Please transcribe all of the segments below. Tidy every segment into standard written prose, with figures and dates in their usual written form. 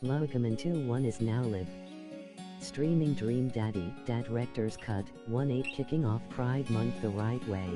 Moikaman 2-1 is now live. Streaming Dream Daddy, Dad Rector's Cut, 1-8 kicking off Pride Month the right way.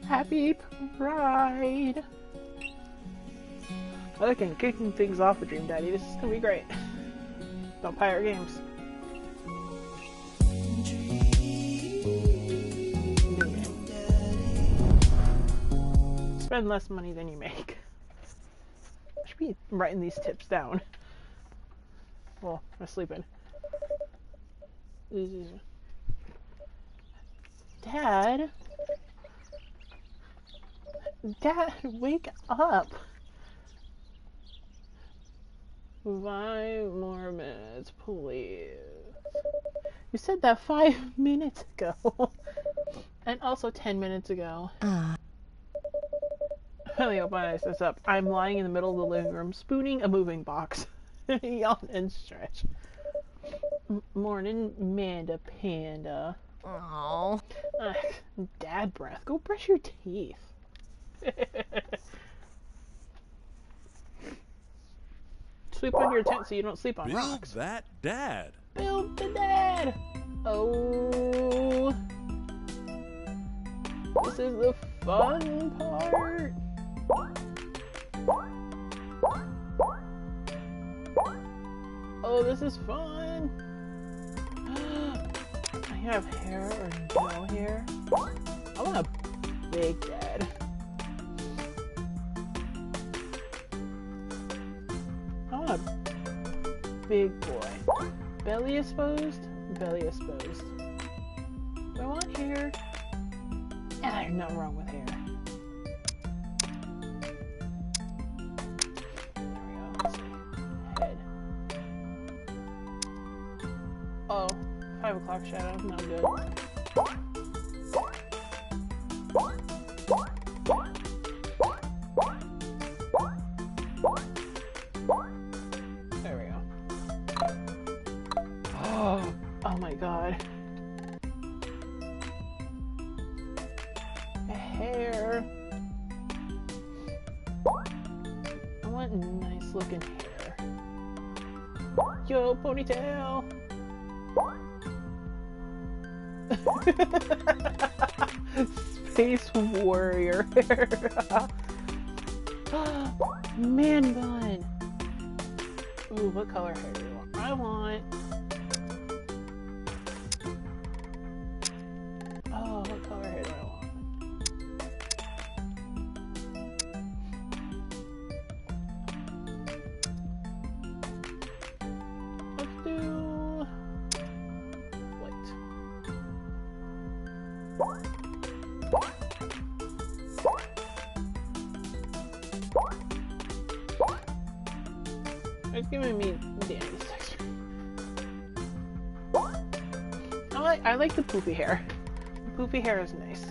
Happy Pride! Okay, kicking things off with Dream Daddy. This is gonna be great. Don't pirate games. New game. Spend less money than you make. I should be writing these tips down. Well, I'm sleeping. Dad? Dad, wake up! 5 more minutes, please. You said that 5 minutes ago. And also 10 minutes ago. I hope my eyes this up. I'm lying in the middle of the living room, spooning a moving box. Yawn and stretch. Morning, Manda Panda. Aww. Dad breath. Go brush your teeth. Sleep on your tent so you don't sleep on rocks. Build that dad. Build the dad. Oh, this is the fun part. Oh, this is fun. I have hair or no hair. I want a big dad. A big boy. Belly exposed? Belly exposed. Do I want hair? Yeah, there's nothing wrong with hair. There we go. Let's see. Head. Oh, 5 o'clock shadow. Not good. Oh my god. Hair. I want nice looking hair. Yo, ponytail. Space warrior hair. Man bun. Ooh, what color hair do you want? I want... Oh, what color hair do I want? Let's do... white. It's giving me Danny's texture. I like the poofy hair. The poofy hair is nice.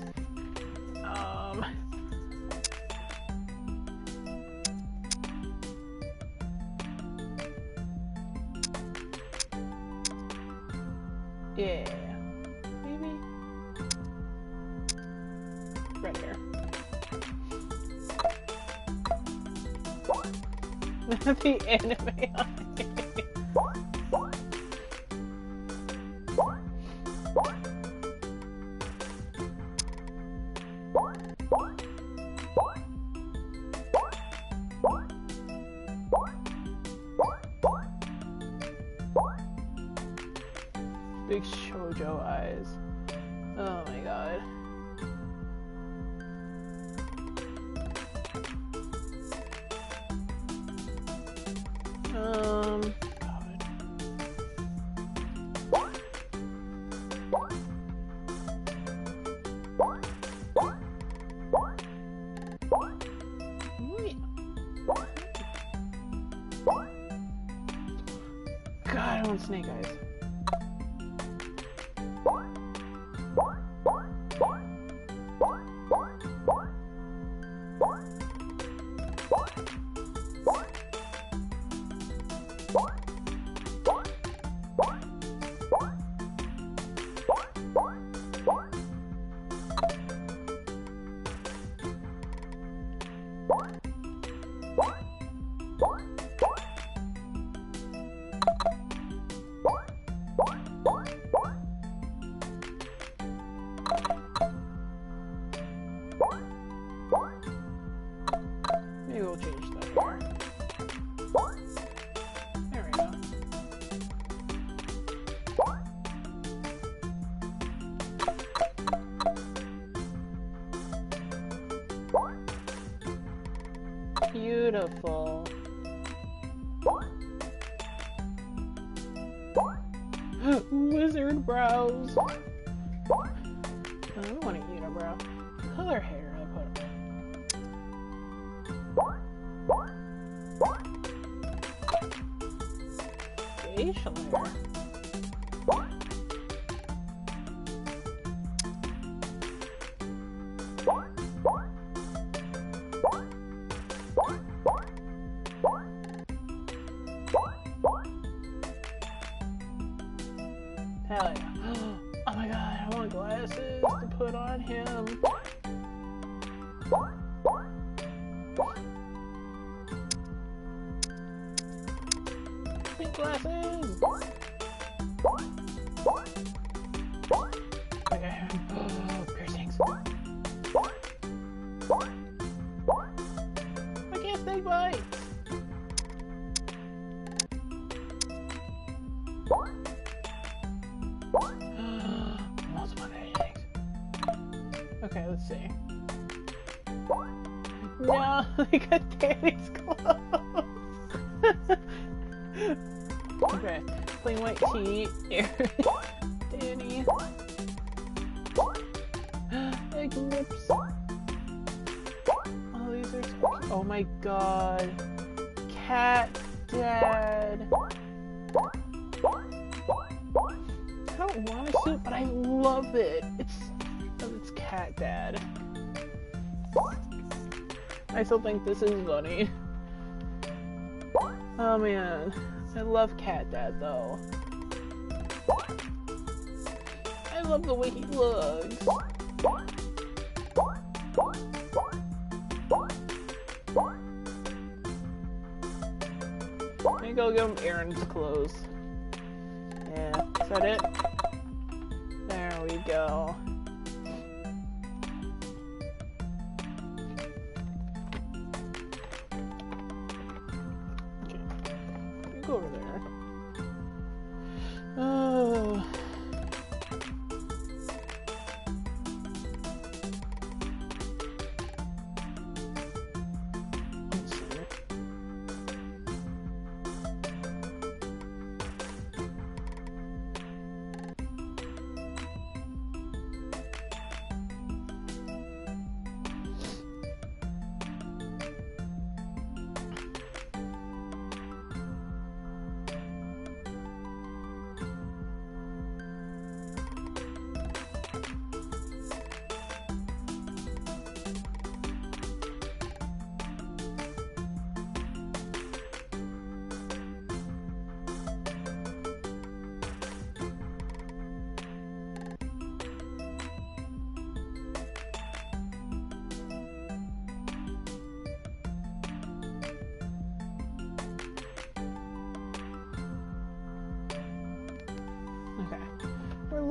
Yeah. Maybe? Right here. The anime on it. Big shoujo eyes. Oh my god. God. Wait. God, I want snake eyes. Maybe we'll change the hair. There we go. Beautiful. Wizard brows. I don't want a unibrow. Color hair I put on. Facial hair. Hell yeah. Oh my god, I want glasses to put on him. Pink glasses! Okay. Piercings. I can't stay by! Okay, let's see. No, I got daddy's clothes. Okay, plain white tee. Danny. Egg lips. Oh, these are so cute. Oh my god. Cat dad. I don't want a suit, but I love it. It's cat dad. I still think this is funny. Oh man. I love cat dad though. I love the way he looks. Let me go give him Aaron's clothes. Yeah, is that it? There we go. Go over there. Oh. Let's see.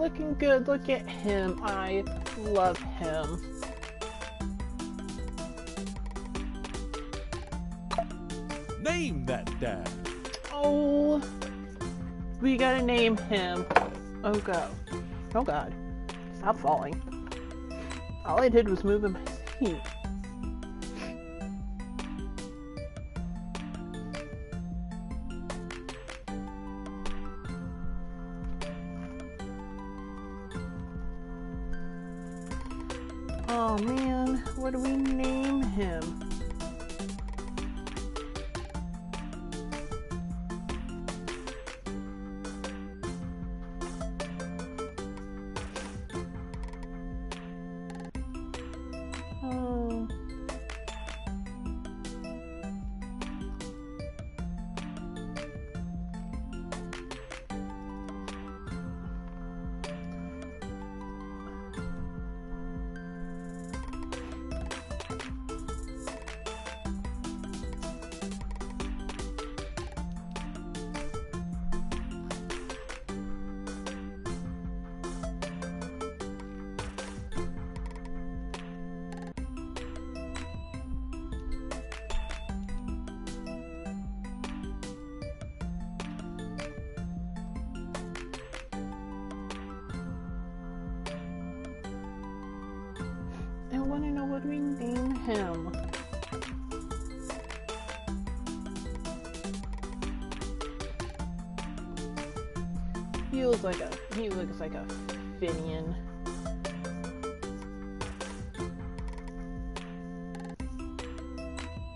looking good. Look at him. I love him. Name that dad. Oh, we gotta name him. Oh god. Oh god. Stop falling. All I did was move in my seat. Oh man, what do we name him? Oh. I want to know what we name him. He looks like a Finian.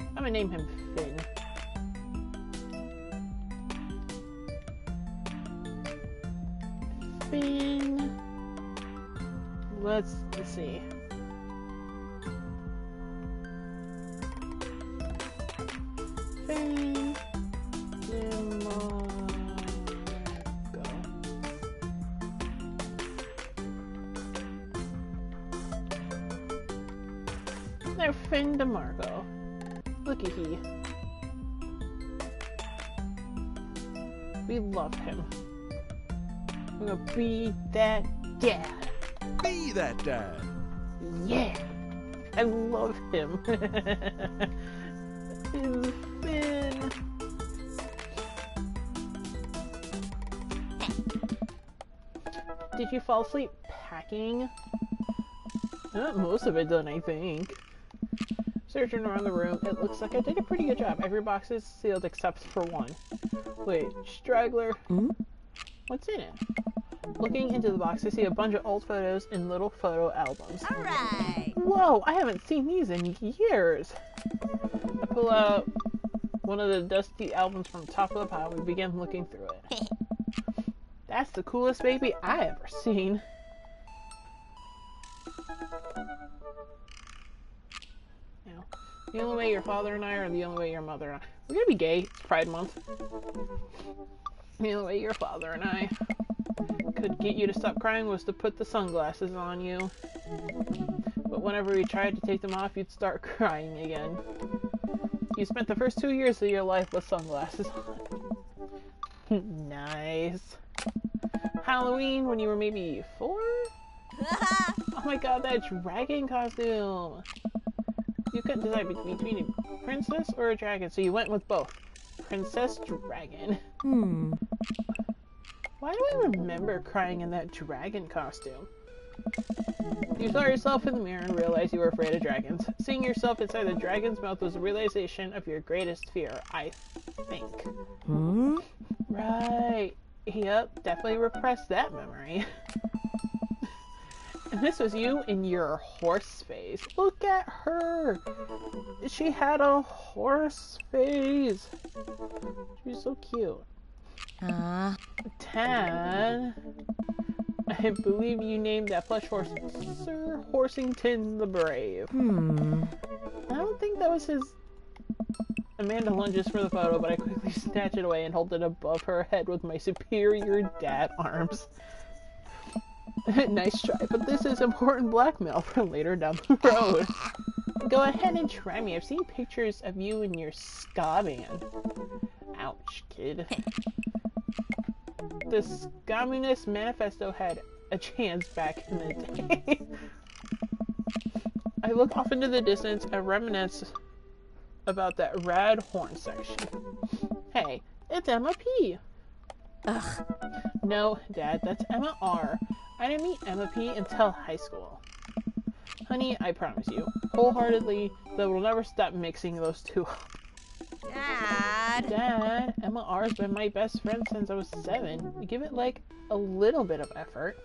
I'm gonna name him Finn. Finn. Let's see. Finn DeMarco. They're Finn DeMarco. Looky he. We love him. We're gonna be that dad. Be that dad. Yeah! I love him. It's Finn. Did you fall asleep packing? Most of it done, I think. Searching around the room, it looks like I did a pretty good job. Every box is sealed except for one. Wait, straggler. What's in it? Looking into the box, I see a bunch of old photos in little photo albums. Alright! Whoa, I haven't seen these in years. I pull out one of the dusty albums from the top of the pile and begin looking through it. That's the coolest baby I ever seen. Now, the only way your father and I are the only way your mother and I. We're gonna be gay. It's Pride Month. The only way your father and I could get you to stop crying was to put the sunglasses on you. But whenever you tried to take them off, you'd start crying again. You spent the first 2 years of your life with sunglasses on. Nice. Halloween when you were maybe 4? Oh my god, that dragon costume! You couldn't decide between a princess or a dragon, so you went with both. Princess Dragon. Why do I remember crying in that dragon costume? You saw yourself in the mirror and realized you were afraid of dragons. Seeing yourself inside the dragon's mouth was a realization of your greatest fear, I think. Right. Yep, definitely repressed that memory. And this was you in your horse face. Look at her! She had a horse face. She's so cute. Tan, I believe you named that plush horse Sir Horsington the Brave. I don't think that was his... Amanda lunges for the photo, but I quickly snatch it away and hold it above her head with my superior dad arms. Nice try, but this is important blackmail for later down the road. Go ahead and try me. I've seen pictures of you in your ska band. Ouch, kid. The Communist Manifesto had a chance back in the day. I look off into the distance and reminisce about that rad horn section. Hey, it's Emma P. Ugh. No, Dad, that's Emma R. I didn't meet Emma P until high school. Honey, I promise you, wholeheartedly, that we'll never stop mixing those two up. Dad. Dad, Emma R's been my best friend since I was 7. Give it, like, a little bit of effort.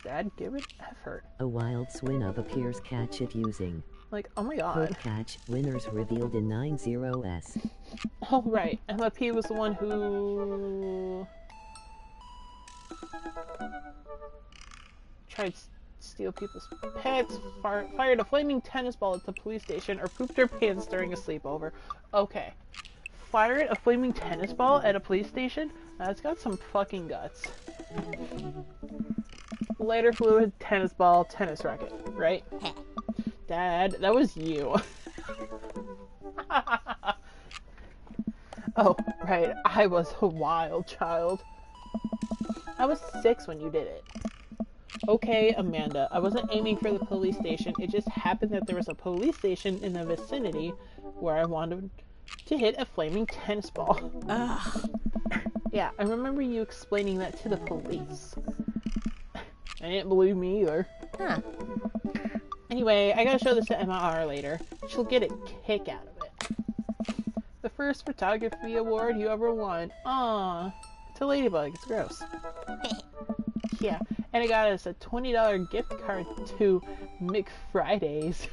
Dad, give it effort. A wild swin-up appears. Catch it using. Like, oh my god. Code catch. Winners revealed in 90s. Oh, right. Emma P was the one who tried to steal people's pets, fired a flaming tennis ball at the police station, or pooped her pants during a sleepover. Okay. Fired a flaming tennis ball at a police station? That's got some fucking guts. Lighter fluid, tennis ball, tennis racket, right? Dad, that was you. Oh, right. I was a wild child. I was 6 when you did it. Okay, Amanda, I wasn't aiming for the police station. It just happened that there was a police station in the vicinity where I wanted to hit a flaming tennis ball. Ugh. Yeah, I remember you explaining that to the police. I didn't believe me either. Huh. Anyway, I gotta show this to Emma R later. She'll get a kick out of it. The first photography award you ever won. Aww. To Ladybug. It's gross. Yeah, and I got us a $20 gift card to McFridays.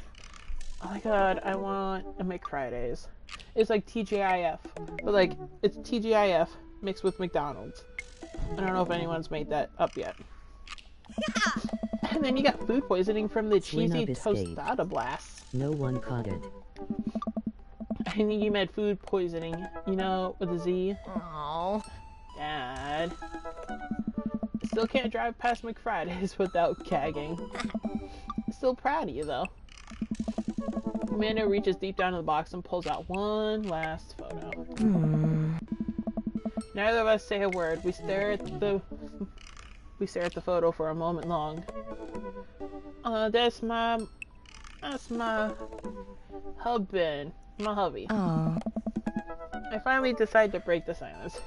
Oh my god, I want a McFridays. It's like TGIF, but like, it's TGIF mixed with McDonald's. I don't know if anyone's made that up yet. And then you got food poisoning from the cheesy tostada blasts. No one caught it. I think you meant food poisoning, you know, with a Z. Aww. Dad. Still can't drive past McFridays without gagging. Still proud of you, though. Amanda reaches deep down in the box and pulls out one last photo. Neither of us say a word. We stare at the photo for a moment long. That's my husband, my hubby. Aww. I finally decide to break the silence.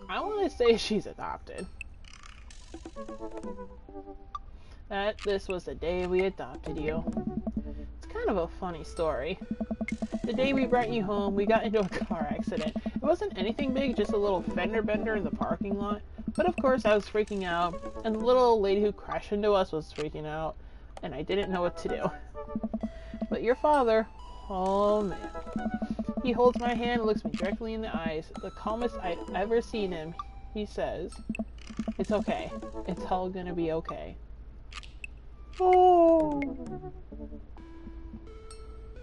I want to say she's adopted. That this was the day we adopted you. It's kind of a funny story. The day we brought you home, we got into a car accident. It wasn't anything big, just a little fender bender in the parking lot. But of course I was freaking out, and the little old lady who crashed into us was freaking out, and I didn't know what to do. But your father, oh man. He holds my hand and looks me directly in the eyes. The calmest I'd ever seen him. He says, "It's okay. It's all gonna be okay." Oh.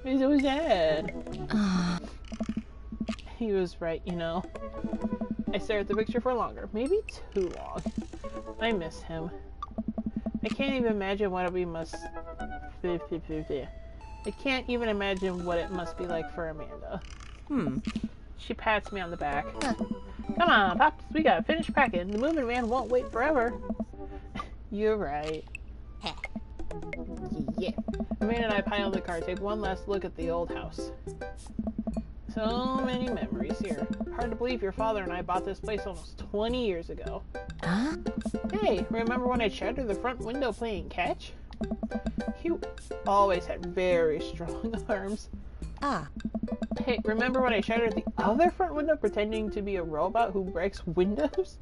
He's so sad. He was right, you know. I stare at the picture for longer. Maybe too long. I miss him. I can't even imagine what we must... I can't even imagine what it must be like for Amanda. She pats me on the back. Come on, Pops, we gotta finish packing. The moving van won't wait forever. You're right. Yeah. Amanda and I pile on the car, take one last look at the old house. So many memories here. Hard to believe your father and I bought this place almost 20 years ago. Huh? Hey, remember when I shattered the front window playing catch? He always had very strong arms. Ah. Hey, remember when I shattered the other front window pretending to be a robot who breaks windows?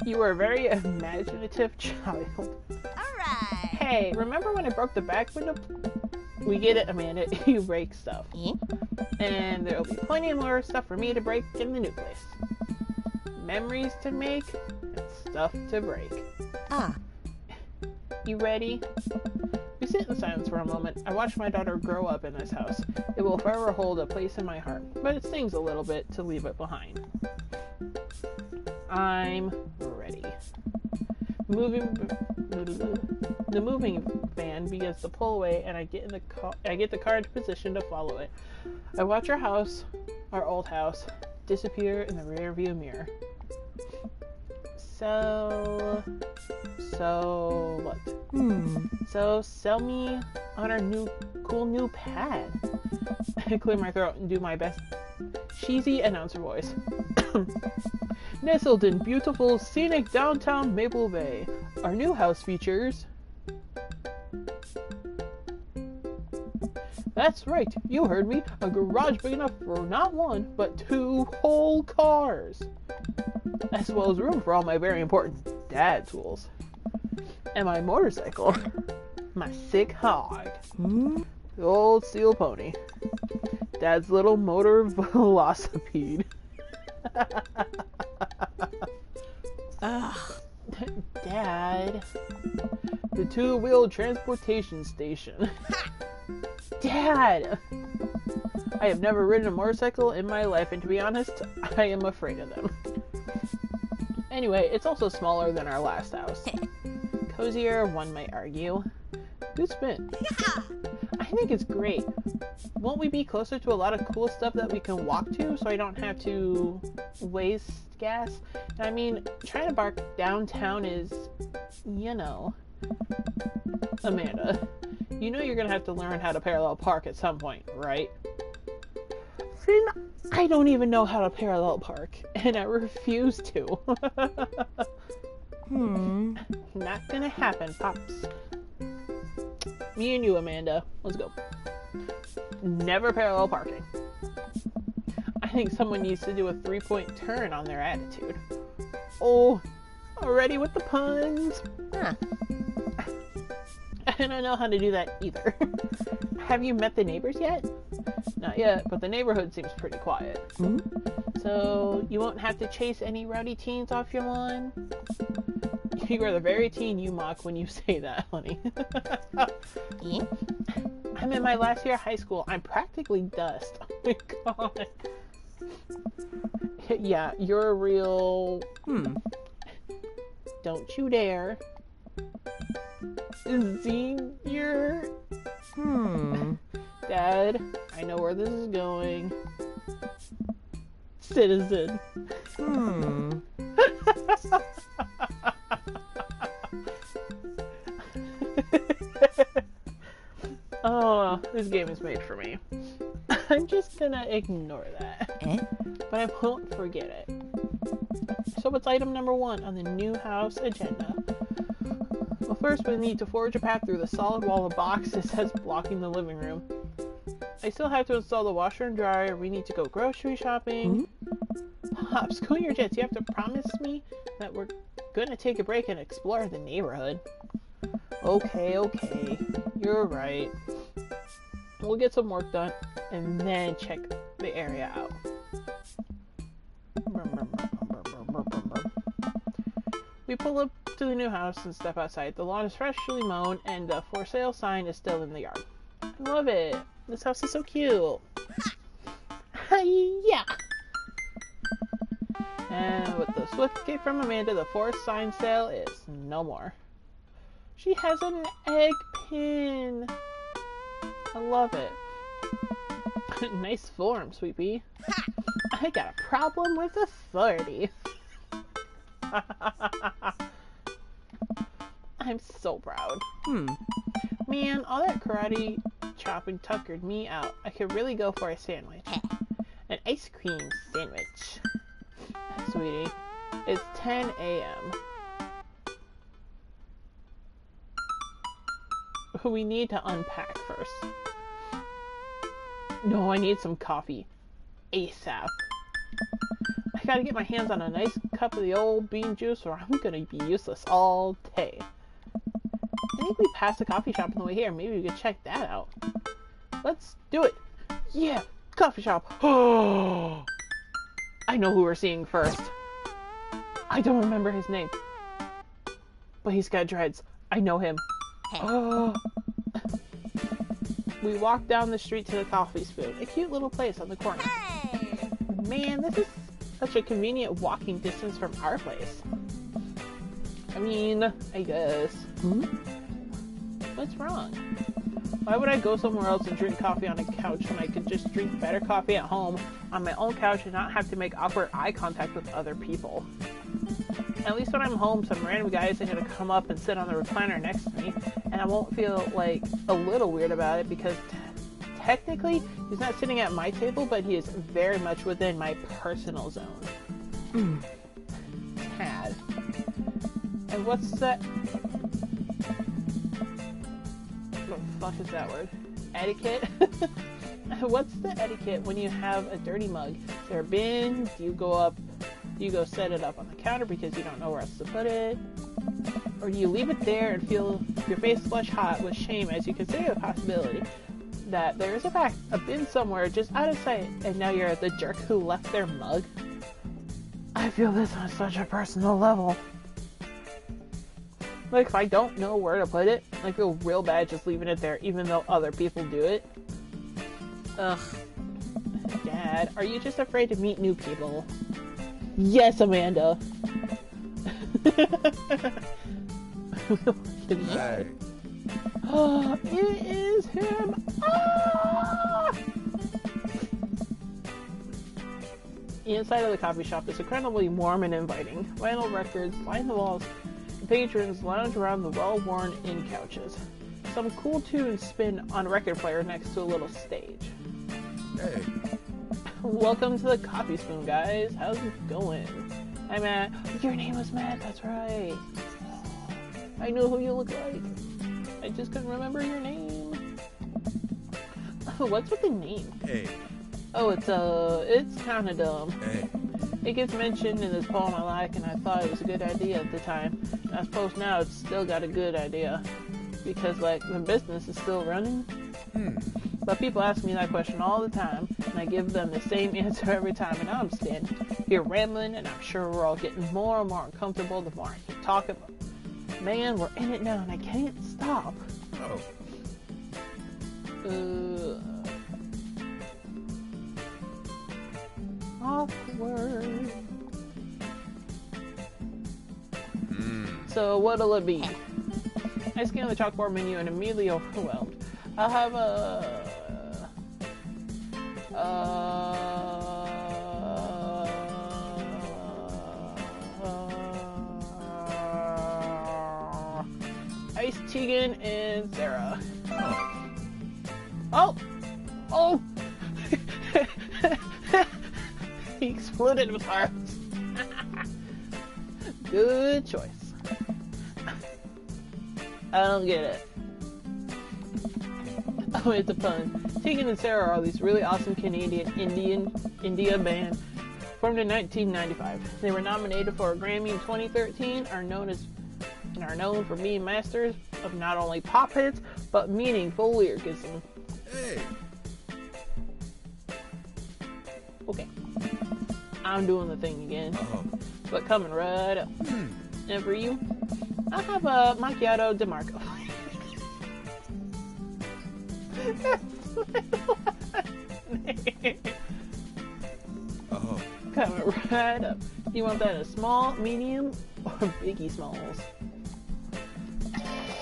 You were a very imaginative child. Alright. Hey, remember when I broke the back window? We get it, Amanda. You break stuff. And there'll be plenty more stuff for me to break in the new place. Memories to make and stuff to break. Ah. You ready? We sit in silence for a moment. I watch my daughter grow up in this house. It will forever hold a place in my heart, but it stings a little bit to leave it behind. I'm ready. the moving van begins to pull away, and I get the car into position to follow it. I watch our house, our old house, disappear in the rearview mirror. So what? So sell me on our cool new pad. I clear my throat and do my best cheesy announcer voice. Nestled in beautiful, scenic downtown Maple Bay, our new house features... That's right, you heard me. A garage big enough for not one, but 2 whole cars. As well as room for all my very important dad tools. And my motorcycle. My sick hog. The old steel pony. Dad's little motor velocipede. Dad. The 2-wheel transportation station. Dad! I have never ridden a motorcycle in my life, and to be honest, I am afraid of them. Anyway, it's also smaller than our last house. Cozier, one might argue. Good spin. I think it's great. Won't we be closer to a lot of cool stuff that we can walk to, so I don't have to waste gas? I mean, trying to park downtown is, you know... Amanda, you know you're gonna have to learn how to parallel park at some point, right? Finn, I don't even know how to parallel park, and I refuse to. Not gonna happen, Pops. Me and you, Amanda. Let's go. Never parallel parking. I think someone needs to do a 3-point turn on their attitude. Oh, already with the puns. I don't know how to do that either. Have you met the neighbors yet? Not yet, but the neighborhood seems pretty quiet. So, you won't have to chase any rowdy teens off your lawn? You are the very teen you mock when you say that, honey. I'm in my last year of high school. I'm practically dust. Oh my god. Yeah, you're a real... Don't you dare. Senior... Dad, I know where this is going. Citizen. Oh, this game is made for me. I'm just gonna ignore that. But I won't forget it. So what's item number 1 on the new house agenda? Well, first we need to forge a path through the solid wall of boxes that's blocking the living room. I still have to install the washer and dryer. We need to go grocery shopping. Pops, cool your jets. You have to promise me that we're gonna take a break and explore the neighborhood. Okay. You're right. We'll get some work done and then check the area out. We pull up to the new house and step outside. The lawn is freshly mown and the for sale sign is still in the yard. I love it. This house is so cute. Yeah. And with the swift kick from Amanda, the forced sign sale is no more. She has an egg pin. I love it. Nice form, Sweetie. I got a problem with authority. I'm so proud. Man, all that karate chopping tuckered me out. I could really go for a sandwich. An ice cream sandwich. Sweetie, it's 10 a.m. We need to unpack first. No, I need some coffee. ASAP. I gotta get my hands on a nice cup of the old bean juice or I'm gonna be useless all day. I think we passed a coffee shop on the way here. Maybe we could check that out. Let's do it. Yeah, coffee shop. Oh, I know who we're seeing first. I don't remember his name. But he's got dreads. I know him. Oh. We walk down the street to the Coffee Spoon, a cute little place on the corner. Man, this is such a convenient walking distance from our place. I mean, I guess. Hmm? What's wrong? Why would I go somewhere else and drink coffee on a couch when I could just drink better coffee at home on my own couch and not have to make awkward eye contact with other people? At least when I'm home, some random guy isn't going to come up and sit on the recliner next to me, and I won't feel like a little weird about it because technically he's not sitting at my table, but he is very much within my personal zone. Tad. And what's that? What the fuck is that word? Etiquette? What's the etiquette when you have a dirty mug? Is there a bin? Do you go set it up on the counter because you don't know where else to put it? Or do you leave it there and feel your face flush hot with shame as you consider the possibility that there is a bin somewhere just out of sight and now you're the jerk who left their mug? I feel this on such a personal level. Like, if I don't know where to put it, I feel real bad just leaving it there even though other people do it. Ugh. Dad, are you just afraid to meet new people? Yes, Amanda. Hey. Oh, it is him. Ah! The inside of the coffee shop is incredibly warm and inviting. Vinyl records line the walls, and patrons lounge around the well-worn-in couches. Some cool tunes spin on a record player next to a little stage. Hey. Welcome to the Coffee Spoon, guys. How's it going? Hi, Matt. Your name was Matt, that's right. I know who you look like. I just couldn't remember your name. What's with the name? Hey. Oh, it's kinda dumb. Hey. It gets mentioned in this poem I like, and I thought it was a good idea at the time. And I suppose now it's still got a good idea. Because, like, the business is still running. But people ask me that question all the time, and I give them the same answer every time, and now I'm standing here rambling, and I'm sure we're all getting more and more uncomfortable the more I keep talking. Man, we're in it now, and I can't stop. Awkward. So what'll it be? I scan the chalkboard menu and immediately overwhelmed. I'll have Ice Tegan and Sarah. Oh! Oh! He exploded with hearts. Good choice. I don't get it. Oh, it's a pun. Tegan and Sarah are these really awesome Canadian India band formed in 1995. They were nominated for a Grammy in 2013, are known for being masters of not only pop hits, but meaningful lyricism. Hey. Okay. I'm doing the thing again. But coming right up. And for you, I'll have a macchiato DeMarco. Coming right up. You want that in a small, medium, or biggie smalls?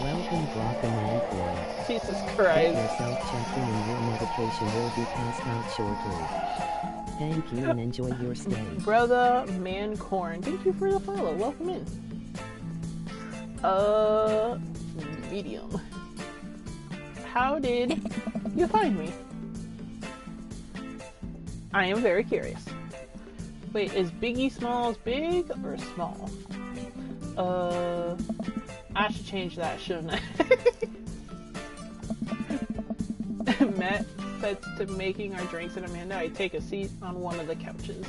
Welcome, Guacamole Boy. Jesus Get Christ. yourself checked in and your medication will be passed out shortly. Thank you and enjoy your stay. Brother Mancorn, thank you for the follow. Welcome in. Medium. How did you find me? I am very curious. Wait, is Biggie Smalls big or small? I should change that, shouldn't I? Matt sets to making our drinks, and Amanda, I take a seat on one of the couches.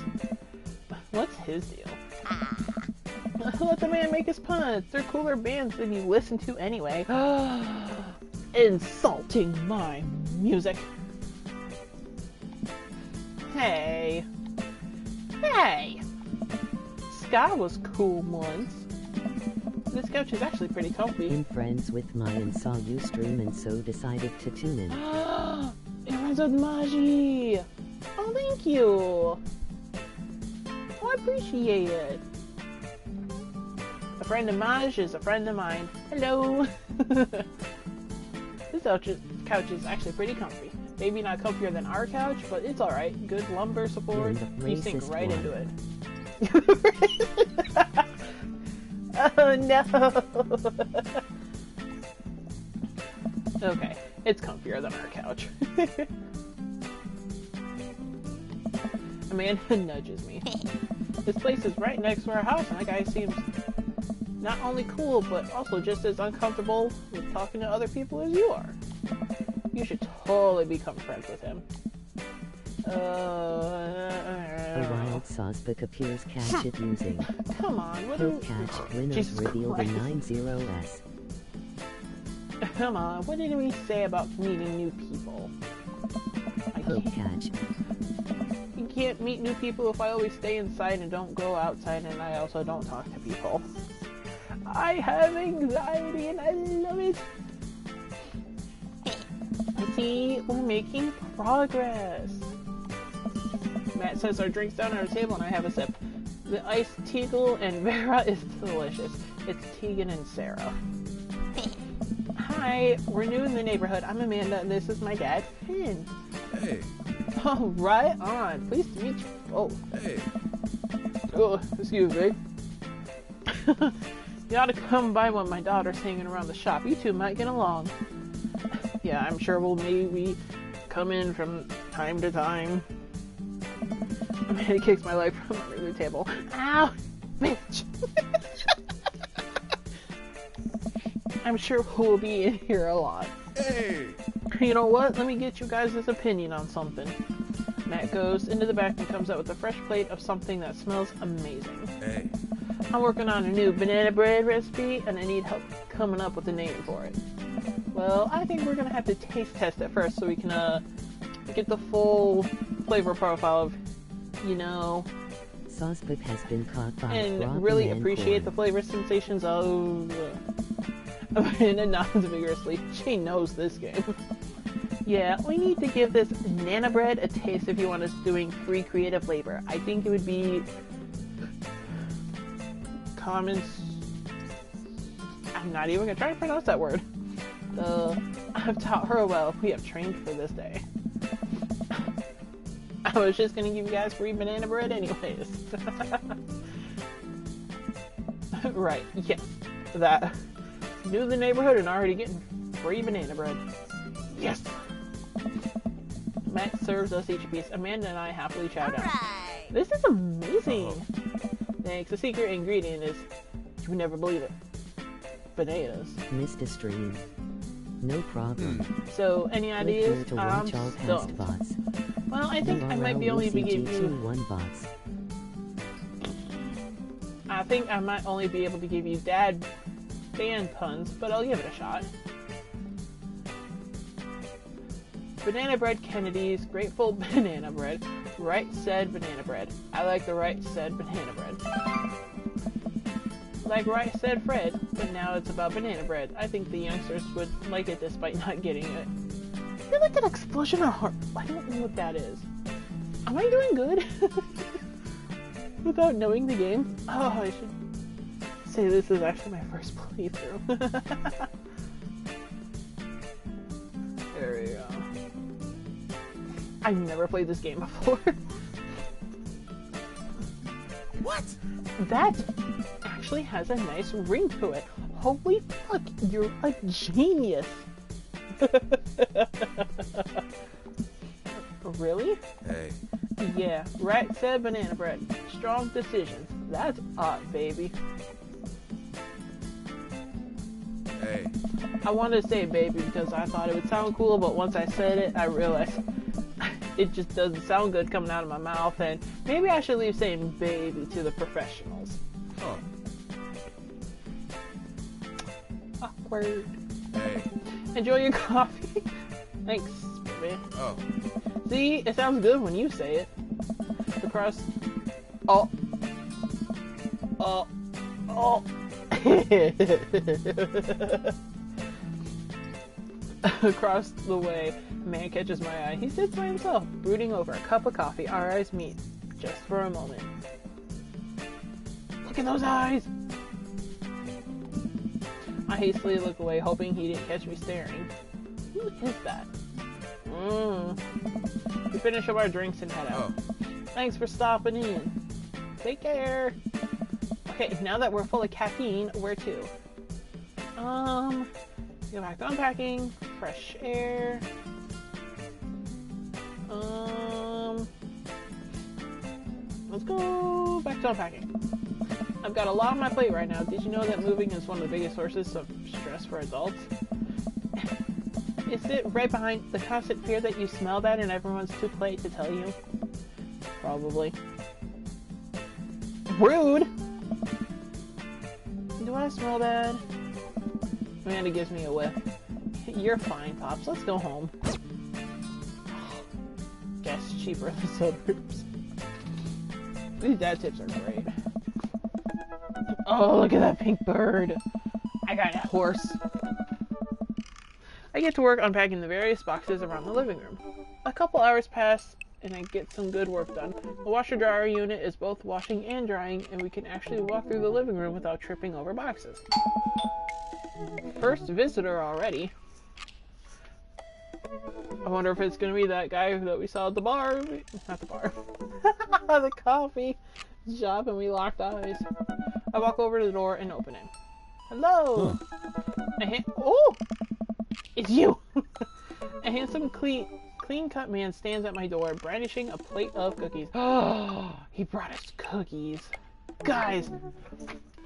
What's his deal? Let the man make his puns. They're cooler bands than you listen to anyway. Insulting my music. Hey. Hey. Ska was cool once. This couch is actually pretty comfy. Been friends with Mai and saw you stream and so decided to tune in. You're friends with Maji. Oh, thank you. Oh, I appreciate it. A friend of mine is a friend of mine. Hello. This couch is actually pretty comfy. Maybe not comfier than our couch, but it's alright. Good lumbar support. You sink right into it. Oh no! Okay, it's comfier than our couch. Amanda nudges me. This place is right next to our house, and that guy seems not only cool, but also just as uncomfortable with talking to other people as you are. You should totally become friends with him. A wild Sosbuk appears catch it using. Come on, what Hope catch winners Jesus revealed Christ. in 90s. Come on, what did we say about meeting new people? Hope catch. You can't meet new people if I always stay inside and don't go outside, and I also don't talk to people. I have anxiety and I love it. See, we're making progress. Matt says our drink's down on our table and I have a sip. The iced Teagle and Vera is delicious. It's Tegan and Sarah. Hi, we're new in the neighborhood. I'm Amanda and this is my dad, Finn. Hey. Oh, right on. Pleased to meet you both. Hey. Oh, excuse me. You ought to come by when my daughter's hanging around the shop. You two might get along. Yeah, I'm sure we'll maybe come in from time to time. Amanda kicks my leg from under the table. Ow! Bitch! I'm sure we'll be in here a lot. Hey. You know what? Let me get you guys' opinion on something. Matt goes into the back and comes out with a fresh plate of something that smells amazing. Hey. I'm working on a new banana bread recipe and I need help coming up with a name for it. Well, I think we're gonna have to taste test it first so we can get the full flavor profile of, you know, Sosbuk has been caught by and really appreciate the flavor sensations of. Amanda nods vigorously. She knows this game. Yeah, we need to give this Nana bread a taste if you want us doing free creative labor. I think it would be I'm not even gonna try to pronounce that word. I've taught her well. We have trained for this day. I was just gonna give you guys free banana bread anyways. Right, yes. That. New to the neighborhood and already getting free banana bread. Yes! Matt serves us each piece. Amanda and I happily chow down. Alright. This is amazing! Thanks. The secret ingredient is, you would never believe it, bananas. Missed a stream. No problem. So, any Click ideas? here to watch all past stumped. bots. Well, I think I might be only be giving you... one bots. I think I might only be able to give you dad band puns, but I'll give it a shot. Banana bread Kennedy's, grateful banana bread, right said banana bread. I like the right said banana bread. Like right said Fred, but now it's about banana bread. I think the youngsters would like it despite not getting it. I feel like an explosion of heart. I don't know what that is. Am I doing good? Without knowing the game? Oh, I should say this is actually my first playthrough. There we go. I've never played this game before. What? That actually has a nice ring to it. Holy fuck, you're a genius. Really? Hey. Yeah, right said banana bread. Strong decisions. That's odd, baby. Hey. I wanted to say baby because I thought it would sound cool, but once I said it, I realized it just doesn't sound good coming out of my mouth, and maybe I should leave saying baby to the professionals. Huh. Awkward. Hey. Enjoy your coffee. Thanks, baby. Oh. See, it sounds good when you say it. Across. Oh. Oh. Oh. Across the way, a man catches my eye. He sits by himself, brooding over a cup of coffee. Our eyes meet, just for a moment. Look at those eyes! I hastily look away, hoping he didn't catch me staring. Who is that? We finish up our drinks and head out. Oh. Thanks for stopping in. Take care. Okay, now that we're full of caffeine, where to? Go back to unpacking. Fresh air. Let's go back to unpacking. I've got a lot on my plate right now. Did you know that moving is one of the biggest sources of stress for adults? Is it right behind the constant fear that you smell bad and everyone's too polite to tell you? Probably. Rude! Do I smell bad? Amanda gives me a whiff. You're fine, Pops. Let's go home. Gas is cheaper in the suburbs. These dad tips are great. Oh, look at that pink bird. I got a horse. I get to work unpacking the various boxes around the living room. A couple hours pass and I get some good work done. The washer-dryer unit is both washing and drying, and we can actually walk through the living room without tripping over boxes. First visitor already. I wonder if it's gonna be that guy that we saw at the bar. Not the bar. The coffee shop, and we locked eyes. I walk over to the door and open it. Hello! Oh! It's you! A handsome, clean-cut man stands at my door, brandishing a plate of cookies. Oh, he brought us cookies. Guys,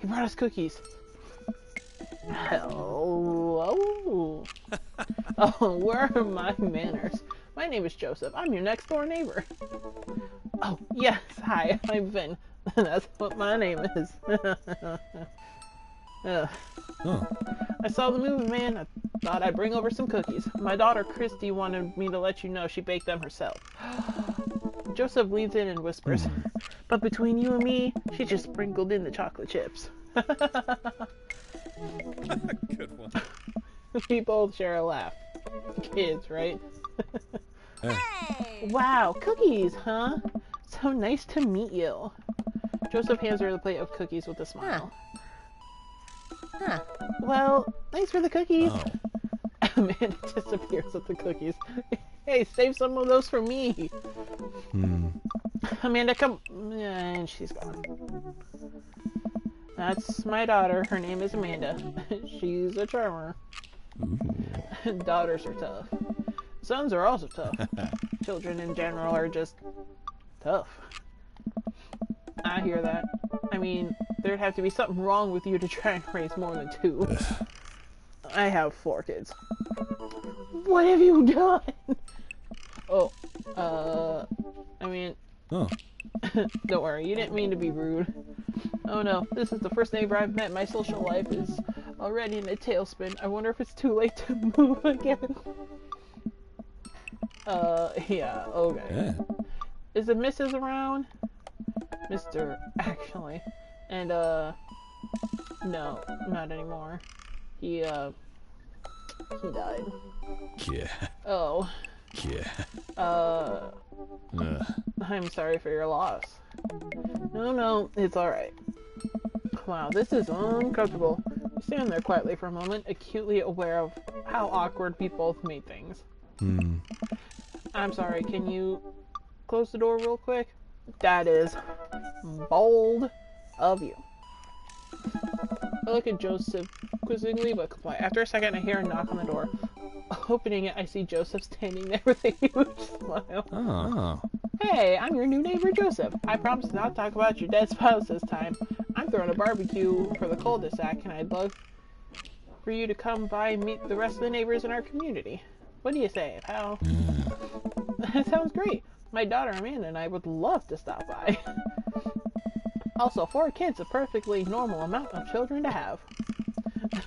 he brought us cookies. Hello? Oh, where are my manners? My name is Joseph. I'm your next door neighbor. Oh, yes. Hi, I'm Vin. That's what my name is. I saw the movie, man. I thought I'd bring over some cookies. My daughter, Christy, wanted me to let you know she baked them herself. Joseph leans in and whispers, but between you and me, she just sprinkled in the chocolate chips. Good one. We both share a laugh. Kids, right? Hey! Wow, cookies, huh? So nice to meet you. Joseph hands her the plate of cookies with a smile. Huh. Well, thanks for the cookies. Oh. Amanda disappears with the cookies. Hey, save some of those for me. Amanda, come. And she's gone. That's my daughter. Her name is Amanda. She's a charmer. Daughters are tough. Sons are also tough. Children in general are just tough. I hear that. I mean, there'd have to be something wrong with you to try and raise more than 2. I have 4 kids. What have you done? Oh, I mean, don't worry, you didn't mean to be rude. Oh no, this is the first neighbor I've met. My social life is already in a tailspin. I wonder if it's too late to move again. Yeah, okay. Yeah. Is the Mrs. around? Mr. actually. And, no, not anymore. He died. Yeah. Oh. Yeah. I'm sorry for your loss. No, it's alright. Wow, this is uncomfortable. We stand there quietly for a moment, acutely aware of how awkward we both made things. I'm sorry, can you close the door real quick? That is bold of you. I look at Joseph quizzically but comply. After a second, I hear a knock on the door. Opening it, I see Joseph standing there with a huge smile. Oh. Hey, I'm your new neighbor, Joseph. I promise not to talk about your dead spouse this time. I'm throwing a barbecue for the cul-de-sac, and I'd love for you to come by and meet the rest of the neighbors in our community. What do you say, pal? That sounds great. My daughter Amanda and I would love to stop by. Also, 4 kids, a perfectly normal amount of children to have.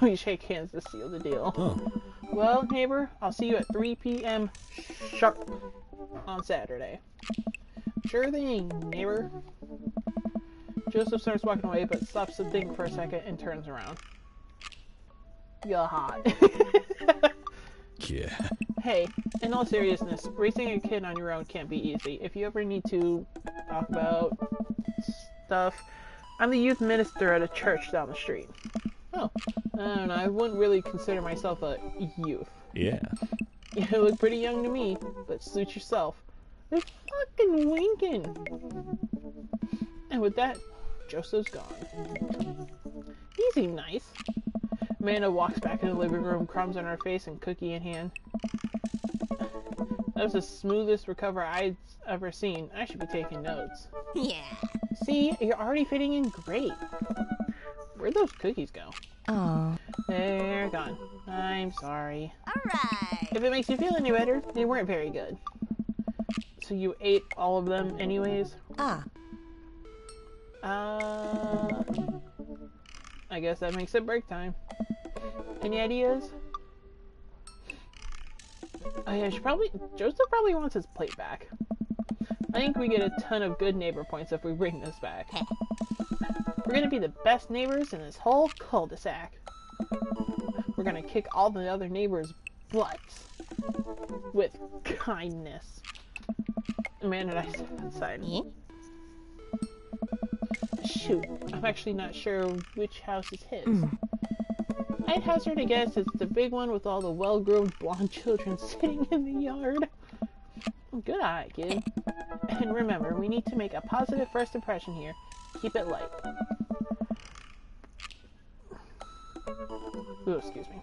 We shake hands to seal the deal. Well, neighbor, I'll see you at 3 p.m. sharp on Saturday. Sure thing, neighbor. Joseph starts walking away, but stops to think for a second and turns around. You're hot. Yeah. Hey, in all seriousness, raising a kid on your own can't be easy. If you ever need to talk about stuff, I'm the youth minister at a church down the street. Oh, I don't know. I wouldn't really consider myself a youth. Yeah. You look pretty young to me, but suit yourself. They're fucking winking. And with that, Joseph's gone. He seemed nice. Amanda walks back in the living room, crumbs on her face and cookie in hand. That was the smoothest recover I'd ever seen. I should be taking notes. Yeah. See, you're already fitting in great. Where'd those cookies go? Oh. They're gone. I'm sorry. Alright. If it makes you feel any better, they weren't very good. So you ate all of them anyways? Ah. I guess that makes it break time. Any ideas? Oh yeah, Joseph probably wants his plate back. I think we get a ton of good neighbor points if we bring this back. We're gonna be the best neighbors in this whole cul-de-sac. We're gonna kick all the other neighbors' butts. With kindness. Amanda and I step outside. Shoot, I'm actually not sure which house is his. I'd hazard to guess it's the big one with all the well-groomed blonde children sitting in the yard. Good eye, kid. And remember, we need to make a positive first impression here. Keep it light. Ooh, excuse me.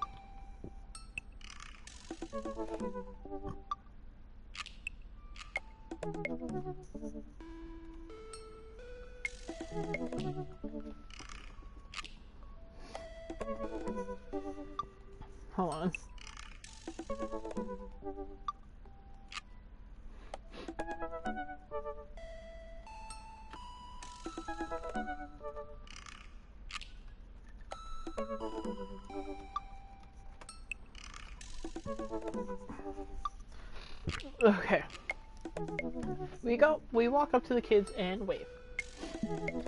Hold on. Okay. We walk up to the kids and wave.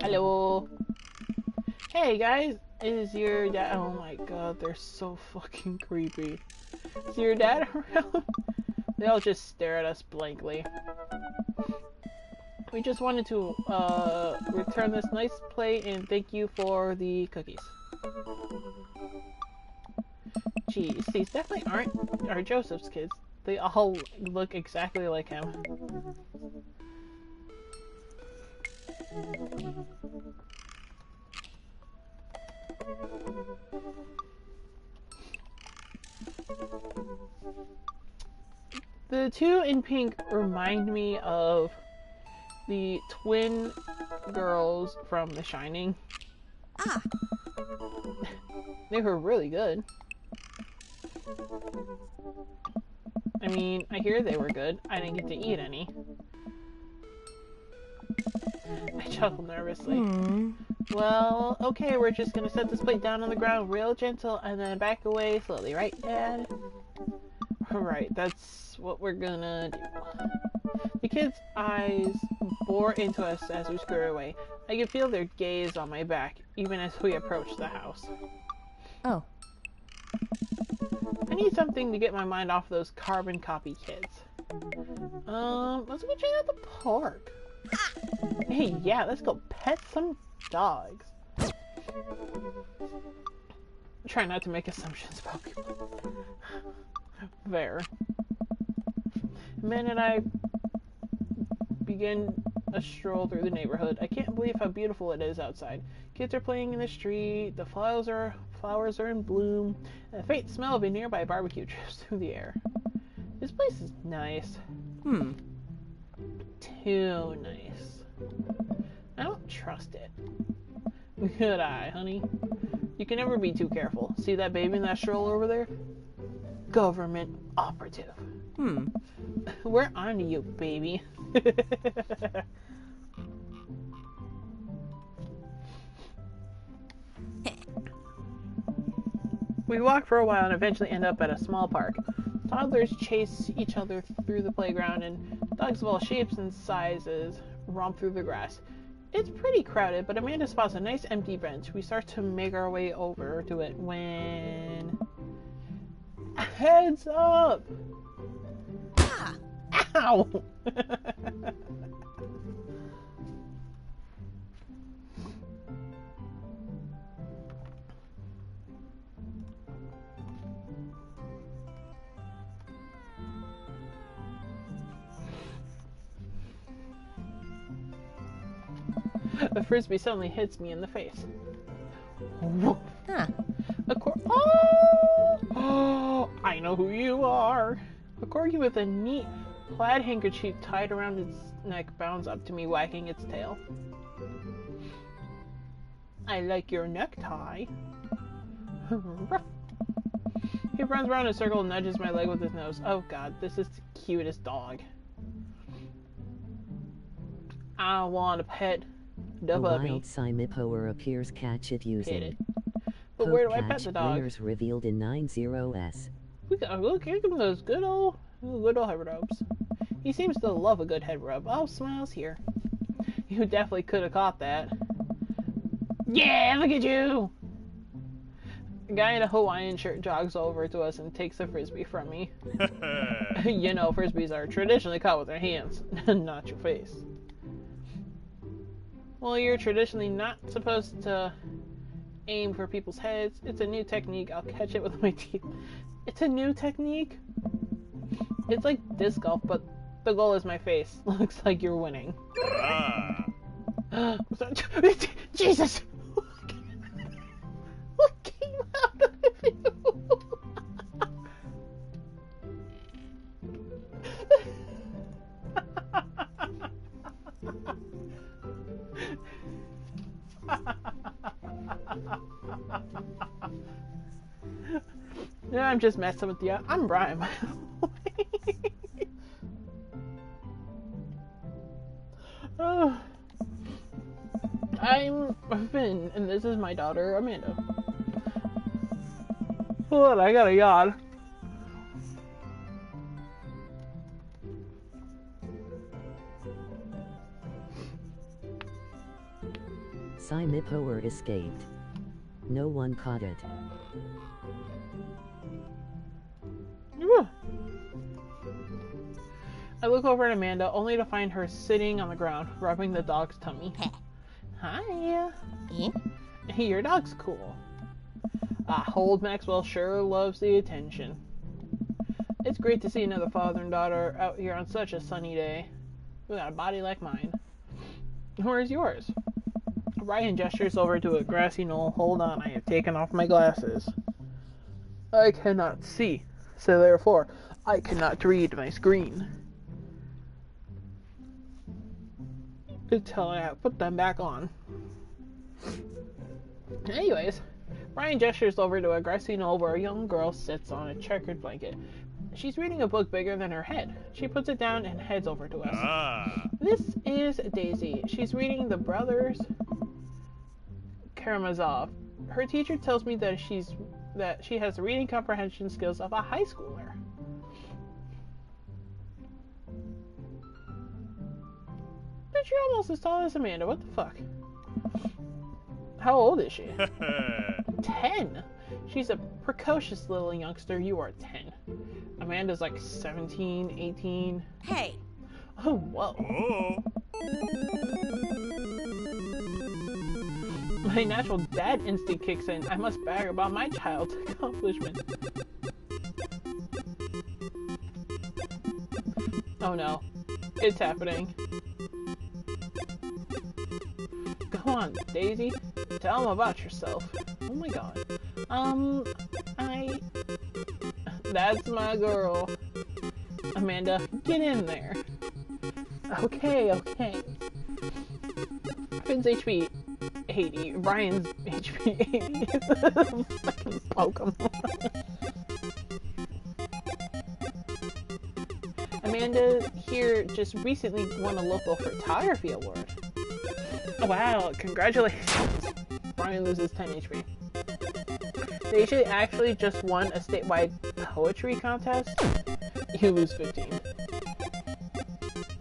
Hello. Hey guys, is your dad— oh my god, they're so fucking creepy. Is your dad around? They all just stare at us blankly. We just wanted to return this nice plate and thank you for the cookies. Geez, these definitely are Joseph's kids. They all look exactly like him. The two in pink remind me of the twin girls from The Shining. Ah. They were really good. I mean, I hear they were good. I didn't get to eat any. I chuckled nervously. Well, okay, we're just gonna set this plate down on the ground real gentle and then back away slowly, right, Dad? Alright, that's what we're gonna do. The kids' eyes bore into us as we scurry away. I could feel their gaze on my back, even as we approached the house. Oh. I need something to get my mind off those carbon copy kids. Let's go check out the park. Hey, yeah, let's go pet some dogs. Try not to make assumptions about people. There. Men and I begin a stroll through the neighborhood. I can't believe how beautiful it is outside. Kids are playing in the street, the flowers are in bloom, and the faint smell of a nearby barbecue drifts through the air. This place is nice. Too nice. I don't trust it. Good eye, honey. You can never be too careful. See that baby in that stroller over there? Government operative. We're on to you, baby. We walk for a while and eventually end up at a small park. Toddlers chase each other through the playground and dogs of all shapes and sizes romp through the grass. It's pretty crowded, but Amanda spots a nice empty bench. We start to make our way over to it when... Heads up! Ow! The frisbee suddenly hits me in the face. Huh. Oh, I know who you are. A corgi with a neat plaid handkerchief tied around its neck bounds up to me, wagging its tail. I like your necktie. He runs around in a circle and nudges my leg with his nose. Oh god, this is the cutest dog. I want a pet. A wild Simipower appears. Catch it using. Pet it. But where do I pet the dog? Winners revealed in 90s. We got look, here come those good old head rubs. He seems to love a good head rub. Oh, smiles here. You definitely could have caught that. Yeah, look at you! A guy in a Hawaiian shirt jogs over to us and takes a frisbee from me. You know, frisbees are traditionally caught with their hands, not your face. Well, you're traditionally not supposed to aim for people's heads. It's a new technique. I'll catch it with my teeth. It's a new technique? It's like disc golf, but the goal is my face. Looks like you're winning. Jesus! What came out of you? Yeah, I'm just messing with you. I'm Brian, by the way. Oh. I'm Finn, and this is my daughter, Amanda. Hold on, I got a yawn. Simipower escaped. No one caught it. I look over at Amanda, only to find her sitting on the ground, rubbing the dog's tummy. Hi. Your dog's cool. Old Maxwell sure loves the attention. It's great to see another father and daughter out here on such a sunny day. We got a body like mine. Where's yours? Ryan gestures over to a grassy knoll. Hold on, I have taken off my glasses. I cannot see, so therefore, I cannot read my screen. Until I put them back on. Anyways, Ryan gestures over to a grassy knoll where a young girl sits on a checkered blanket. She's reading a book bigger than her head. She puts it down and heads over to us. This is Daisy. She's reading The Brothers Karamazov. Her teacher tells me that she has the reading comprehension skills of a high schooler. But you're almost as tall as Amanda. What the fuck? How old is she? 10. She's a precocious little youngster. You are 10. Amanda's like 17, 18. Hey. Oh, whoa. My natural dad instinct kicks in. I must brag about my child's accomplishment. Oh no. It's happening. Go on, Daisy. Tell them about yourself. Oh my god. That's my girl. Amanda, get in there. Okay. Finn's HP 80. Ryan's HP 80. Fucking Pokemon. Amanda here just recently won a local photography award. Oh, wow, congratulations. Brian loses 10 HP. They actually just won a statewide poetry contest. You lose 15.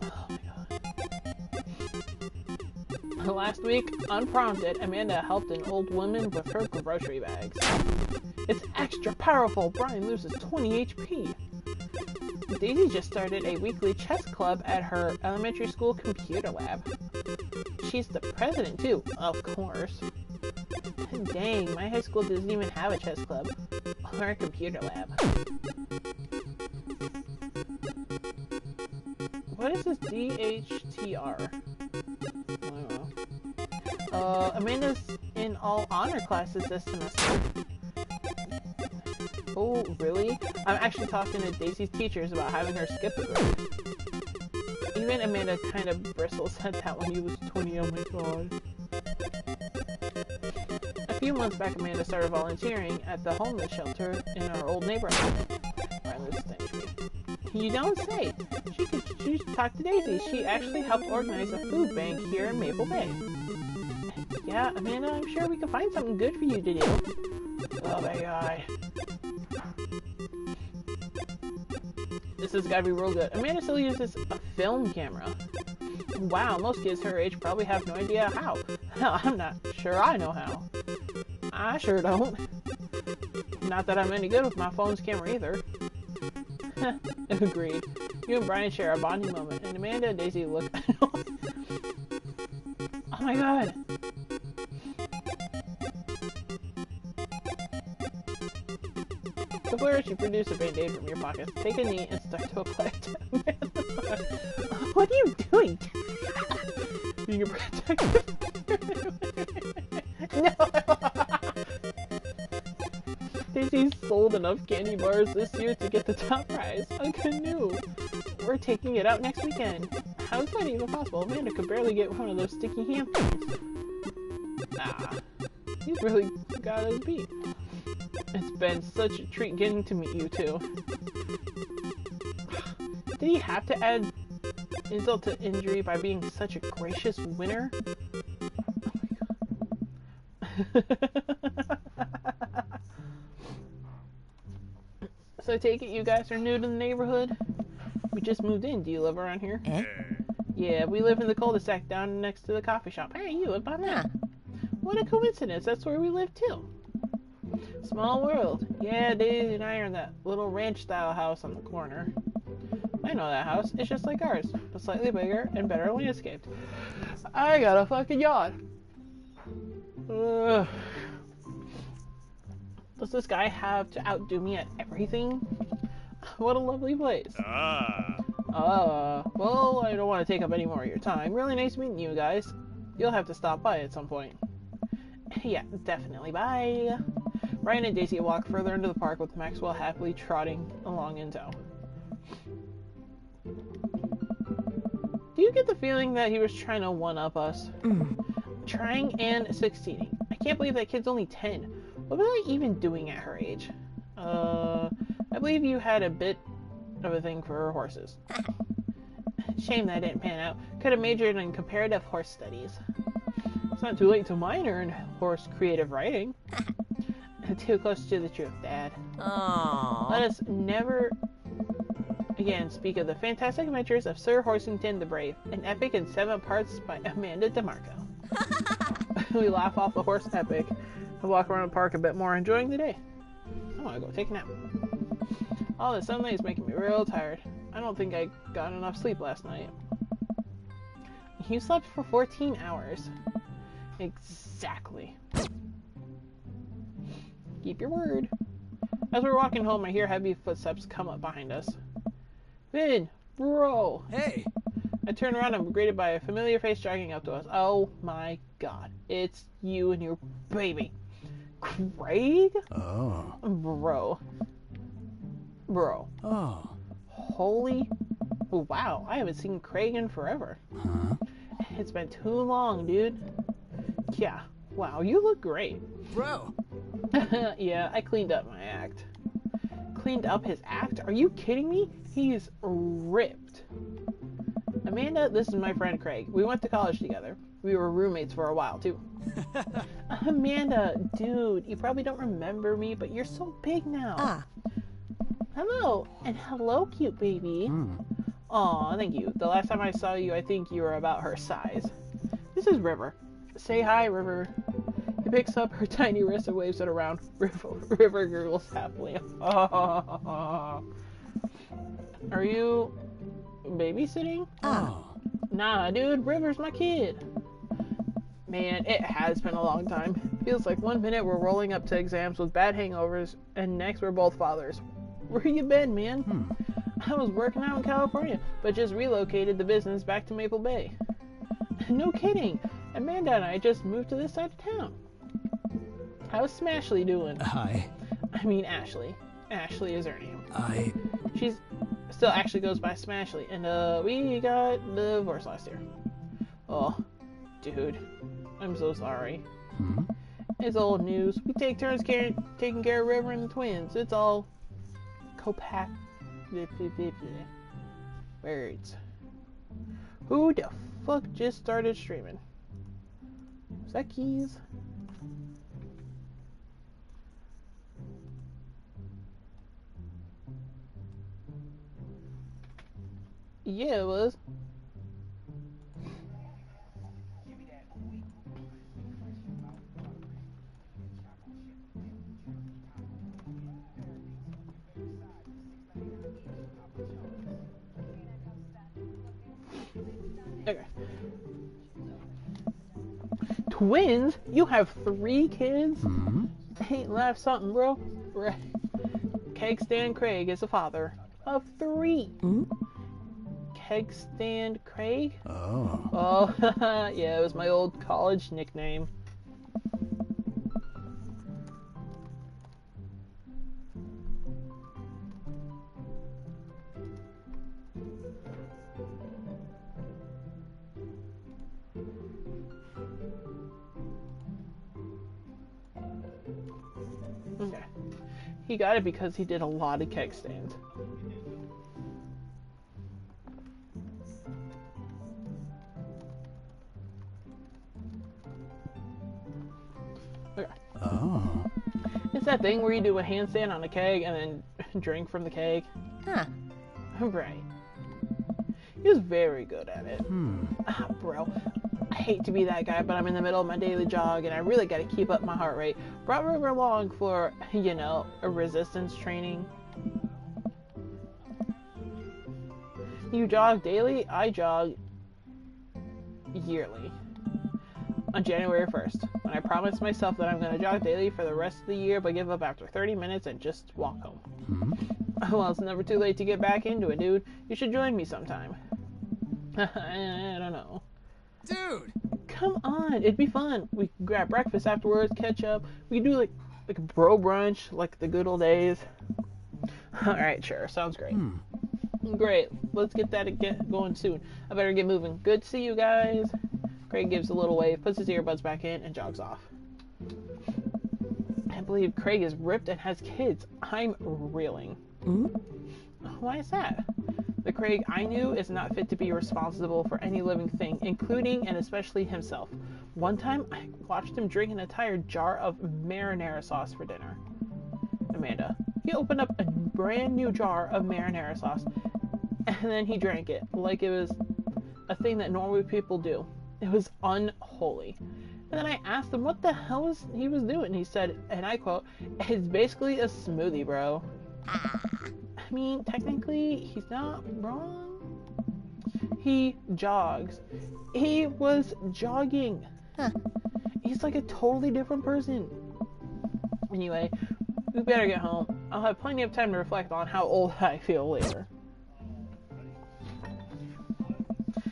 Oh my god. Last week, unprompted, Amanda helped an old woman with her grocery bags. It's extra powerful. Brian loses 20 HP. Daisy just started a weekly chess club at her elementary school computer lab. She's the president too, of course. Dang, my high school doesn't even have a chess club or a computer lab. What is this DHTR? I don't know. Amanda's in all honor classes this semester. Oh, really? I'm actually talking to Daisy's teachers about having her skip a grade. Even Amanda kind of bristles at that when he was 20, oh my god. A few months back, Amanda started volunteering at the homeless shelter in our old neighborhood. Right, this stinged me. You don't say! She should talk to Daisy. She actually helped organize a food bank here in Maple Bay. Yeah, Amanda, I'm sure we can find something good for you to do. Oh my god. This has gotta be real good. Amanda still uses a film camera. Wow, most kids her age probably have no idea how. Hell, I'm not sure I know how. I sure don't. Not that I'm any good with my phone's camera either. Agreed. You and Brian share a bonding moment, and Amanda and Daisy look. Oh my god! To flourish, you produce a band-aid from your pocket. Take a knee and start to apply it to Amanda. What are you doing? Being a protective. No! Daisy's sold enough candy bars this year to get the top prize, a canoe. We're taking it out next weekend. How is that even possible? Amanda could barely get one of those sticky hamsters. Ah, he's really got his beat. It's been such a treat getting to meet you two. Did he have to add insult to injury by being such a gracious winner? Oh my god. So I take it you guys are new to the neighborhood? We just moved in. Do you live around here? Eh? Yeah, we live in the cul-de-sac down next to the coffee shop. Hey, you live by that. What a coincidence. That's where we live too. Small world. Yeah, Daisy and I are in that little ranch-style house on the corner. I know that house. It's just like ours, but slightly bigger and better landscaped. I got a fucking yawn. Does this guy have to outdo me at everything? What a lovely place. Well, I don't want to take up any more of your time. Really nice meeting you guys. You'll have to stop by at some point. Yeah, definitely. Bye. Brian and Daisy walk further into the park with Maxwell happily trotting along in tow. Do you get the feeling that he was trying to one-up us? Trying and succeeding. I can't believe that kid's only 10. What was I even doing at her age? I believe you had a bit of a thing for horses. Shame that didn't pan out. Could have majored in comparative horse studies. It's not too late to minor in horse creative writing. Too close to the truth, Dad. Aww. Let us never again speak of the fantastic adventures of Sir Horsington the Brave, an epic in 7 parts by Amanda DeMarco. We laugh off the horse epic and walk around the park a bit more, enjoying the day. I want to go take a nap. All the sunlight is making me real tired. I don't think I got enough sleep last night. You slept for 14 hours. Exactly. Keep your word. As we're walking home, I hear heavy footsteps come up behind us. Vin, bro. Hey. I turn around and I'm greeted by a familiar face jogging up to us. Oh my god. It's you and your baby. Craig? Oh. Bro. Oh. Holy... Oh, wow. I haven't seen Craig in forever. Huh? It's been too long, dude. Yeah. Wow, you look great. Bro. Yeah, I cleaned up my act. Cleaned up his act? Are you kidding me? He's ripped. Amanda, this is my friend Craig. We went to college together. We were roommates for a while, too. Amanda, dude, you probably don't remember me, but you're so big now. Ah. Hello, and hello, cute baby. Aw, thank you. The last time I saw you, I think you were about her size. This is River. Say hi, River. He picks up her tiny wrist and waves it around. River gurgles happily. Are you babysitting? Oh. Nah, dude, River's my kid. Man, it has been a long time. Feels like one minute we're rolling up to exams with bad hangovers, and next we're both fathers. Where you been, man? I was working out in California, but just relocated the business back to Maple Bay. No kidding. Amanda and I just moved to this side of town. How's Smashley doing? Hi. I mean Ashley. Ashley is her name. I... She's still actually goes by Smashley, and we got divorced last year. Oh, dude, I'm so sorry. Hmm? It's old news. We take turns taking care of River and the twins. It's all copac... words. Who the fuck just started streaming? Was that Keys? Yeah, it was. Okay. Twins? You have 3 kids? Hmm? Ain't laugh something, bro. Right. Keg Stand Craig is the father of 3. Hmm? Keg Stand Craig? Oh. Oh, yeah, it was my old college nickname. Okay. He got it because he did a lot of keg stands. Okay. Oh. It's that thing where you do a handstand on a keg and then drink from the keg. Huh. Right. He was very good at it. Hmm. Ah, bro. I hate to be that guy, but I'm in the middle of my daily jog and I really gotta keep up my heart rate. Brought River along for, you know, a resistance training. You jog daily? I jog yearly. On January 1st, when I promised myself that I'm gonna jog daily for the rest of the year, but give up after 30 minutes and just walk home. Hmm? Well, it's never too late to get back into it, dude. You should join me sometime. I don't know. Dude! Come on, it'd be fun. We can grab breakfast afterwards, catch up. We can do like a bro brunch, like the good old days. Alright, sure, sounds great. Hmm. Great, let's get going soon. I better get moving. Good to see you guys. Craig gives a little wave, puts his earbuds back in, and jogs off. I can't believe Craig is ripped and has kids. I'm reeling. Hmm? Why is that? The Craig I knew is not fit to be responsible for any living thing, including and especially himself. One time, I watched him drink an entire jar of marinara sauce for dinner. Amanda. He opened up a brand new jar of marinara sauce, and then he drank it like it was a thing that normal people do. It was unholy. And then I asked him what the hell he was doing. He said, and I quote, "It's basically a smoothie, bro." I mean, technically, he's not wrong. He jogs. He was jogging. Huh. He's like a totally different person. Anyway, we better get home. I'll have plenty of time to reflect on how old I feel later.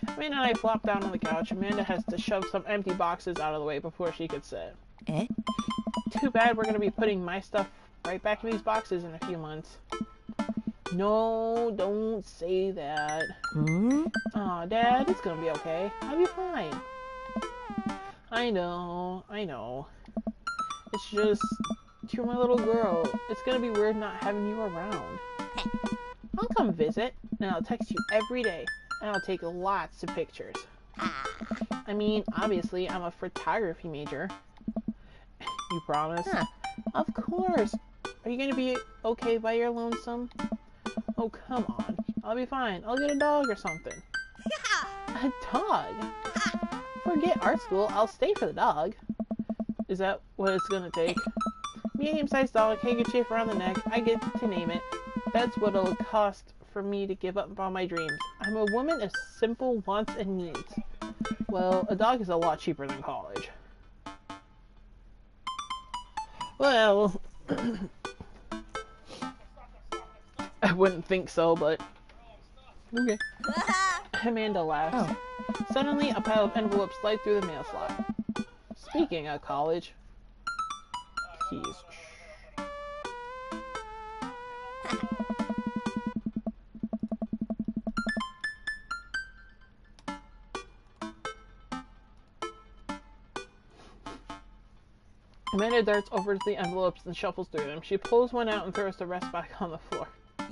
Amanda and I flop down on the couch. Amanda has to shove some empty boxes out of the way before she could sit. Eh? Too bad we're going to be putting my stuff right back in these boxes in a few months. No, don't say that. Hmm? Aw, Dad, it's gonna be okay. I'll be fine. I know. It's just, you're my little girl. It's gonna be weird not having you around. I'll come visit, and I'll text you every day, and I'll take lots of pictures. I mean, obviously, I'm a photography major. You promise? Huh. Of course. Are you gonna be okay by your lonesome? Oh, come on. I'll be fine. I'll get a dog or something. A dog? Forget art school. I'll stay for the dog. Is that what it's gonna take? Medium-sized dog, handkerchief around the neck. I get to name it. That's what it'll cost for me to give up on my dreams. I'm a woman of simple wants and needs. Well, a dog is a lot cheaper than college. Well... I wouldn't think so, but... Okay. Amanda laughs. Oh. Suddenly, a pile of envelopes slide through the mail slot. Speaking of college... Keys. Amanda darts over to the envelopes and shuffles through them. She pulls one out and throws the rest back on the floor.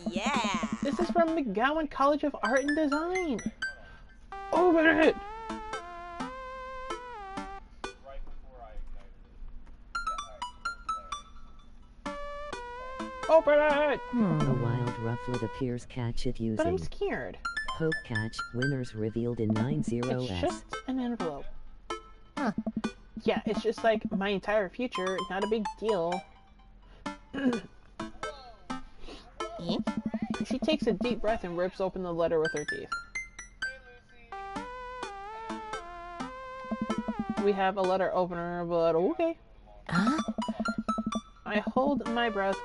Yeah! This is from McGowan College of Art and Design. Open it! Open it! A wild rufflet appears. Catch it But I'm using scared. poke catch. Winners revealed in It's 90s. just an envelope. Huh. Yeah, it's just like my entire future. Not a big deal. Eh? She takes a deep breath and rips open the letter with her teeth. We have a letter opener, but okay. Huh? I hold my breath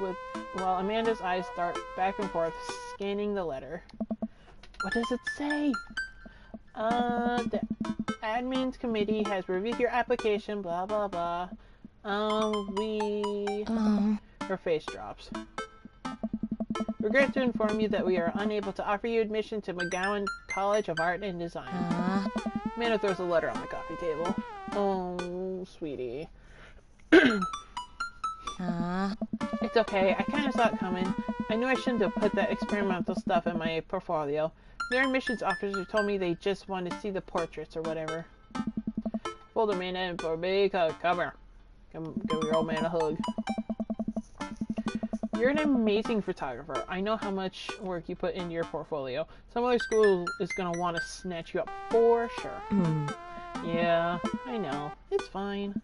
while Amanda's eyes dart back and forth, scanning the letter. What does it say? The admin's committee has reviewed your application, blah blah blah. Her face drops. Regret to inform you that we are unable to offer you admission to McGowan College of Art and Design. Amanda throws a letter on the coffee table. Oh, sweetie. It's okay. I kind of saw it coming. I knew I shouldn't have put that experimental stuff in my portfolio. Their admissions officer told me they just wanted to see the portraits or whatever. Fold Amanda in for a big hug. Come here. Give your old man a hug. You're an amazing photographer. I know how much work you put into your portfolio. Some other school is going to want to snatch you up for sure. Yeah, I know. It's fine.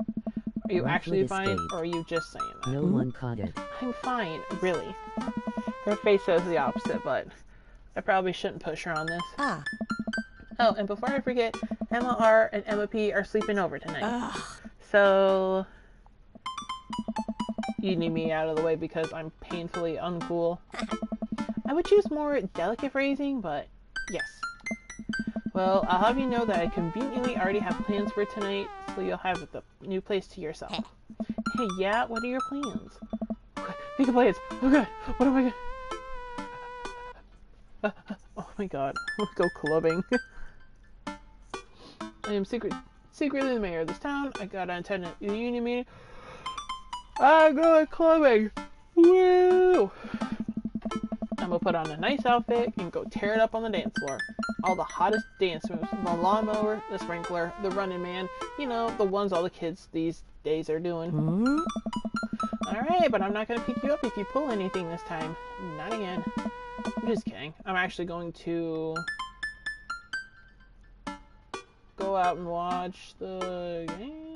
Are you actually fine, or are you just saying that? No one caught it. I'm fine, really. Her face says the opposite, but I probably shouldn't push her on this. Oh, and before I forget, Emma R. and Emma P. are sleeping over tonight. So... you need me out of the way because I'm painfully uncool. I would choose more delicate phrasing, but yes. Well, I'll have you know that I conveniently already have plans for tonight, so you'll have the new place to yourself. Hey, yeah? What are your plans? Think of plans! Oh god! What am I gonna... oh my god. I'll go clubbing. I am secretly the mayor of this town. I gotta attend a union meeting. I'm going clubbing! Woo! I'm gonna put on a nice outfit and go tear it up on the dance floor. All the hottest dance moves. The lawnmower, the sprinkler, the running man. You know, the ones all the kids these days are doing. Alright, but I'm not gonna pick you up if you pull anything this time. Not again. I'm just kidding. I'm actually going to go out and watch the game.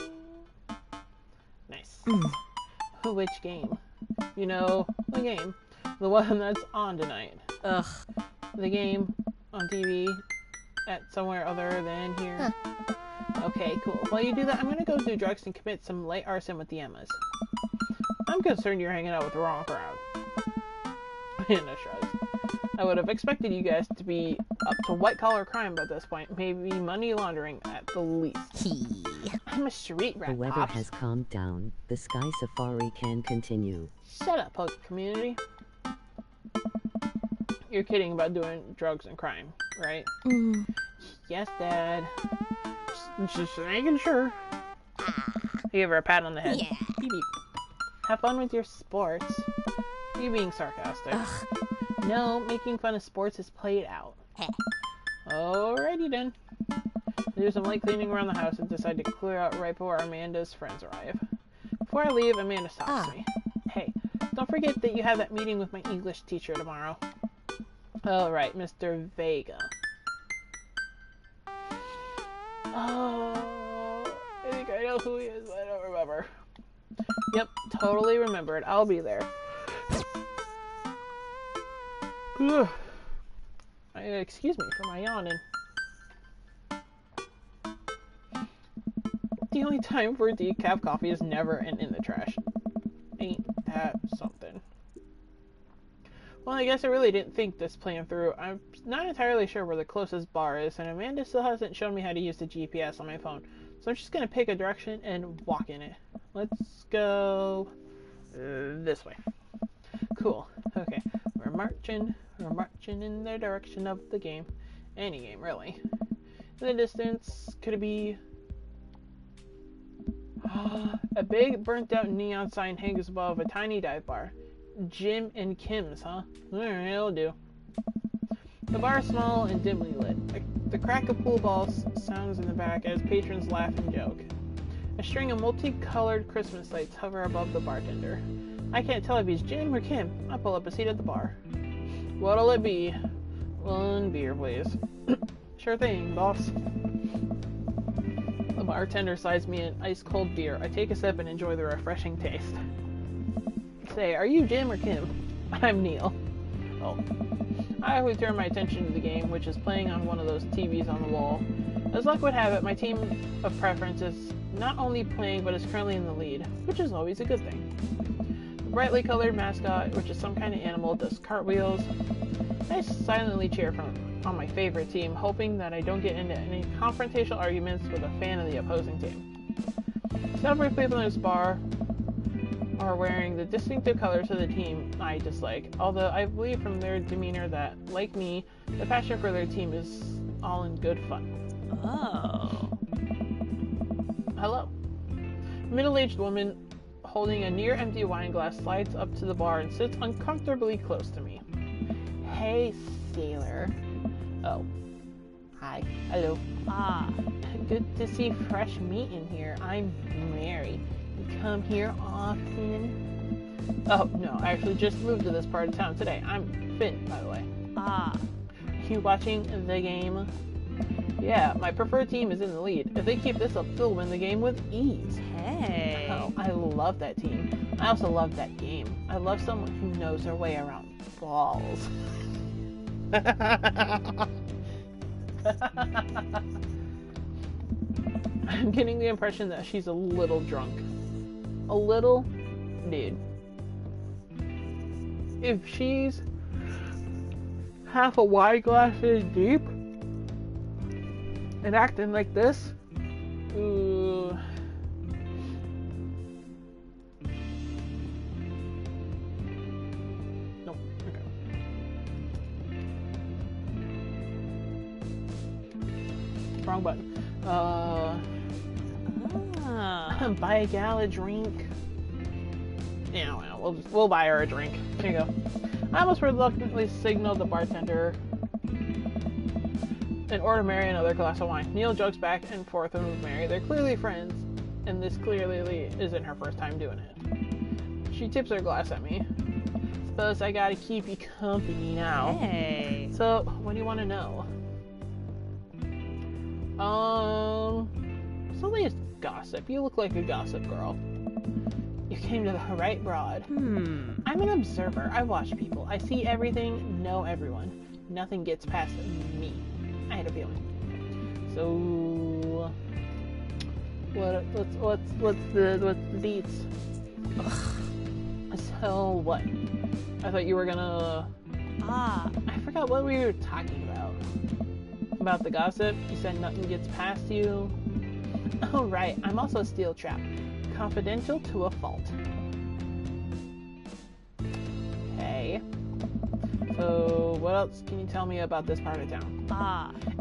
Nice. Which game? You know, the game. The one that's on tonight. Ugh. The game on TV at somewhere other than here. Okay, cool. While you do that, I'm gonna go do drugs and commit some light arson with the Emmas. I'm concerned you're hanging out with the wrong crowd. No shrugs. I would have expected you guys to be up to white-collar crime by this point. Maybe money laundering at the least. I'm a street rat, The weather Pops. has calmed down. The sky safari can continue. Shut up, Poke Community. You're kidding about doing drugs and crime, right? Yes, Dad. Just making sure. I give her a pat on the head. Yeah. Beep, beep. Have fun with your sports. You being sarcastic. No, making fun of sports is played out. Alrighty then. Do some light cleaning around the house and decide to clear out right before Amanda's friends arrive. Before I leave, Amanda stops me. Hey, don't forget that you have that meeting with my English teacher tomorrow. Oh, right, Mr. Vega. Oh, I think I know who he is, but I don't remember. Yep, totally remembered. I'll be there. Excuse me for my yawning. The only time for decaf coffee is never and in the trash. Ain't that something? Well, I guess I really didn't think this plan through. I'm not entirely sure where the closest bar is, and Amanda still hasn't shown me how to use the GPS on my phone. So I'm just gonna pick a direction and walk in it. Let's go this way. Cool. Okay, we're marching in the direction of the game. Any game, really. In the distance, could it be... A big burnt-out neon sign hangs above a tiny dive bar. Jim and Kim's, huh? Alright, it'll do. The bar is small and dimly lit. The crack of pool balls sounds in the back as patrons laugh and joke. A string of multicolored Christmas lights hover above the bartender. I can't tell if he's Jim or Kim. I pull up a seat at the bar. What'll it be? One beer, please. Sure thing, boss. The bartender slides me an ice-cold beer. I take a sip and enjoy the refreshing taste. Say, are you Jim or Kim? I'm Neil. Oh. I quickly turn my attention to the game, which is playing on one of those TVs on the wall. As luck would have it, my team of preference is not only playing, but is currently in the lead, which is always a good thing. The brightly colored mascot, which is some kind of animal, does cartwheels. I silently cheer on my favorite team, hoping that I don't get into any confrontational arguments with a fan of the opposing team. Several people in this bar are wearing the distinctive colors of the team I dislike, although I believe from their demeanor that, like me, the passion for their team is all in good fun. Oh. Hello. A middle-aged woman holding a near-empty wine glass slides up to the bar and sits uncomfortably close to me. Hey, sailor. Oh. Hi. Hello. Ah. Good to see fresh meat in here. I'm Mary. You come here often? Oh, no, I actually just moved to this part of town today. I'm Finn, by the way. Ah. You watching the game? Yeah, my preferred team is in the lead. If they keep this up, they'll win the game with ease. Hey. Oh, I love that team. I also love that game. I love someone who knows their way around balls. I'm getting the impression that she's a little drunk. A little? Dude. If she's half a wine glasses deep and acting like this, ooh. Nope. Okay. Wrong button. Buy a gal a drink. Yeah, well, we'll buy her a drink. Here you go. I almost reluctantly signaled the bartender and order Mary another glass of wine. Neil jokes back and forth with Mary. They're clearly friends, and this clearly isn't her first time doing it. She tips her glass at me. Suppose I gotta keep you company now. Hey. So, what do you want to know? So latest gossip. You look like a gossip girl. You came to the right broad. I'm an observer. I watch people. I see everything, know everyone. Nothing gets past me. I had a feeling. So, what's the deets? So what? I thought you were gonna. I forgot what we were talking about. About the gossip. You said nothing gets past you. Oh right. I'm also a steel trap. Confidential to a fault. Hey. So, what else can you tell me about this part of town?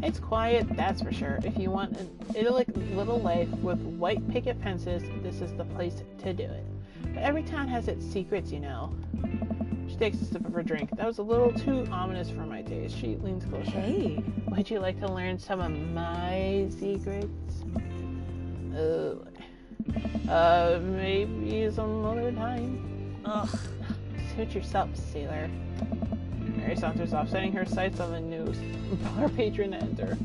It's quiet, that's for sure. If you want an idyllic little life with white picket fences, this is the place to do it. But every town has its secrets, you know. She takes a sip of her drink. That was a little too ominous for my taste. She leans closer. Hey. Would you like to learn some of my secrets? Maybe some other time. Ugh. Suit yourself, sailor. Mary saunters off, setting her sights on the news. Bar patron to enter.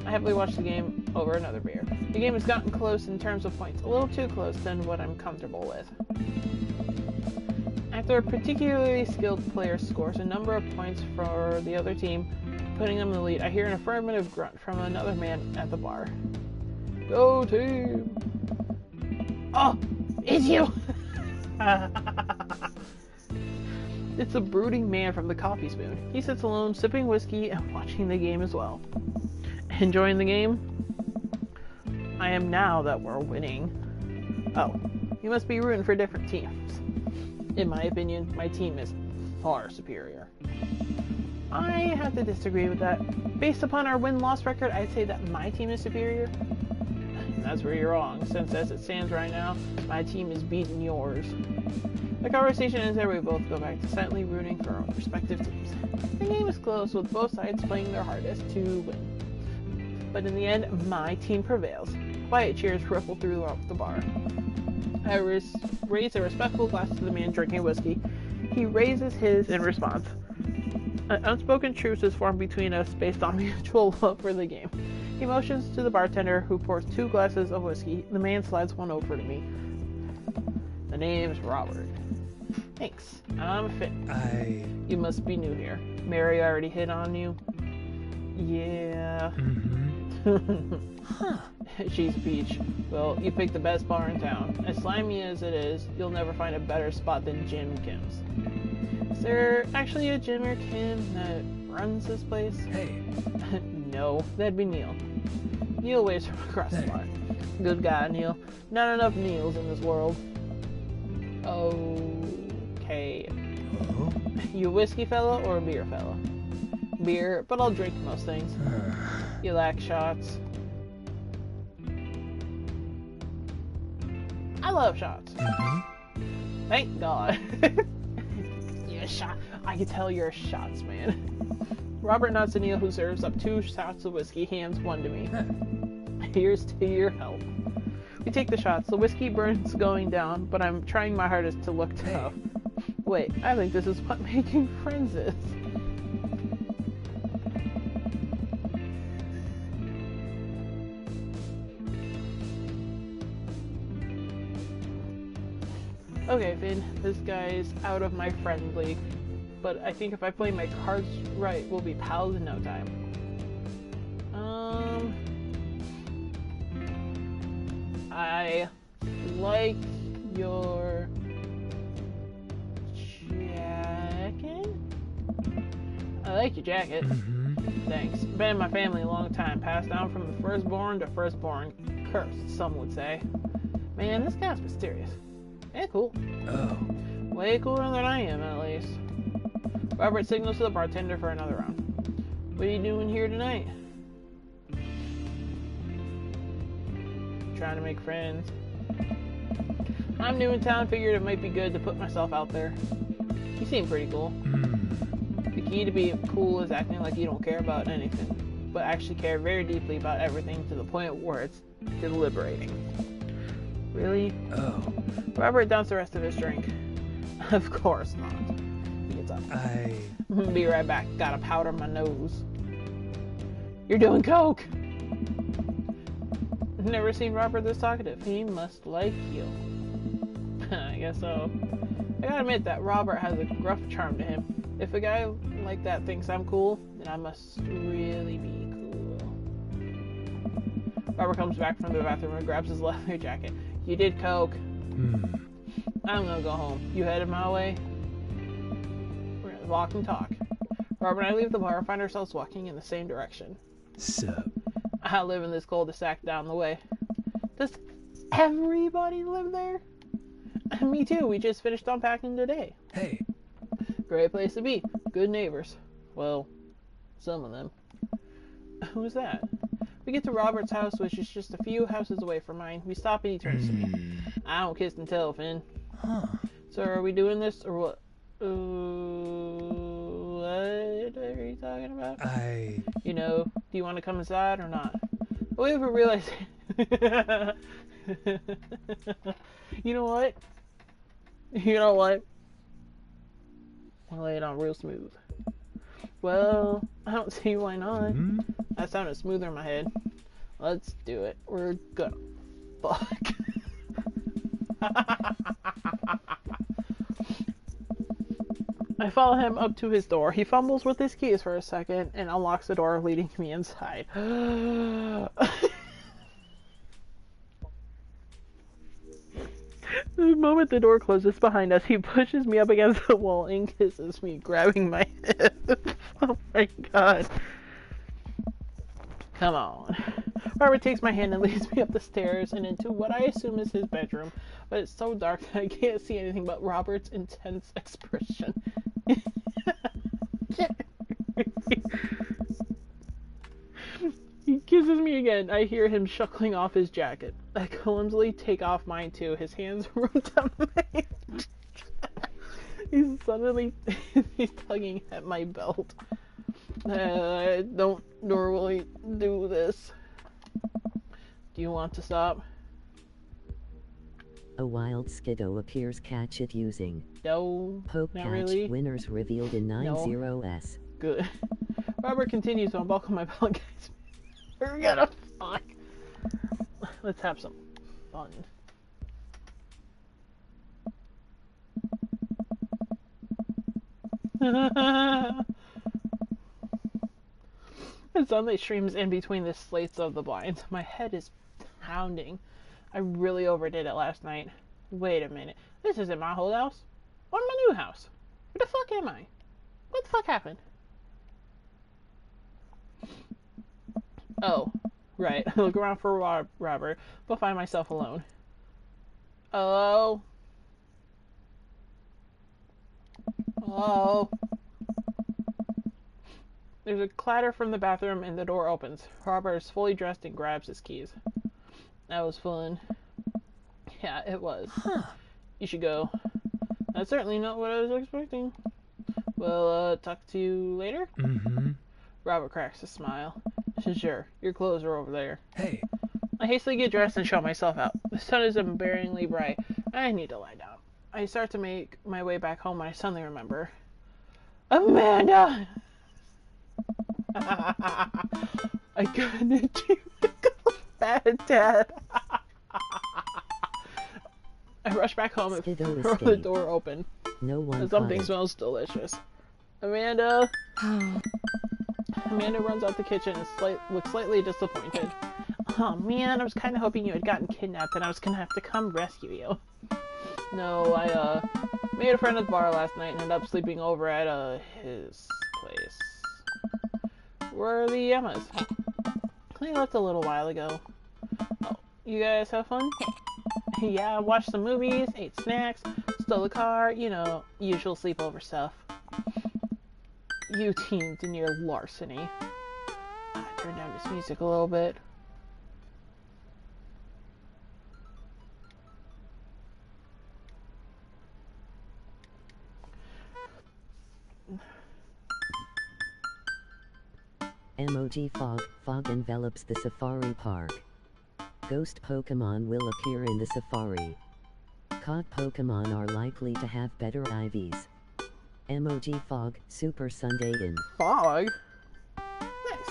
I happily watched the game over another beer. The game has gotten close in terms of points, a little too close than what I'm comfortable with. After a particularly skilled player scores a number of points for the other team, putting them in the lead, I hear an affirmative grunt from another man at the bar. Go team! Oh, it's you! It's a brooding man from the coffee spoon. He sits alone, sipping whiskey and watching the game as well. Enjoying the game? I am now that we're winning. Oh, you must be rooting for different teams. In my opinion, my team is far superior. I have to disagree with that. Based upon our win-loss record, I'd say that my team is superior. And that's where you're wrong, since as it stands right now, my team is beating yours. The conversation ends there. We both go back to silently rooting for our respective teams. The game is close, with both sides playing their hardest to win. But in the end, my team prevails. Quiet cheers ripple throughout the bar. I raise a respectful glass to the man drinking whiskey. He raises his in response. An unspoken truce is formed between us based on mutual love for the game. He motions to the bartender, who pours 2 glasses of whiskey. The man slides one over to me. The name's Robert. Thanks. I'm fit. You must be new here. Mary already hit on you? Yeah. Huh. She's a peach. Well, you picked the best bar in town. As slimy as it is, you'll never find a better spot than Jim Kim's. Is there actually a Jim or Kim that runs this place? Hey. No, that'd be Neil. Neil waves from across the bar. Good guy, Neil. Not enough Neils in this world. Okay. Oh? You a whiskey fella or a beer fella? Beer, but I'll drink most things. You lack shots? I love shots. Thank God. You're a shot. I can tell you're a shots man. Robert nods to Neil, who serves up 2 shots of whiskey, hands one to me. Here's to your health. We take the shots. The whiskey burns going down, but I'm trying my hardest to look tough. Wait, I think this is what making friends is. Okay, Finn, this guy's out of my friend league, but I think if I play my cards right, we'll be pals in no time. I like your jacket? I like your jacket. Thanks. Been in my family a long time, passed down from the firstborn to firstborn. Cursed, some would say. Man, this guy's mysterious. Yeah, cool. Oh. Way cooler than I am, at least. Robert signals to the bartender for another round. What are you doing here tonight? Trying to make friends. I'm new in town, figured it might be good to put myself out there. You seem pretty cool. The key to being cool is acting like you don't care about anything, but actually care very deeply about everything to the point where it's deliberating. Really? Oh. Robert downs the rest of his drink. Of course not. He gets up. Be right back. Gotta powder my nose. You're doing coke! Never seen Robert this talkative. He must like you. I guess so. I gotta admit that Robert has a gruff charm to him. If a guy like that thinks I'm cool, then I must really be cool. Robert comes back from the bathroom and grabs his leather jacket. You did coke. I'm gonna go home. You headed my way? We're gonna walk and talk. Robert and I leave the bar and find ourselves walking in the same direction. Sup? I live in this cul-de-sac down the way. Does everybody live there? Me too. We just finished unpacking today. Hey. Great place to be. Good neighbors. Well, some of them. Who's that? We get to Robert's house, which is just a few houses away from mine. We stop and he turns to me. I don't kiss and tell, Finn. So are we doing this or what? What are you talking about? You know, do you want to come inside or not? We have a realization. You know what? You know what? I'll lay it on real smooth. Well, I don't see why not. That sounded smoother in my head. Let's do it. We're gonna fuck. I follow him up to his door. He fumbles with his keys for a second and unlocks the door, leading me inside. My moment the door closes behind us, he pushes me up against the wall and kisses me, grabbing my hip. Oh my god. Come on. Robert takes my hand and leads me up the stairs and into what I assume is his bedroom, but it's so dark that I can't see anything but Robert's intense expression. He kisses me again. I hear him shuckling off his jacket. I clumsily take off mine too. His hands run down my He's suddenly he's tugging at my belt. I don't normally do this. Do you want to stop? A wild skiddo appears. Catch it using. No, Poke not catch. really. Winners revealed in 90s. Good. Robert continues to unbuckle my belt. Guys, we're gonna fuck. Let's have some fun. The sunlight streams in between the slates of the blinds. My head is pounding. I really overdid it last night. Wait a minute. This isn't my old house. Or my new house. Where the fuck am I? What the fuck happened? Oh, right. I look around for Robert, but find myself alone. Hello? Hello? There's a clatter from the bathroom and the door opens. Robert is fully dressed and grabs his keys. That was fun. Yeah, it was. You should go. That's certainly not what I was expecting. Well, talk to you later? Mm-hmm. Robert cracks a smile. Sure, your clothes are over there. Hey. I hastily get dressed and show myself out. The sun is embarrassingly bright. I need to lie down. I start to make my way back home when I suddenly remember. Amanda! I couldn't do bad, Dad. I rush back home and Skiddo throw the escaped. door open. No one Something caught it. smells delicious. Amanda! Amanda runs out the kitchen and looks slightly disappointed. Oh man, I was kind of hoping you had gotten kidnapped and I was gonna have to come rescue you. No, I made a friend at the bar last night and ended up sleeping over at his place. Where are the Emmas? They left a little while ago. Oh, you guys have fun? Yeah, watched some movies, ate snacks, stole a car, you know, usual sleepover stuff. You teens in your larceny. Turn down this music a little bit. Emoji fog. Fog envelops the safari park. Ghost Pokemon will appear in the safari. Caught Pokemon are likely to have better IVs. Emoji fog. Super Sunday in. Fog? Nice.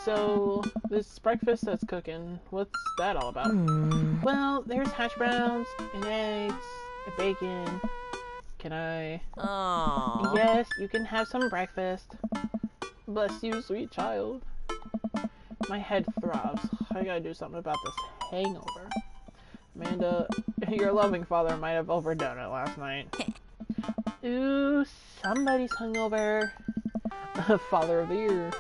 So, this breakfast that's cooking, what's that all about? Well, there's hash browns, and eggs, and bacon. Can I? Oh. Yes, you can have some breakfast. Bless you, sweet child. My head throbs. I gotta do something about this hangover. Amanda, your loving father might have overdone it last night. Ooh, somebody's hungover. Father of the year.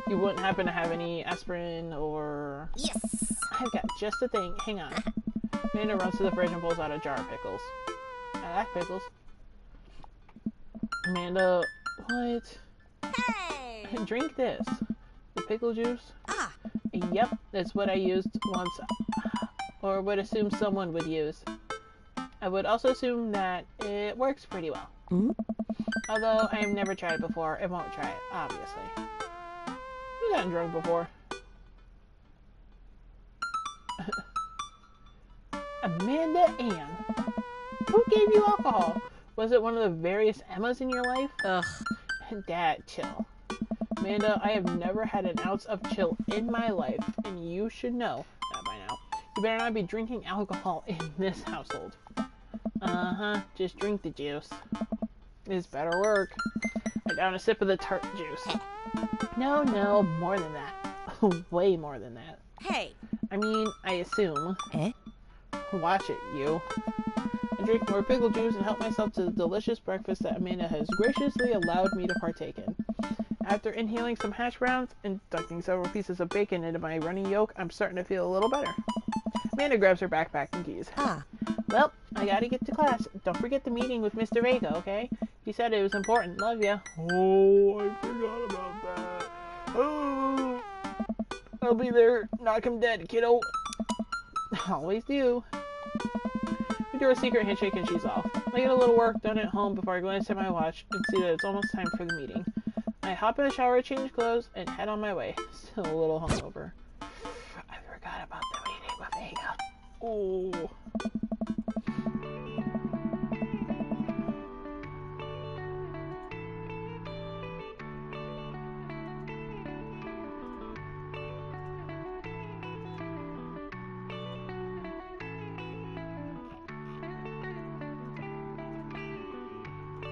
You wouldn't happen to have any aspirin or... Yes. I've got just the thing. Hang on. Amanda runs to the fridge and pulls out a jar of pickles. I like pickles. Amanda, what? Hey. Drink this. The pickle juice? Ah. Yep, that's what I used once, or would assume someone would use. I would also assume that it works pretty well. Although I have never tried it before, and won't try it, obviously. You've gotten drunk before. Amanda Ann, who gave you alcohol? Was it one of the various Emmas in your life? Ugh. Dad, chill. Amanda, I have never had an ounce of chill in my life, and you should know that by now. You better not be drinking alcohol in this household. Uh-huh, just drink the juice. This better work. I down a sip of the tart juice. No, more than that. Way more than that. Hey. I mean, I assume. Eh? Watch it, you. I drink more pickle juice and help myself to the delicious breakfast that Amanda has graciously allowed me to partake in. After inhaling some hash browns and dunking several pieces of bacon into my runny yolk, I'm starting to feel a little better. Amanda grabs her backpack and keys. Well, I gotta get to class. Don't forget the meeting with Mr. Vega, okay? He said it was important. Love ya. Oh, I forgot about that. Oh, I'll be there. Knock him dead, kiddo. Always do. We do a secret handshake and she's off. I get a little work done at home before I glance at my watch and see that it's almost time for the meeting. I hop in the shower, change clothes, and head on my way. Still a little hungover. I forgot about the meeting with Vega. Oh.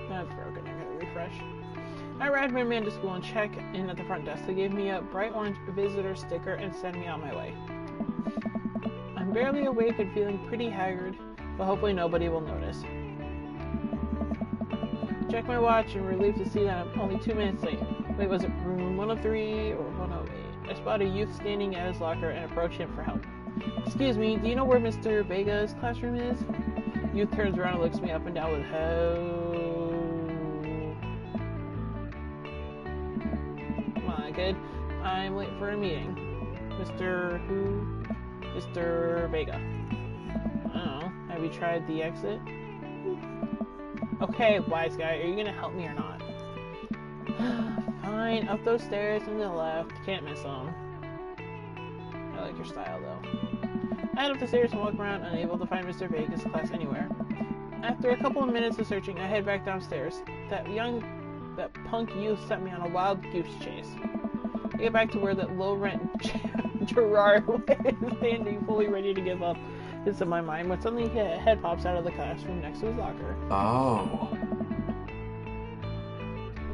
That's broken. I gotta refresh. I arrived at Amanda's school and check in at the front desk. They gave me a bright orange visitor sticker and sent me on my way. I'm barely awake and feeling pretty haggard, but hopefully nobody will notice. Check my watch and relieved to see that I'm only 2 minutes late. Wait, was it room 103 or 108? I spot a youth standing at his locker and approach him for help. Excuse me, do you know where Mr. Vega's classroom is? Youth turns around and looks me up and down with Good. I'm late for a meeting. Mr. Who? Mr. Vega. I don't know. Have you tried the exit? Okay, wise guy, are you gonna help me or not? Fine, up those stairs and to the left. Can't miss them. I like your style though. I head up the stairs and walk around, unable to find Mr. Vega's class anywhere. After a couple of minutes of searching, I head back downstairs. That punk youth sent me on a wild goose chase. I get back to where that low-rent Gerard was standing, fully ready to give up. It's in my mind when suddenly a head pops out of the classroom next to his locker. Oh.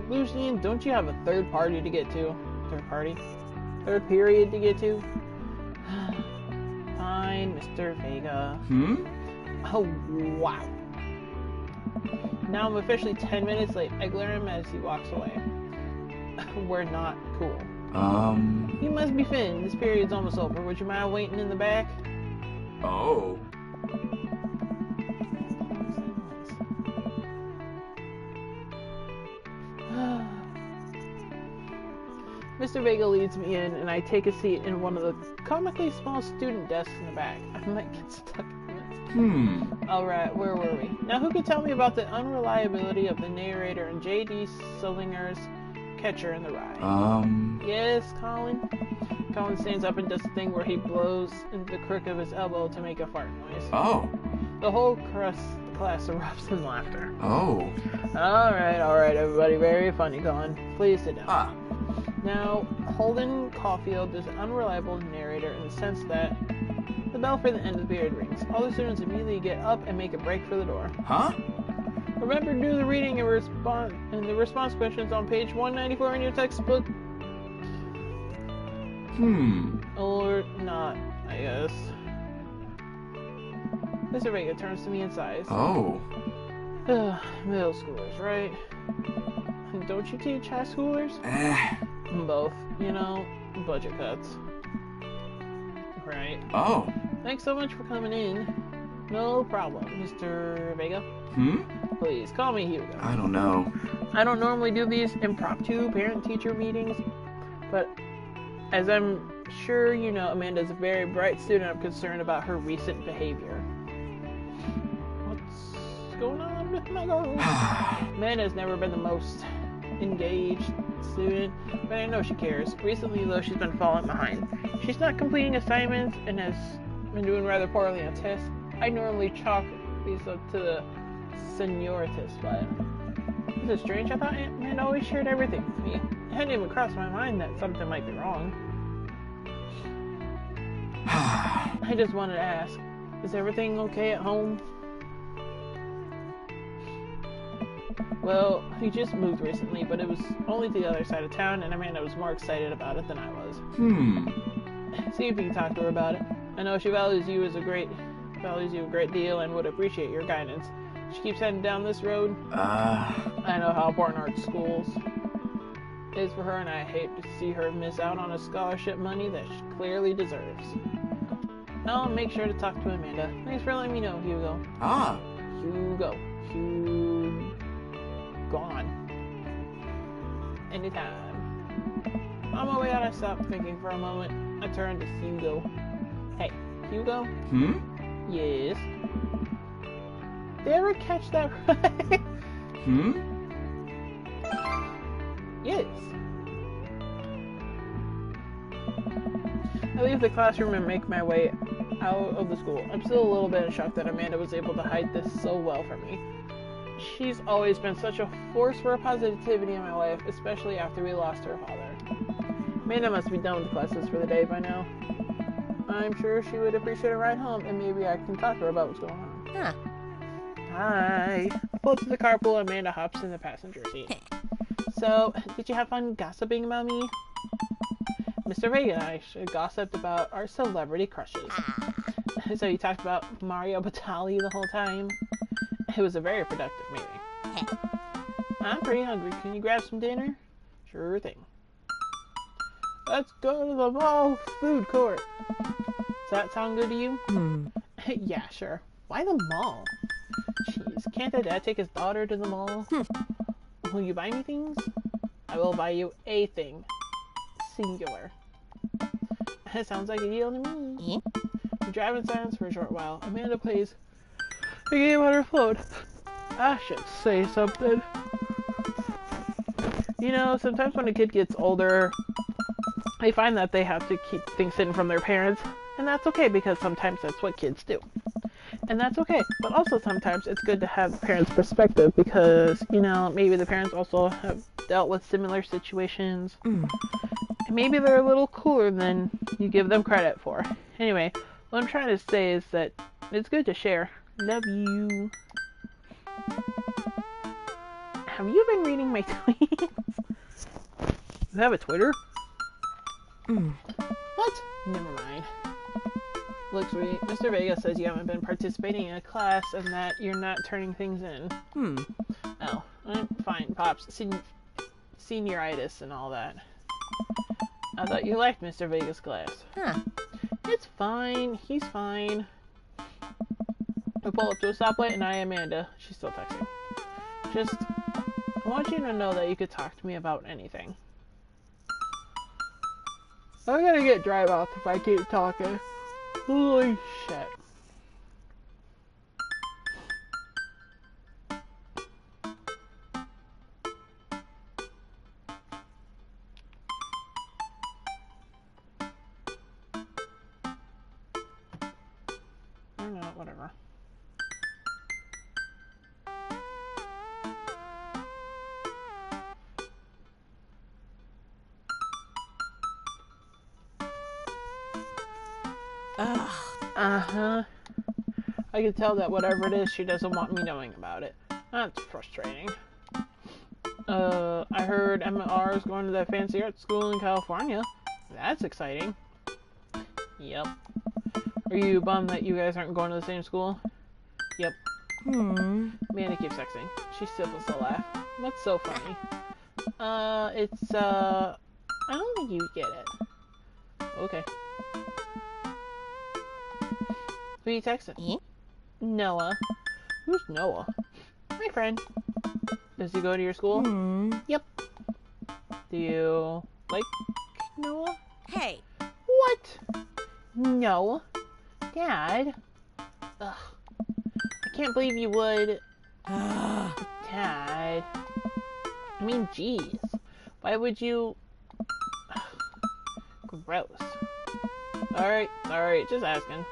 Lucian, don't you have a third party to get to? Third period to get to? Fine, Mr. Vega. Oh, wow. Now I'm officially 10 minutes late. I glare at him as he walks away. We're not cool. You must be Finn. This period's almost over. Would you mind waiting in the back? Oh. Mr. Vega leads me in, and I take a seat in one of the comically small student desks in the back. I might get stuck in this. Alright, where were we? Now, who can tell me about the unreliability of the narrator and J.D. Sullinger's Catcher in the Rye? Yes, Colin? Colin stands up and does the thing where he blows in the crook of his elbow to make a fart noise. Oh. The whole class erupts in laughter. Oh. Alright, everybody. Very funny, Colin. Please sit down. Now, Holden Caulfield is an unreliable narrator in the sense that the bell for the end of the period rings. All the students immediately get up and make a break for the door. Remember to do the reading and the response questions on page 194 in your textbook. Or not, I guess. Mr. Vega turns to me and sighs. Oh. Middle schoolers, right? Don't you teach high schoolers? Both. You know, budget cuts. Right. Oh. Thanks so much for coming in. No problem, Mr. Vega. Please, call me Hugo. I don't know. I don't normally do these impromptu parent-teacher meetings, but as I'm sure you know, Amanda's a very bright student. I'm concerned about her recent behavior. What's going on with my girl? Amanda's never been the most engaged student, but I know she cares. Recently, though, she's been falling behind. She's not completing assignments and has been doing rather poorly on tests. I normally chalk these up to the senioritis, but this is strange. I thought Amanda always shared everything with me. It hadn't even crossed my mind that something might be wrong. I just wanted to ask, is everything okay at home? Well, he just moved recently, but it was only to the other side of town, and Amanda was more excited about it than I was. See if you can talk to her about it. I know she values you as a great values you a great deal and would appreciate your guidance. She keeps heading down this road. I know how important art schools is for her, and I hate to see her miss out on a scholarship money that she clearly deserves. I'll make sure to talk to Amanda. Thanks for letting me know, Hugo. Hugo. Gone. Anytime. On my way out, I stopped thinking for a moment. I turned to Hugo. Hey, Hugo? Yes? Did you ever catch that right? Yes. I leave the classroom and make my way out of the school. I'm still a little bit in shock that Amanda was able to hide this so well from me. She's always been such a force for positivity in my life, especially after we lost her father. Amanda must be done with classes for the day by now. I'm sure she would appreciate a ride home, and maybe I can talk to her about what's going on. Huh. Hi. I pull up to the carpool, and Amanda hops in the passenger seat. So, did you have fun gossiping about me? Mr. Vega and I gossiped about our celebrity crushes. So you talked about Mario Batali the whole time? It was a very productive meeting. I'm pretty hungry. Can you grab some dinner? Sure thing. Let's go to the mall food court. Does that sound good to you? Yeah, sure. Why the mall? Jeez, can't a dad take his daughter to the mall? Will you buy me things? I will buy you a thing. Singular. That sounds like a deal to me. We drive in silence for a short while. Amanda plays a game on her phone. I should say something. You know, sometimes when a kid gets older, they find that they have to keep things hidden from their parents. And that's okay, because sometimes that's what kids do. And that's okay. But also sometimes it's good to have the parents' perspective, because, you know, maybe the parents also have dealt with similar situations. And maybe they're a little cooler than you give them credit for. Anyway, what I'm trying to say is that it's good to share. Love you. Have you been reading my tweets? Does it have a Twitter? What? Never mind. Looks sweet. Mr. Vega says you haven't been participating in a class and that you're not turning things in. Oh, I'm fine, Pops. Senioritis and all that. I thought you liked Mr. Vega's class. It's fine. He's fine. I pull up to a stoplight and I Amanda. She's still texting. Just, I want you to know that you could talk to me about anything. I'm gonna get dry mouth if I keep talking. Holy shit. I don't know, whatever. I can tell that whatever it is, she doesn't want me knowing about it. That's frustrating. I heard MR is going to that fancy art school in California. That's exciting. Yep. Are you bummed that you guys aren't going to the same school? Yep. Amanda keeps texting. She stifles a laugh. That's so funny. I don't think you get it. Okay. Who are you texting? Noah. Who's Noah? My friend. Does he go to your school? Yep. Do you like Noah? Hey. What? No. Dad? Ugh. I can't believe you would. Dad. I mean, jeez. Why would you... Gross. Alright, just asking.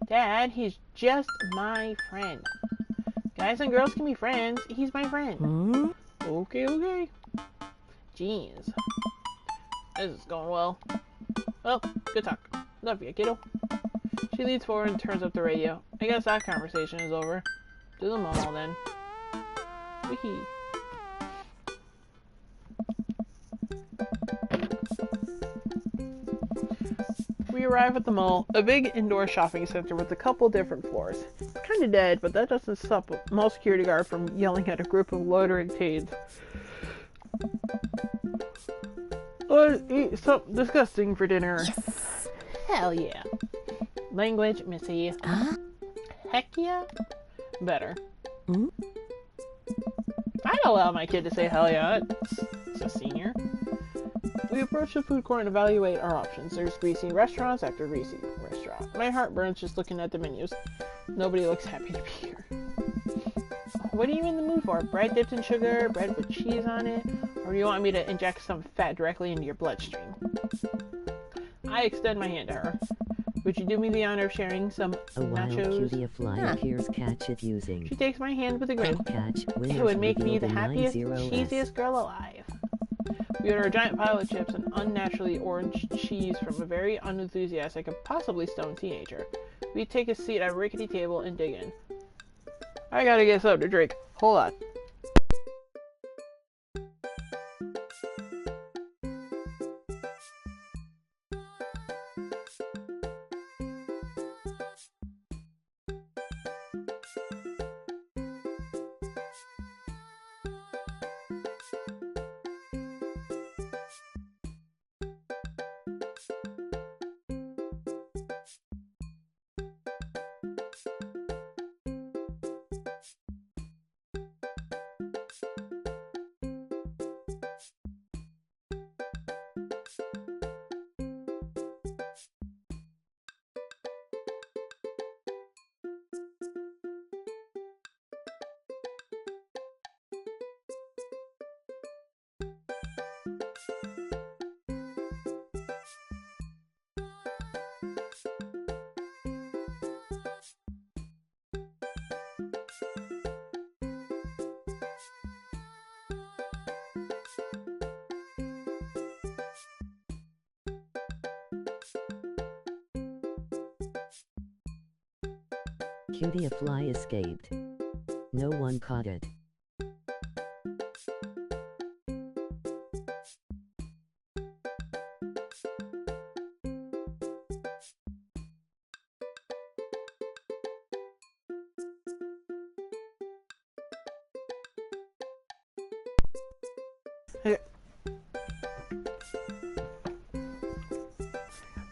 Dad, he's just my friend. Guys and girls can be friends. He's my friend. Okay. Jeez. This is going well. Well, good talk. Love you, kiddo. She leans forward and turns up the radio. I guess that conversation is over. To the mall, then. Wee. We arrive at the mall, a big indoor shopping center with a couple different floors. It's kind of dead, but that doesn't stop a mall security guard from yelling at a group of loitering teens. Let's eat something disgusting for dinner. Yes. Hell yeah. Language, Missy. Heck yeah? Better. Hmm? I'd allow my kid to say hell yeah. It's a senior. We approach the food court and evaluate our options. There's greasy restaurants after greasy restaurant. My heart burns just looking at the menus. Nobody looks happy to be here. What are you in the mood for? Bread dipped in sugar? Bread with cheese on it? Or do you want me to inject some fat directly into your bloodstream? I extend my hand to her. Would you do me the honor of sharing some A wild nachos? cutie, a fly appears, catch it using. She takes my hand with a grin. Catch, It winners would make me revealed the in happiest, 90s. cheesiest girl alive. We order a giant pile of chips and unnaturally orange cheese from a very unenthusiastic and possibly stoned teenager. We take a seat at a rickety table and dig in. I gotta get something to drink. Hold on. Cutie, a fly escaped. No one caught it.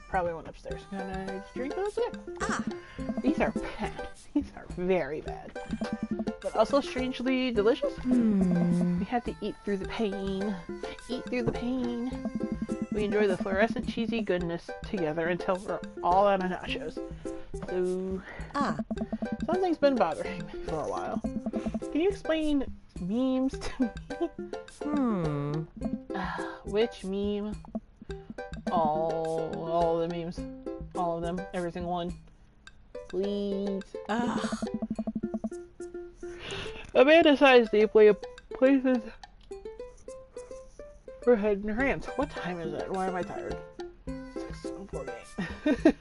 Probably went upstairs. Can I drink those yet? Ah. These are bad. These are very bad. But also strangely delicious. We had to eat through the pain. Eat through the pain. We enjoy the fluorescent cheesy goodness together until we're all out of nachos. So, something's been bothering me for a while. Can you explain memes to me? Which meme? All the memes. All of them. Every single one. Please. Amanda sighs deeply and places her head in her hands. What time is it? Why am I tired? 6:48.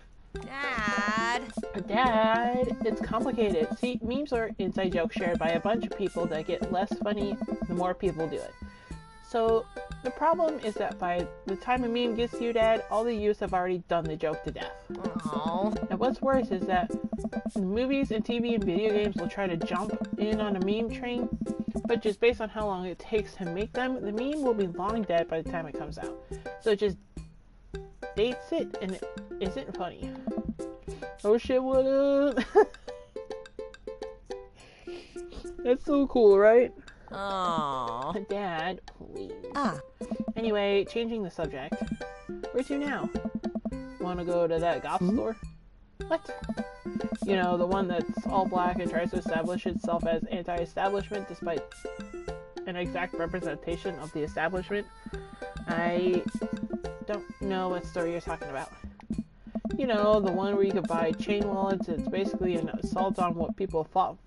Dad, it's complicated. See, memes are inside jokes shared by a bunch of people that get less funny the more people do it. So, the problem is that by the time a meme gets to you, Dad, all the youths have already done the joke to death. And what's worse is that movies and TV and video games will try to jump in on a meme train, but just based on how long it takes to make them, the meme will be long dead by the time it comes out. So it just dates it, and it isn't funny. Oh shit, what up? That's so cool, right? Oh. Dad, please. Anyway, changing the subject. Where to now? Wanna go to that goth store? What? You know, the one that's all black and tries to establish itself as anti-establishment despite an exact representation of the establishment? I don't know what store you're talking about. You know, the one where you could buy chain wallets. It's basically an assault on what people fought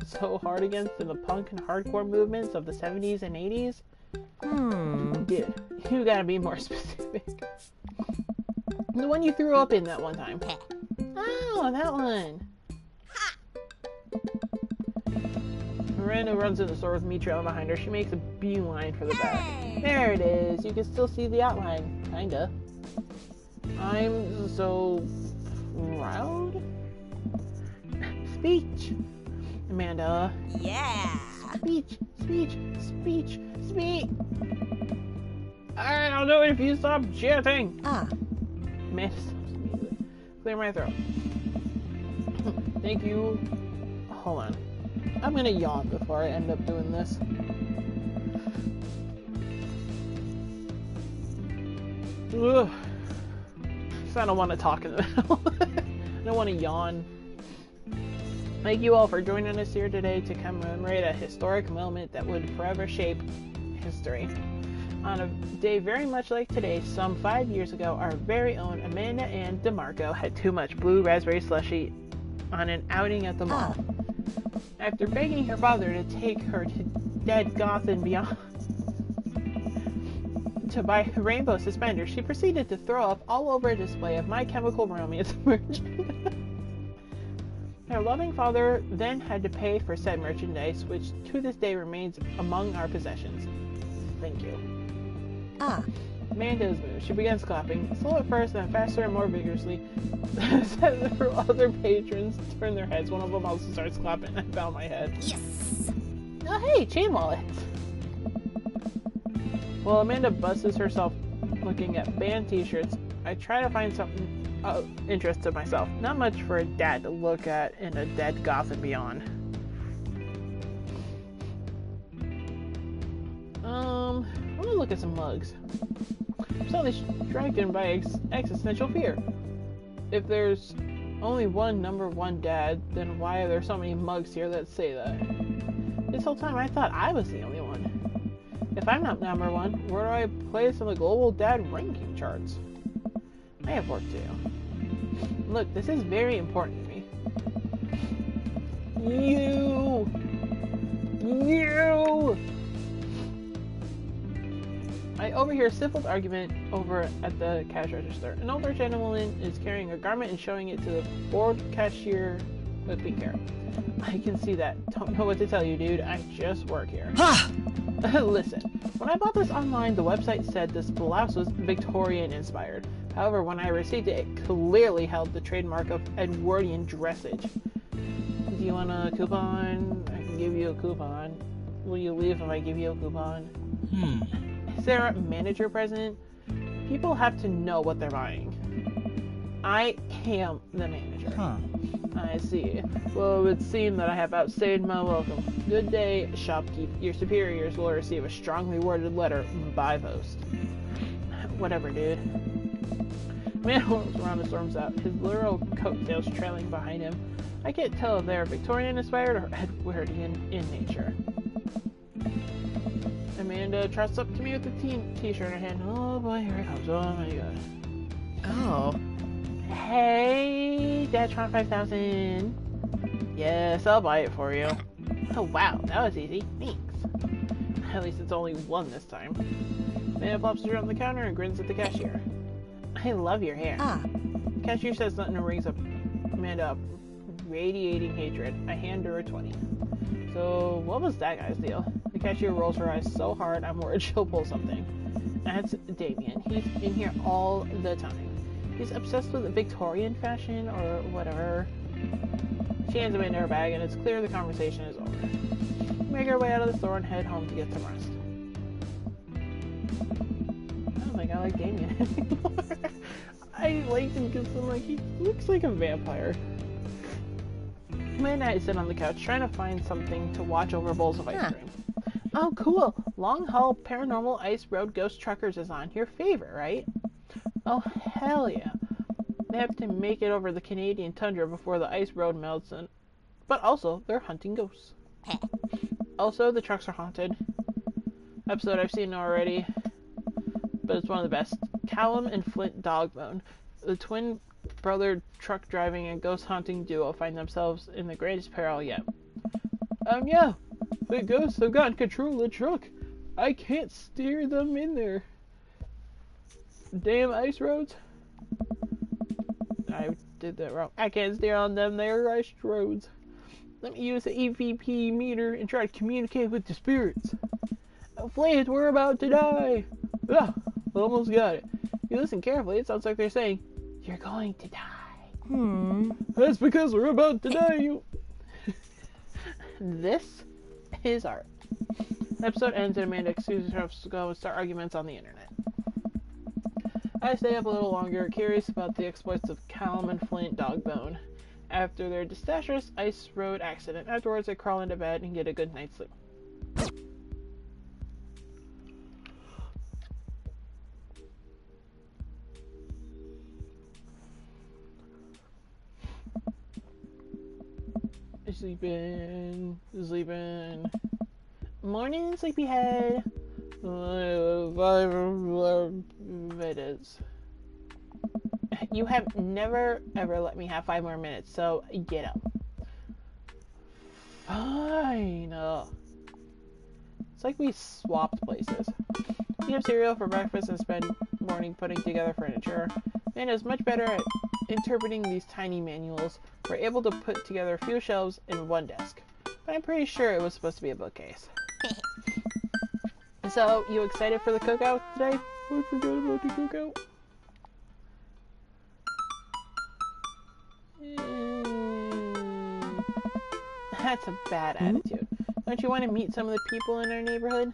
so hard against in the punk and hardcore movements of the 70s and 80s. Dude, you gotta be more specific. The one you threw up in that one time. Oh, that one. Miranda runs in the store with me trailing behind her. She makes a beeline for the back. There it is. You can still see the outline. Kinda. I'm so proud. Speech, Amanda. Yeah. Speech. I don't know if you stop chatting. Amanda stops immediately. Clear my throat. Thank you. Hold on. I'm gonna yawn before I end up doing this. Ugh. So I don't want to talk in the middle. I don't want to yawn. Thank you all for joining us here today to commemorate a historic moment that would forever shape history. On a day very much like today, some 5 years ago, our very own Amanda Ann DeMarco had too much blue raspberry slushy on an outing at the mall. After begging her father to take her to Dead Goth and Beyond to buy rainbow suspenders, she proceeded to throw up all over a display of My Chemical Romance merchandise. Her loving father then had to pay for said merchandise, which to this day remains among our possessions. Thank you. Amanda's moved. She begins clapping, slow at first, then faster and more vigorously. Several other patrons turn their heads. One of them also starts clapping. I bow my head. Yes. Oh, hey, chain wallets. While Amanda busses herself looking at band t-shirts, I try to find something of interest to myself. Not much for a dad to look at in a Dead Goth and Beyond. I'm gonna look at some mugs. I'm suddenly stricken by existential fear. If there's only one number one dad, then why are there so many mugs here that say that? This whole time I thought I was the only one. If I'm not number one, where do I place on the global dad ranking charts? I have work to do. Look, this is very important to me. You! I overhear a stifled argument over at the cash register. An older gentleman is carrying a garment and showing it to the bored cashier with pink hair. I can see that. Don't know what to tell you, dude. I just work here. Listen, when I bought this online, the website said this blouse was Victorian inspired. However, when I received it, it clearly held the trademark of Edwardian dressage. Do you want a coupon? I can give you a coupon. Will you leave if I give you a coupon? Is there a manager present? People have to know what they're buying. I am the manager. I see. Well, it would seem that I have outstayed my welcome. Good day, shopkeep. Your superiors will receive a strongly worded letter by post. Whatever, dude. Man whirls around and storms out, his literal coattails trailing behind him. I can't tell if they're Victorian-inspired or Edwardian in nature. Amanda trots up to me with the t-shirt in her hand. Oh boy, here it comes. Oh my god. Oh. Hey, Datron 5000. Yes, I'll buy it for you. Oh wow, that was easy. Thanks. At least it's only one this time. Amanda flops around the counter and grins at the cashier. I love your hair. The cashier says nothing and rings up Amanda up, radiating hatred. I hand her a 20. So, what was that guy's deal? The cashier rolls her eyes so hard I'm worried she'll pull something. That's Damien. He's in here all the time. He's obsessed with Victorian fashion or whatever. She hands him into her bag and it's clear the conversation is over. We make our way out of the store and head home to get some rest. I don't think I like Damien anymore. I liked him because I'm like, he looks like a vampire. Amanda and I sit on the couch trying to find something to watch over bowls of ice cream. Oh, cool. Long Haul Paranormal Ice Road Ghost Truckers is on. Your favorite, right? Oh, hell yeah. They have to make it over the Canadian tundra before the ice road melts, but also, they're hunting ghosts. Also, the trucks are haunted. Episode I've seen already, but it's one of the best. Callum and Flint Dogbone, the twin brother truck driving and ghost hunting duo, find themselves in the greatest peril yet. Yeah, the ghosts have gotten control of the truck. I can't steer them in there. Damn ice roads. I did that wrong. I can't steer on them, they're ice roads. Let me use the EVP meter and try to communicate with the spirits. Flint, we're about to die. Ah, almost got it. If you listen carefully, it sounds like they're saying, "You're going to die." That's because we're about to die, you. This is art. The episode ends and Amanda excuses herself to go and start arguments on the internet. I stay up a little longer, curious about the exploits of Callum and Flint Dogbone. After their disastrous ice road accident, afterwards I crawl into bed and get a good night's sleep. Sleeping. Morning, sleepyhead. It is. You have never ever let me have 5 more minutes, so get up. Fine. It's like we swapped places. We have cereal for breakfast and spend morning putting together furniture. Amanda's much better at interpreting these tiny manuals. We're able to put together a few shelves in one desk. But I'm pretty sure it was supposed to be a bookcase. So, you excited for the cookout today? I forgot about the cookout. That's a bad attitude. Don't you want to meet some of the people in our neighborhood?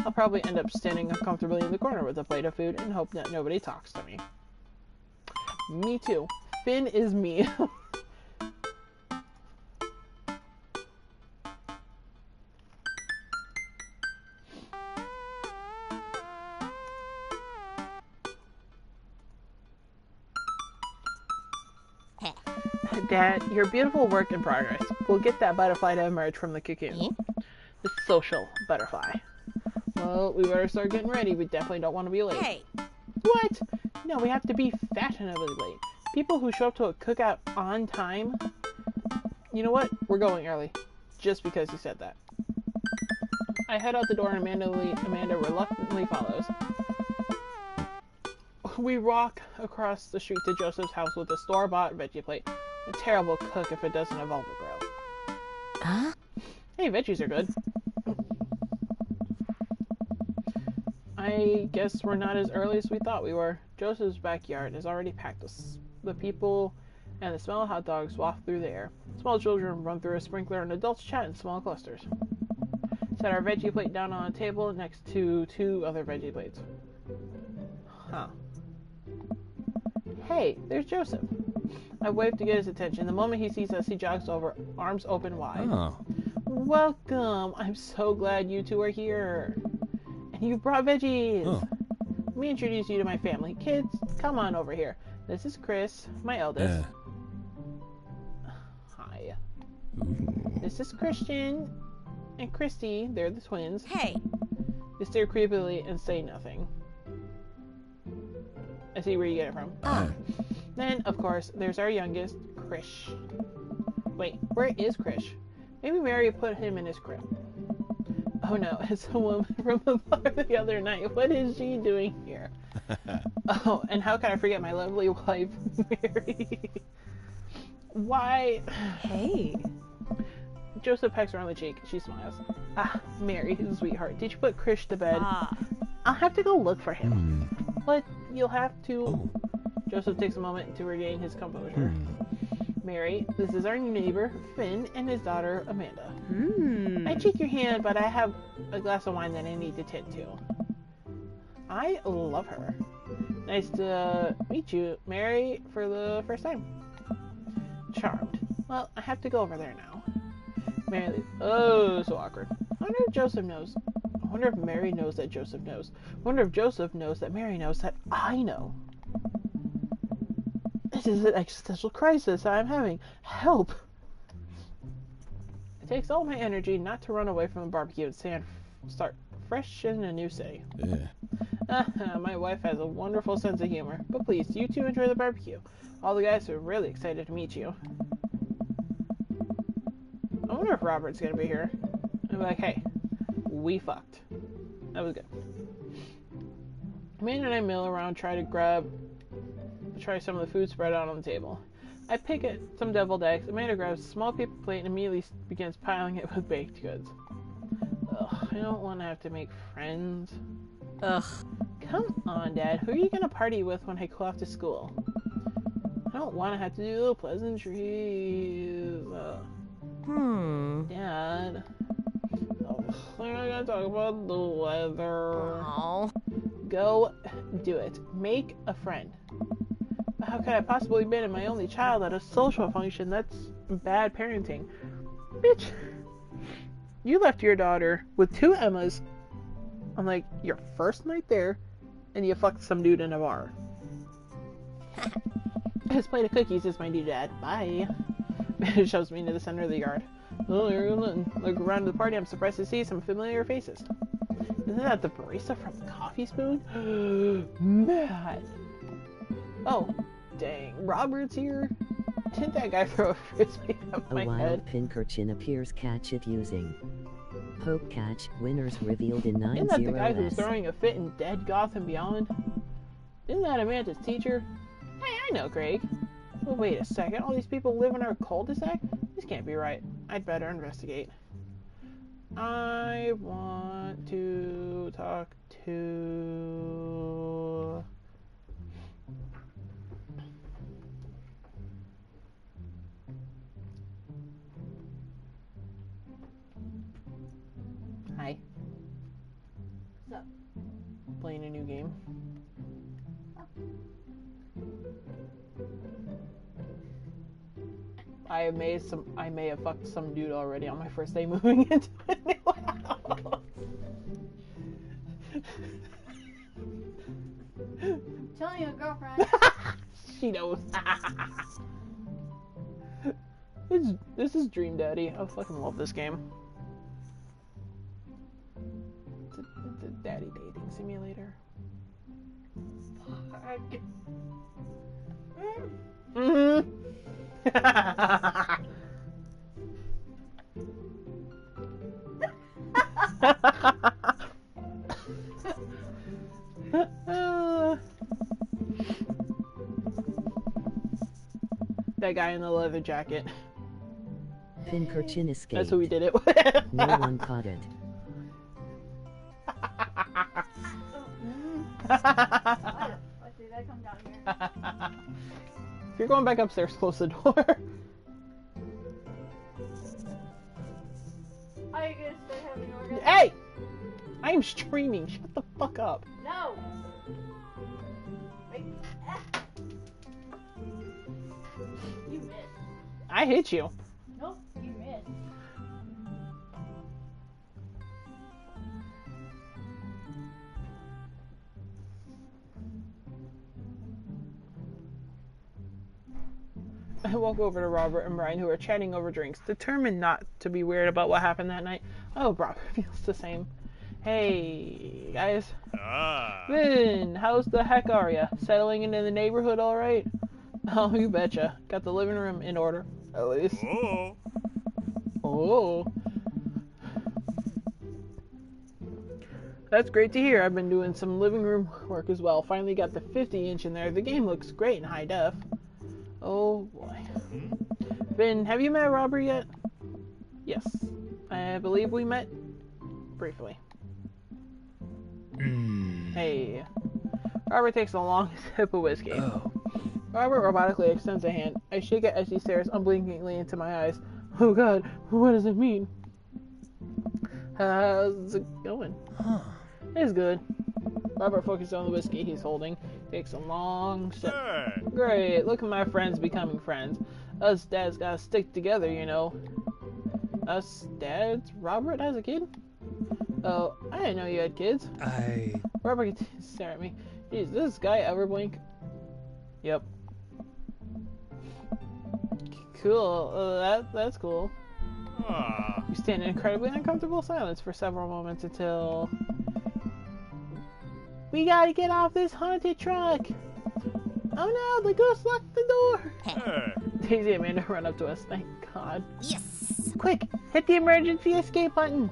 I'll probably end up standing uncomfortably in the corner with a plate of food and hope that nobody talks to me. Me too. Finn is me. Dad, your beautiful work in progress. We'll get that butterfly to emerge from the cocoon. The social butterfly. Well, we better start getting ready. We definitely don't want to be late. Hey. What? No, we have to be fashionably late. People who show up to a cookout on time. You know what? We're going early. Just because you said that. I head out the door and Amanda reluctantly follows. We walk across the street to Joseph's house with a store-bought veggie plate. A terrible cook if it doesn't involve a grill. Huh? Hey, veggies are good. I guess we're not as early as we thought we were. Joseph's backyard is already packed with the people, and the smell of hot dogs waft through the air. Small children run through a sprinkler, and adults chat in small clusters. Set our veggie plate down on a table next to 2 other veggie plates. Huh. Hey, there's Joseph. I wave to get his attention. The moment he sees us, he jogs over, arms open wide. Oh. Welcome! I'm so glad you two are here. And you brought veggies! Oh. Let me introduce you to my family. Kids, come on over here. This is Chris, my eldest. Hi. Ooh. This is Christian and Christy. They're the twins. Hey. They stare creepily and say nothing. I see where you get it from. Then, of course, there's our youngest, Krish. Wait, where is Krish? Maybe Mary put him in his crib. Oh no, it's a woman from the bar the other night. What is she doing here? Oh, and how can I forget my lovely wife, Mary? Why? Hey. Joseph pecks her on the cheek. She smiles. Ah, Mary, sweetheart. Did you put Krish to bed? I'll have to go look for him. But you'll have to... Oh. Joseph takes a moment to regain his composure. Mary, this is our new neighbor, Finn, and his daughter, Amanda. I shake your hand, but I have a glass of wine that I need to tend to. I love her. Nice to meet you, Mary, for the first time. Charmed. Well, I have to go over there now. Mary leaves. Oh, so awkward. I wonder if Joseph knows. I wonder if Mary knows that Joseph knows. I wonder if Joseph knows that Mary knows that I know. This is an existential crisis I'm having. Help! It takes all my energy not to run away from the barbecue and start fresh in a new city. Yeah. My wife has a wonderful sense of humor. But please, you two enjoy the barbecue. All the guys are really excited to meet you. I wonder if Robert's gonna be here. I'm like, hey, we fucked. That was good. Amanda and I mill around, try some of the food spread out on the table. I pick at some deviled eggs. Amanda grabs a small paper plate and immediately begins piling it with baked goods. Ugh, I don't want to have to make friends. Ugh. Come on, Dad. Who are you gonna party with when I go off to school? I don't want to have to do little pleasantries. Dad. Oh, we're not gonna talk about the weather. Oh. Go do it. Make a friend. How could I possibly abandon my only child at a social function? That's bad parenting. Bitch, you left your daughter with 2 Emmas on like your first night there, and you fucked some dude in a bar. His plate of cookies is my new dad. Bye. It shoves me into the center of the yard. Oh, you're gonna look around the party. I'm surprised to see some familiar faces. Isn't that the barista from Coffee Spoon? Mad. Oh, dang. Robert's here. Didn't that guy throw a frisbee at my A wild head? Pinkerton appears. Catch it using poke catch. Winners revealed in Isn't that the guy who's 9-0s. throwing a fit in Dead Goth and Beyond? Isn't that Amanda's teacher? Hey, I know, Craig. Oh, wait a second. All these people live in our cul-de-sac? This can't be right. I'd better investigate. I want to talk to... Hi. What's up? Playing a new game. I may have fucked some dude already on my first day moving into a new house. Telling your girlfriend. She knows. This is Dream Daddy. I fucking love this game. It's a daddy dating simulator. Mm-hmm. That guy in the leather jacket. Pinkerton escaped. That's who we did it with. No one caught it. Why did I come down here? If you're going back upstairs, close the door. Are you gonna start having orgasms? Hey! I am streaming. Shut the fuck up. No! Wait. You missed. I hit you. Nope, you missed. I walk over to Robert and Brian, who are chatting over drinks, determined not to be weird about what happened that night. Oh, Robert feels the same. Hey, guys. Vin, how's the heck are ya? Settling into the neighborhood all right? Oh, you betcha. Got the living room in order, at least. Oh. That's great to hear. I've been doing some living room work as well. Finally got the 50-inch in there. The game looks great in high def. Oh boy. Vin, have you met Robert yet? Yes. I believe we met briefly. Hey. Robert takes a long sip of whiskey. Robert robotically extends a hand. I shake it as he stares unblinkingly into my eyes. Oh god, what does it mean? How's it going? It's good. Robert focuses on the whiskey he's holding. Takes a long sip. Great, look at my friends becoming friends. Us dads gotta stick together, you know. Us dads? Robert has a kid? Oh, I didn't know you had kids. Robert continues to stare at me. Geez, does this guy ever blink? Yep. Cool. That's cool. We stand in incredibly uncomfortable silence for several moments until... We gotta get off this haunted truck! Oh no, the ghost locked the door! Daisy and Amanda run up to us, thank God. Yes. Quick, hit the emergency escape button!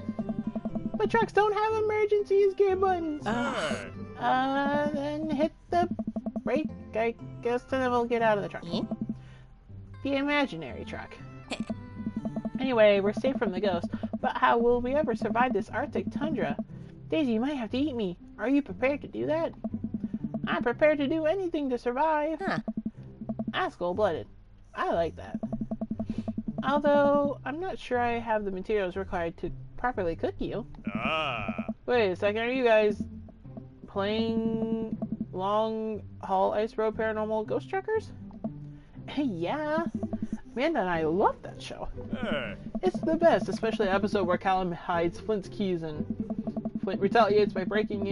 But trucks don't have emergency escape buttons! Then hit the brake, I guess, and then we'll get out of the truck. The imaginary truck. Anyway, we're safe from the ghost, but how will we ever survive this Arctic tundra? Daisy, you might have to eat me. Are you prepared to do that? I'm prepared to do anything to survive. Huh. That's cold-blooded. I like that. Although, I'm not sure I have the materials required to properly cook you. Wait a second, are you guys playing long haul ice road paranormal ghost truckers? Yeah. Amanda and I love that show. It's the best, especially the episode where Callum hides Flint's keys and Flint retaliates by breaking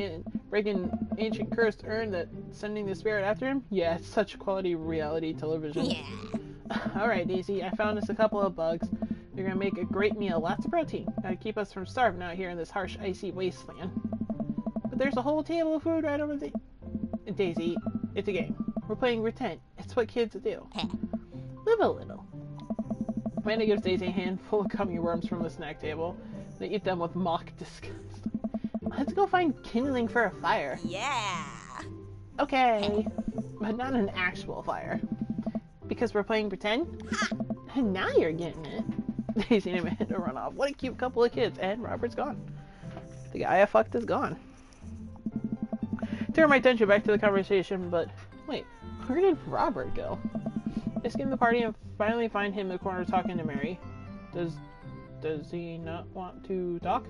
ancient cursed urn that's sending the spirit after him. Yeah, it's such quality reality television. Yeah. Alright, Daisy, I found us a couple of bugs. They're gonna make a great meal, lots of protein. Gotta keep us from starving out here in this harsh, icy wasteland. But there's a whole table of food right over there. Daisy, it's a game. We're playing pretend. It's what kids do. Live a little. Amanda gives Daisy a handful of gummy worms from the snack table. They eat them with mock disgust. Let's go find kindling for a fire. Yeah. Okay, but not an actual fire. Because we're playing pretend? And now you're getting it. Daisy and Amanda run off. What a cute couple of kids. And Robert's gone. The guy I fucked is gone. Turn my attention back to the conversation, but wait, where did Robert go? I skim the party and finally find him in the corner talking to Mary. Does he not want to talk?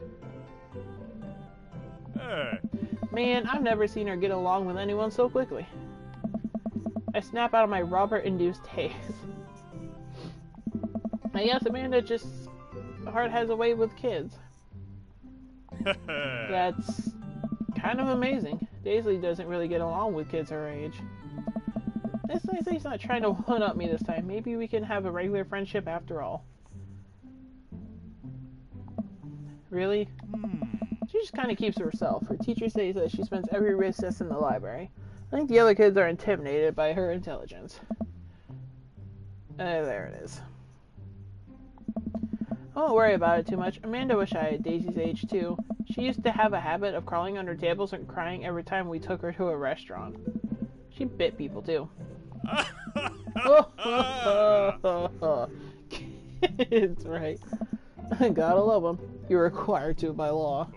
Man, I've never seen her get along with anyone so quickly. I snap out of my Robert-induced haze. I guess Amanda just heart has a way with kids. That's kind of amazing. Daisy doesn't really get along with kids her age. It's nice that he's not trying to one-up me this time. Maybe we can have a regular friendship after all. Really? She just kind of keeps to herself. Her teacher says that she spends every recess in the library. I think the other kids are intimidated by her intelligence. There it is. I won't worry about it too much. Amanda wished I had Daisy's age too. She used to have a habit of crawling under tables and crying every time we took her to a restaurant. She bit people too. Kids, right? Gotta love them. You're required to by law.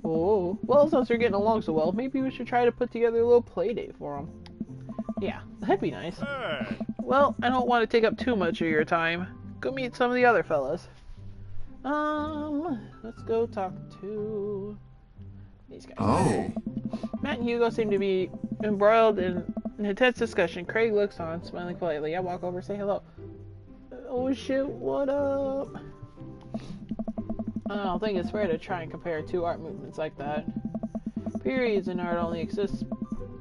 Oh. Well, since they're getting along so well, maybe we should try to put together a little play date for them. Yeah, that'd be nice. Well, I don't want to take up too much of your time. Go meet some of the other fellas. Let's go talk to these guys. Oh. Matt and Hugo seem to be embroiled in an intense discussion. Craig looks on, smiling politely. I walk over, say hello. Oh shit, what up? I don't think it's fair to try and compare two art movements like that. Periods in art only exist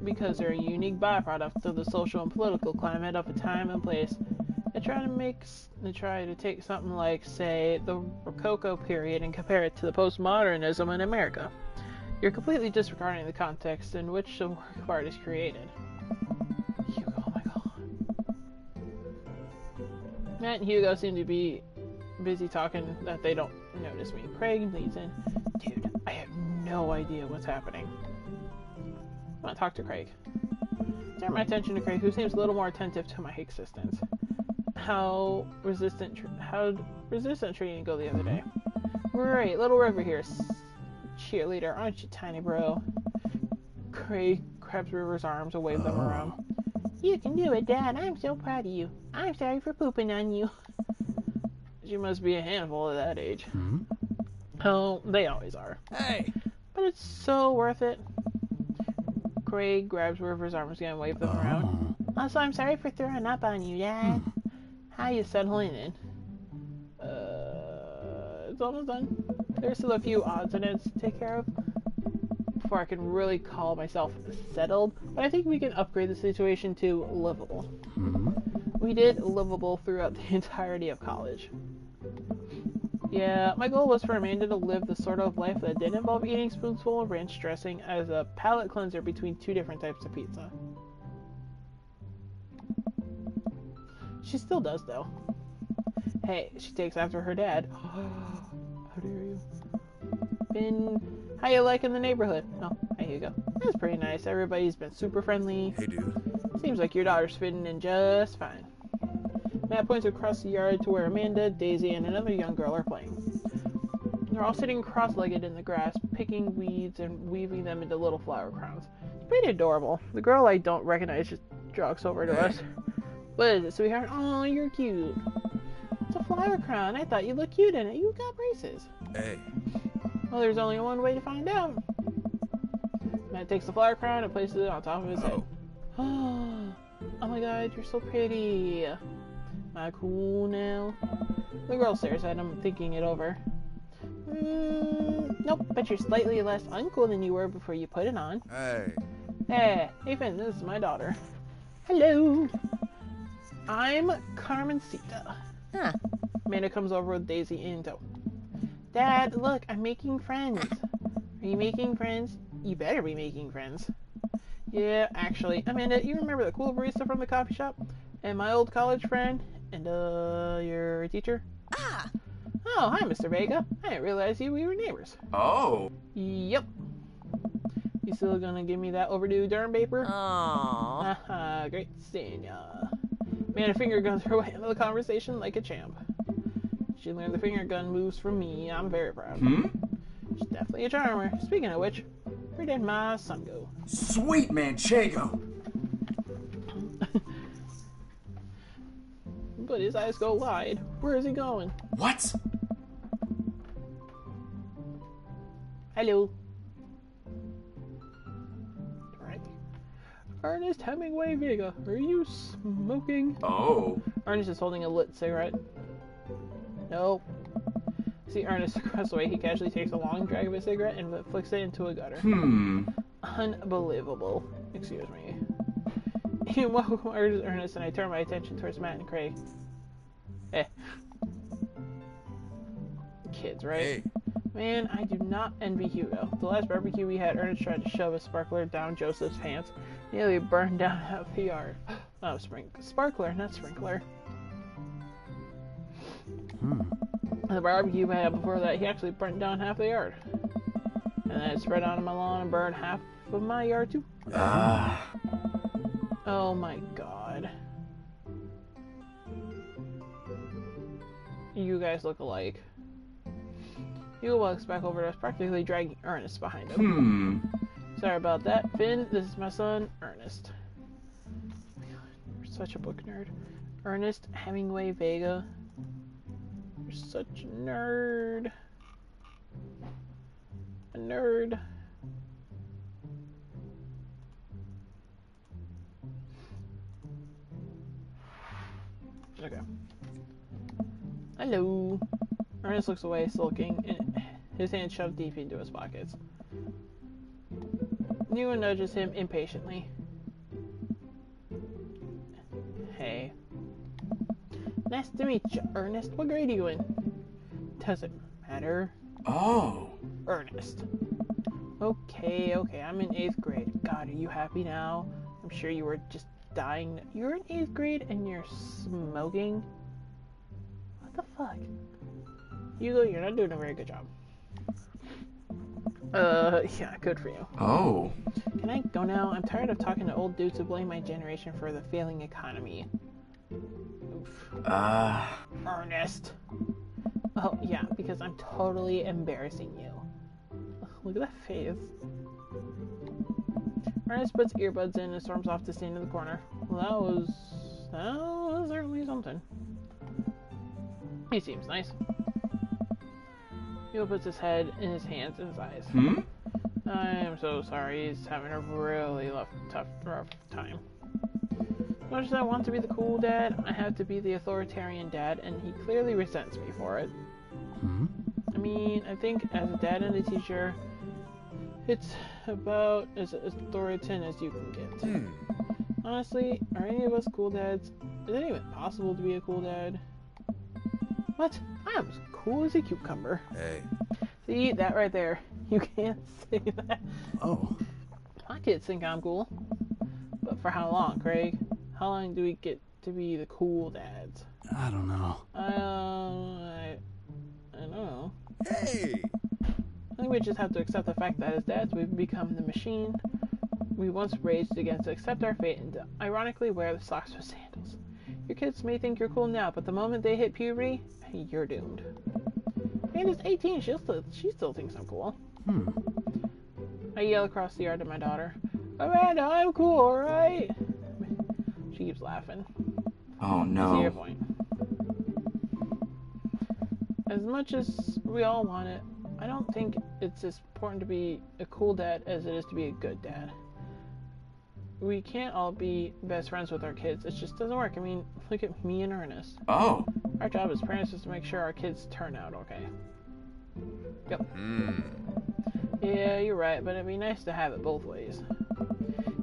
because they're a unique byproduct of the social and political climate of a time and place. They try to take something like, say, the Rococo period and compare it to the postmodernism in America. You're completely disregarding the context in which the work of art is created. Hugo, oh my god. Matt and Hugo seem to be busy talking that they don't notice me. Craig leads in. Dude, I have no idea what's happening. I want to talk to Craig. Turn my attention to Craig, who seems a little more attentive to my existence. How resistant treating go the other day. Great, little River here. Cheerleader, aren't you, tiny bro? Craig grabs River's arms and waves them around. You can do it, Dad. I'm so proud of you. I'm sorry for pooping on you. She must be a handful at that age. Oh, they always are. Hey! But it's so worth it. Craig grabs River's arms again and waves them around. Also, I'm sorry for throwing up on you, Dad. How you settling in? It's almost done. There's still a few odds and ends to take care of before I can really call myself settled, but I think we can upgrade the situation to livable. We did livable throughout the entirety of college. Yeah, my goal was for Amanda to live the sort of life that didn't involve eating a spoonful of ranch dressing as a palate cleanser between two different types of pizza. She still does, though. Hey, she takes after her dad. How dare you? How you liking the neighborhood? Oh, there you go. That's pretty nice. Everybody's been super friendly. Hey, dude. Seems like your daughter's fitting in just fine. Matt points across the yard to where Amanda, Daisy, and another young girl are playing. They're all sitting cross-legged in the grass, picking weeds and weaving them into little flower crowns. It's pretty adorable. The girl I don't recognize just jogs over to us. What is it, sweetheart? Oh, you're cute. It's a flower crown. I thought you looked cute in it. You got braces. Hey. Well, there's only one way to find out. Matt takes the flower crown and places it on top of his head. Oh my god, you're so pretty. Am I cool now? The girl stares at him, thinking it over. Nope, but you're slightly less uncool than you were before you put it on. Hey. Hey Finn, this is my daughter. Hello. I'm Carmencita. Huh. Amanda comes over with Daisy in tow. Dad, look, I'm making friends. Are you making friends? You better be making friends. Yeah, actually. Amanda, you remember the cool barista from the coffee shop? And my old college friend? And, your teacher? Ah. Oh, hi, Mr. Vega. I didn't realize we were neighbors. Oh. Yep. You still gonna give me that overdue Durham paper? Aww. Haha, great seeing ya. Amanda finger guns her way into the conversation like a champ. She learned the finger gun moves from me. I'm very proud. She's definitely a charmer. Speaking of which, where did my son go? Sweet Manchego. But his eyes go wide. Where is he going? What? Hello. Right. Ernest Hemingway Vega, are you smoking? Oh. Ernest is holding a lit cigarette. No. See Ernest across the way. He casually takes a long drag of his cigarette and flicks it into a gutter. Unbelievable. Excuse me. You welcome Ernest, and I turn my attention towards Matt and Craig. Kids, right? Hey. Man, I do not envy Hugo. The last barbecue we had, Ernest tried to shove a sparkler down Joseph's pants. Nearly burned down half the yard. Oh, sparkler, not sprinkler. The barbecue we had before that, he actually burnt down half the yard. And then it spread onto my lawn and burned half of my yard too. Oh my god. You guys look alike. Hugo walks back over to us, practically dragging Ernest behind him. Sorry about that. Finn, this is my son, Ernest. You're such a book nerd. Ernest Hemingway Vega. You're such a nerd. A nerd. Okay. Hello. Ernest looks away, sulking, and his hands shoved deep into his pockets. Neo nudges him impatiently. Hey. Nice to meet you, Ernest. What grade are you in? Doesn't matter. Oh. Ernest. Okay, I'm in 8th grade. God, are you happy now? I'm sure you were just dying. You're in 8th grade and you're smoking? What the fuck? Hugo, you're not doing a very good job. Yeah, good for you. Oh. Can I go now? I'm tired of talking to old dudes who blame my generation for the failing economy. Oof. Ernest. Oh, yeah, because I'm totally embarrassing you. Ugh, look at that face. Ernest puts earbuds in and storms off to stand in the corner. Well, that was certainly something. He seems nice. Hugo puts his head in his hands and his eyes. I am so sorry. He's having a really rough time. As much as I want to be the cool dad, I have to be the authoritarian dad, and he clearly resents me for it. I mean, I think as a dad and a teacher, it's about as authoritarian as you can get. Honestly, are any of us cool dads? Is it even possible to be a cool dad? What? I'm as cool as a cucumber. Hey. See, that right there. You can't say that. Oh. My kids think I'm cool. But for how long, Craig? How long do we get to be the cool dads? I don't know. I don't know. Hey. I think we just have to accept the fact that as dads, we've become the machine we once raged against to accept our fate and to ironically wear the socks with sandals. Your kids may think you're cool now, but the moment they hit puberty, you're doomed. Amanda's 18. She still thinks I'm cool. I yell across the yard to my daughter, Amanda, I'm cool, alright? She keeps laughing. Oh I see your no. point. As much as we all want it, I don't think it's as important to be a cool dad as it is to be a good dad. We can't all be best friends with our kids. It just doesn't work. I mean, look at me and Ernest. Oh. Our job as parents is to make sure our kids turn out okay. Yep. Yeah, you're right, but it'd be nice to have it both ways.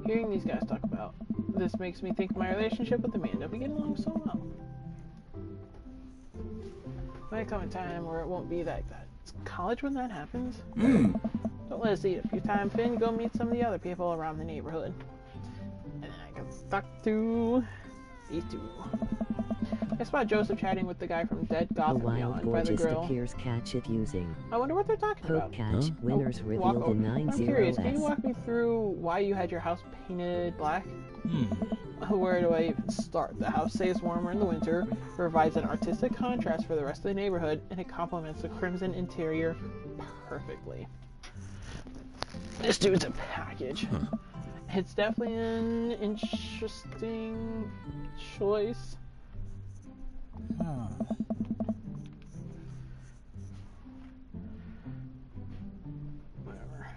Hearing these guys talk about this makes me think my relationship with Amanda. We get along so well. Might come a time where it won't be like that. It's college when that happens. Don't let us eat a few time, Finn. Go meet some of the other people around the neighborhood. And then I can talk to these two. I spot Joseph chatting with the guy from Dead A Gotham wild Beyond by the gorgeous grill. appears catch it using. I wonder what they're talking Poke about. catch. Winners revealed in I'm curious, can you 90s. walk me through why you had your house painted black? Where do I even start? The house stays warmer in the winter, provides an artistic contrast for the rest of the neighborhood, and it complements the crimson interior perfectly. This dude's a package. It's definitely an interesting choice. Whatever.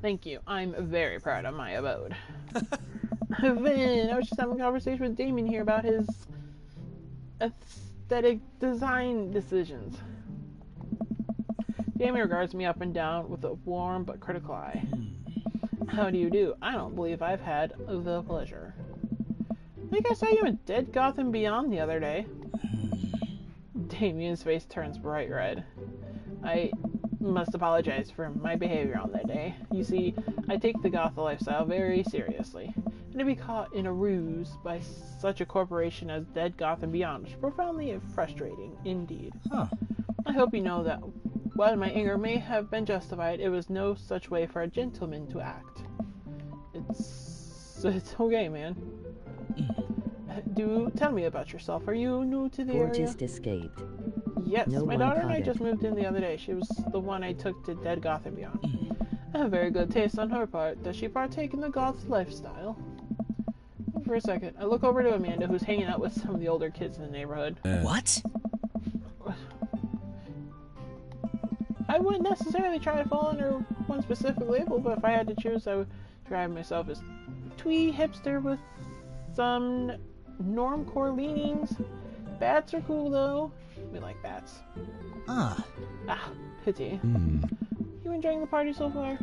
Thank you. I'm very proud of my abode. Vin, I was just having a conversation with Damien here about his aesthetic design decisions. Damien regards me up and down with a warm but critical eye. How do you do? I don't believe I've had the pleasure. I think I saw you in Dead Gotham Beyond the other day. Damien's face turns bright red. I must apologize for my behavior on that day. You see, I take the goth lifestyle very seriously, and to be caught in a ruse by such a corporation as Dead Gotham Beyond was profoundly frustrating indeed. I hope you know that while my anger may have been justified, it was no such way for a gentleman to act. It's okay, man. Do tell me about yourself. Are you new to the Gorgeous area? escaped. Yes, No my one daughter and caught I it. just moved in the other day. She was the one I took to Dead Gotham Beyond. I have very good taste on her part. Does she partake in the goth lifestyle? For a second, I look over to Amanda, who's hanging out with some of the older kids in the neighborhood. What? I wouldn't necessarily try to fall under one specific label, but if I had to choose, I would describe myself as twee hipster with some normcore leanings. Bats are cool, though. We like bats. Ah, pity. You enjoying the party so far?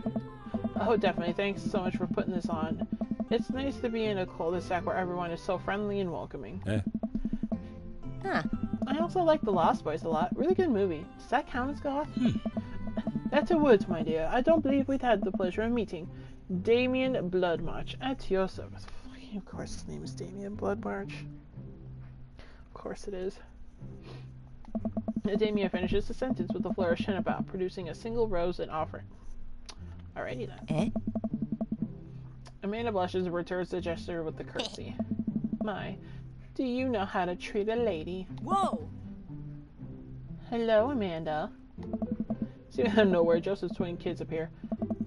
Oh, definitely. Thanks so much for putting this on. It's nice to be in a cul-de-sac where everyone is so friendly and welcoming. I also like The Lost Boys a lot. Really good movie. Does that count as goth? That's a word, my dear. I don't believe we'd had the pleasure of meeting. Damien Bloodmarch, at your service. Of course his name is Damien Bloodmarch. Of course it is. Damien finishes the sentence with a flourish and about, producing a single rose and offering. Alrighty then. Amanda blushes and returns the gesture with the curtsy. My, do you know how to treat a lady? Whoa! Hello, Amanda. See, out of nowhere, Joseph's twin kids appear.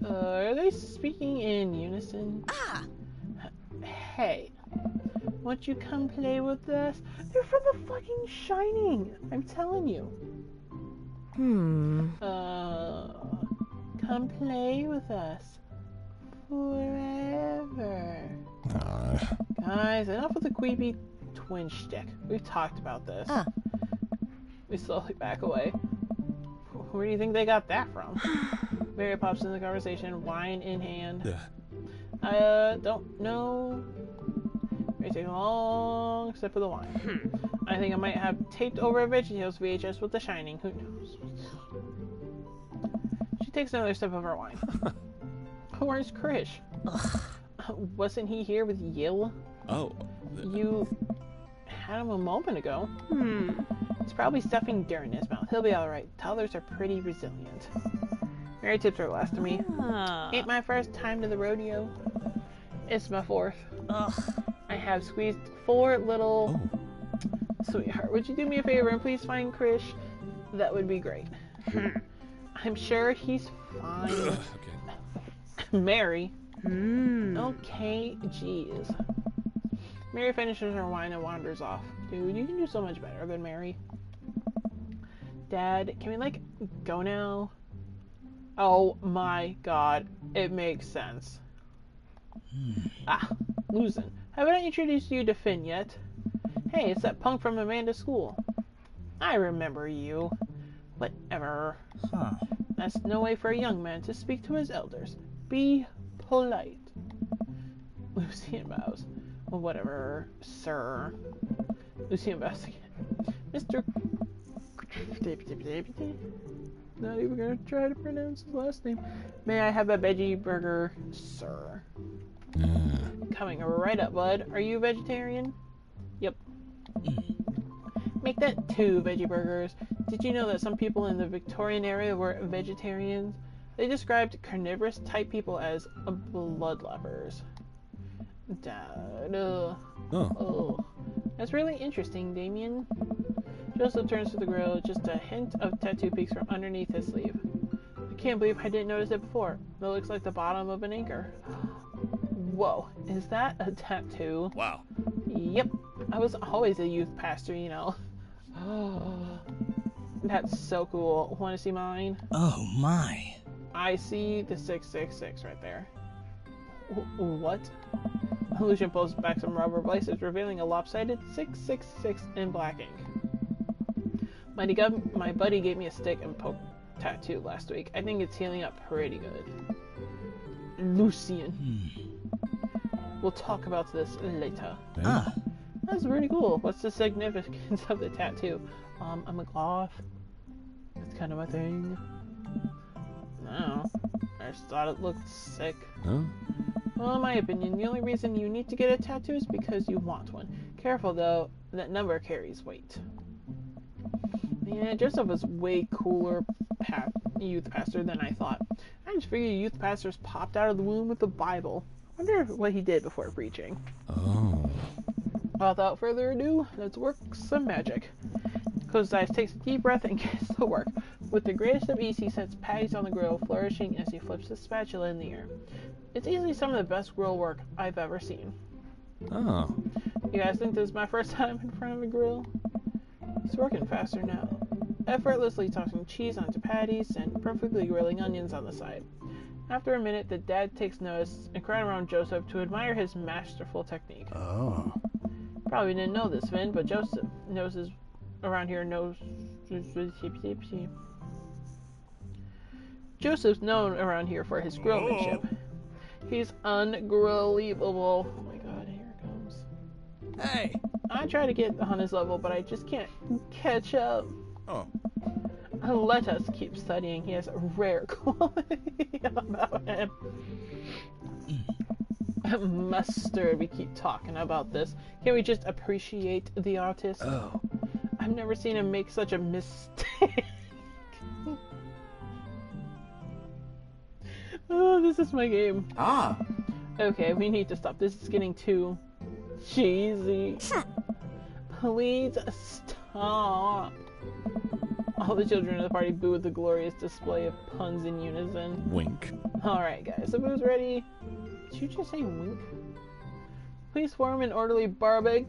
Are they speaking in unison? Hey, won't you come play with us? They're from the fucking Shining. I'm telling you. Come play with us. Forever. Guys, enough with the creepy twin shtick. We've talked about this. We slowly back away. Where do you think they got that from? Mary pops in the conversation, wine in hand. I don't know. Mary takes a long sip of the wine. I think I might have taped over a VeggieTales VHS with The Shining. Who knows? She takes another sip of her wine. Where's Krish? Wasn't he here with Yil? Oh. You had him a moment ago. He's probably stuffing dirt in his mouth. He'll be alright. Toddlers are pretty resilient. Mary tips her glass to me. Ain't my first time to the rodeo. It's my fourth. I have squeezed 4 little Sweetheart, would you do me a favor and please find Krish? That would be great. I'm sure he's fine. Okay. Mary. Hmm. Okay, jeez. Mary finishes her wine and wanders off. Dude, you can do so much better than Mary. Dad, can we, like, go now? Oh my god, it makes sense. Losing. Haven't I introduced you to Finn yet? Hey, it's that punk from Amanda's school. I remember you. Whatever. Huh. That's no way for a young man to speak to his elders. Be polite. Lucian bows. Well, whatever, sir. Lucian bows again. Mr. Not even gonna try to pronounce his last name. May I have a veggie burger, sir? Coming right up, bud. Are you a vegetarian? Yep. Make that 2 veggie burgers. Did you know that some people in the Victorian era were vegetarians? They described carnivorous type people as bloodlovers. Dad. Oh. That's really interesting, Damien. Joseph turns to the grill. Just a hint of tattoo peeks from underneath his sleeve. I can't believe I didn't notice it before. It looks like the bottom of an anchor. Whoa, is that a tattoo? Wow. Yep, I was always a youth pastor, you know. That's so cool. Want to see mine? Oh my. I see the 666 right there. What? Lucian pulls back some rubber bracelets, revealing a lopsided 666 in black ink. My buddy gave me a stick and poke tattoo last week. I think it's healing up pretty good. Lucian. We'll talk about this later. That's pretty cool. What's the significance of the tattoo? I'm a goth. It's kind of my thing. No. I just thought it looked sick. Huh? Well, in my opinion, the only reason you need to get a tattoo is because you want one. Careful though, that number carries weight. Yeah, Joseph was way cooler youth pastor than I thought. I just figured youth pastors popped out of the womb with the Bible. I wonder what he did before preaching. Oh. Without further ado, let's work some magic. Closes his eyes, takes a deep breath, and gets to work. With the greatest of ease, he sets patties on the grill, flourishing as he flips the spatula in the air. It's easily some of the best grill work I've ever seen. Oh. You guys think this is my first time in front of a grill? He's working faster now. Effortlessly tossing cheese onto patties and perfectly grilling onions on the side. After a minute, the dad takes notice and crowds around Joseph to admire his masterful technique. Oh. Probably didn't know this, Finn, but Joseph knows his around here knows. Joseph's known around here for his grillmanship. He's ungrillable. Oh my god, here it comes. Hey. I try to get on his level, but I just can't catch up. Oh. Let us keep studying. He has a rare quality about him. Mustard, we keep talking about this. Can we just appreciate the artist? Oh. I've never seen him make such a mistake. Oh, this is my game. Okay, we need to stop. This is getting too cheesy. Please stop. All the children of the party boo at the glorious display of puns in unison. Wink. Alright guys, the boo's ready. Did you just say wink? Please form an orderly barbecue.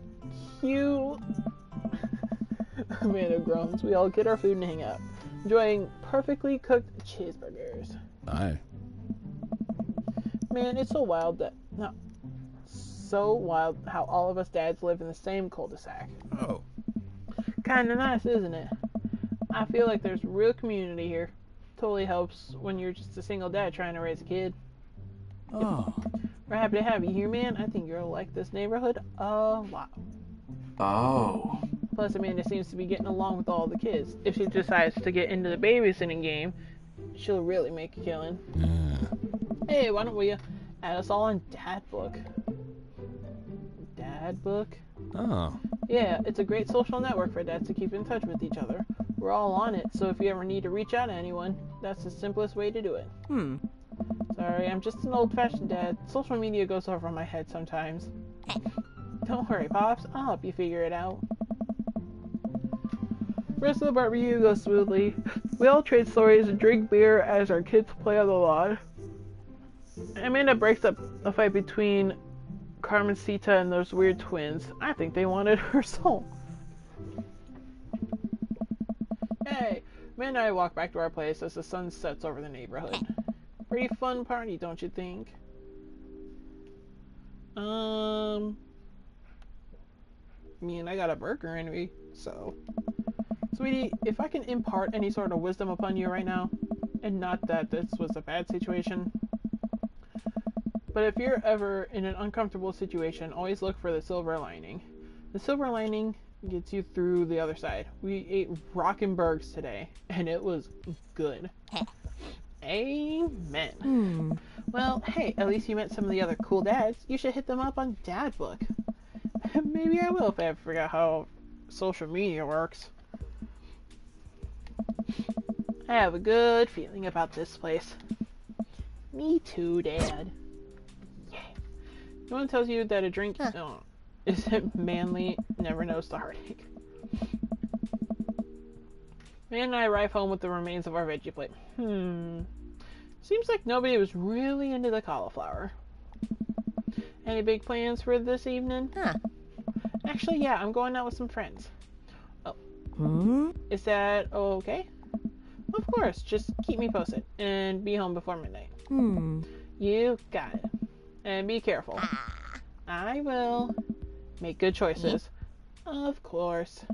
Amanda groans. We all get our food and hang out, enjoying perfectly cooked cheeseburgers. Aye. Man, it's so wild how all of us dads live in the same cul-de-sac. Oh. Kinda nice, isn't it? I feel like there's real community here. Totally helps when you're just a single dad trying to raise a kid. Oh. We're happy to have you here, man. I think you'll like this neighborhood a lot. Oh. Plus, Amanda seems to be getting along with all the kids. If she decides to get into the babysitting game, she'll really make a killing. Hey, why don't we add us all on Dad Book? Dad Book? Oh. Yeah, it's a great social network for dads to keep in touch with each other. We're all on it, so if you ever need to reach out to anyone, that's the simplest way to do it. Sorry, I'm just an old-fashioned dad. Social media goes over my head sometimes. Don't worry, Pops. I'll help you figure it out. The rest of the barbecue goes smoothly. We all trade stories and drink beer as our kids play on the lawn. Amanda breaks up a fight between Carmencita and those weird twins. I think they wanted her soul. Hey, Amanda and I walk back to our place as the sun sets over the neighborhood. Pretty fun party, don't you think? I mean, I got a burger anyway, so. Sweetie, if I can impart any sort of wisdom upon you right now, and not that this was a bad situation, but if you're ever in an uncomfortable situation, always look for the silver lining. The silver lining gets you through the other side. We ate Rockenbergs today, and it was good. Amen. Well, hey, at least you met some of the other cool dads. You should hit them up on Dad Book. Maybe I will if I ever figure out how social media works. I have a good feeling about this place. Me too, Dad. Yeah. No one tells you that a drink isn't manly, never knows the heartache. Man and I arrive home with the remains of our veggie plate. Seems like nobody was really into the cauliflower. Any big plans for this evening? Actually, yeah, I'm going out with some friends. Oh. Is that okay? Of course, just keep me posted and be home before midnight. You got it. And be careful. I will. Make good choices. Of course.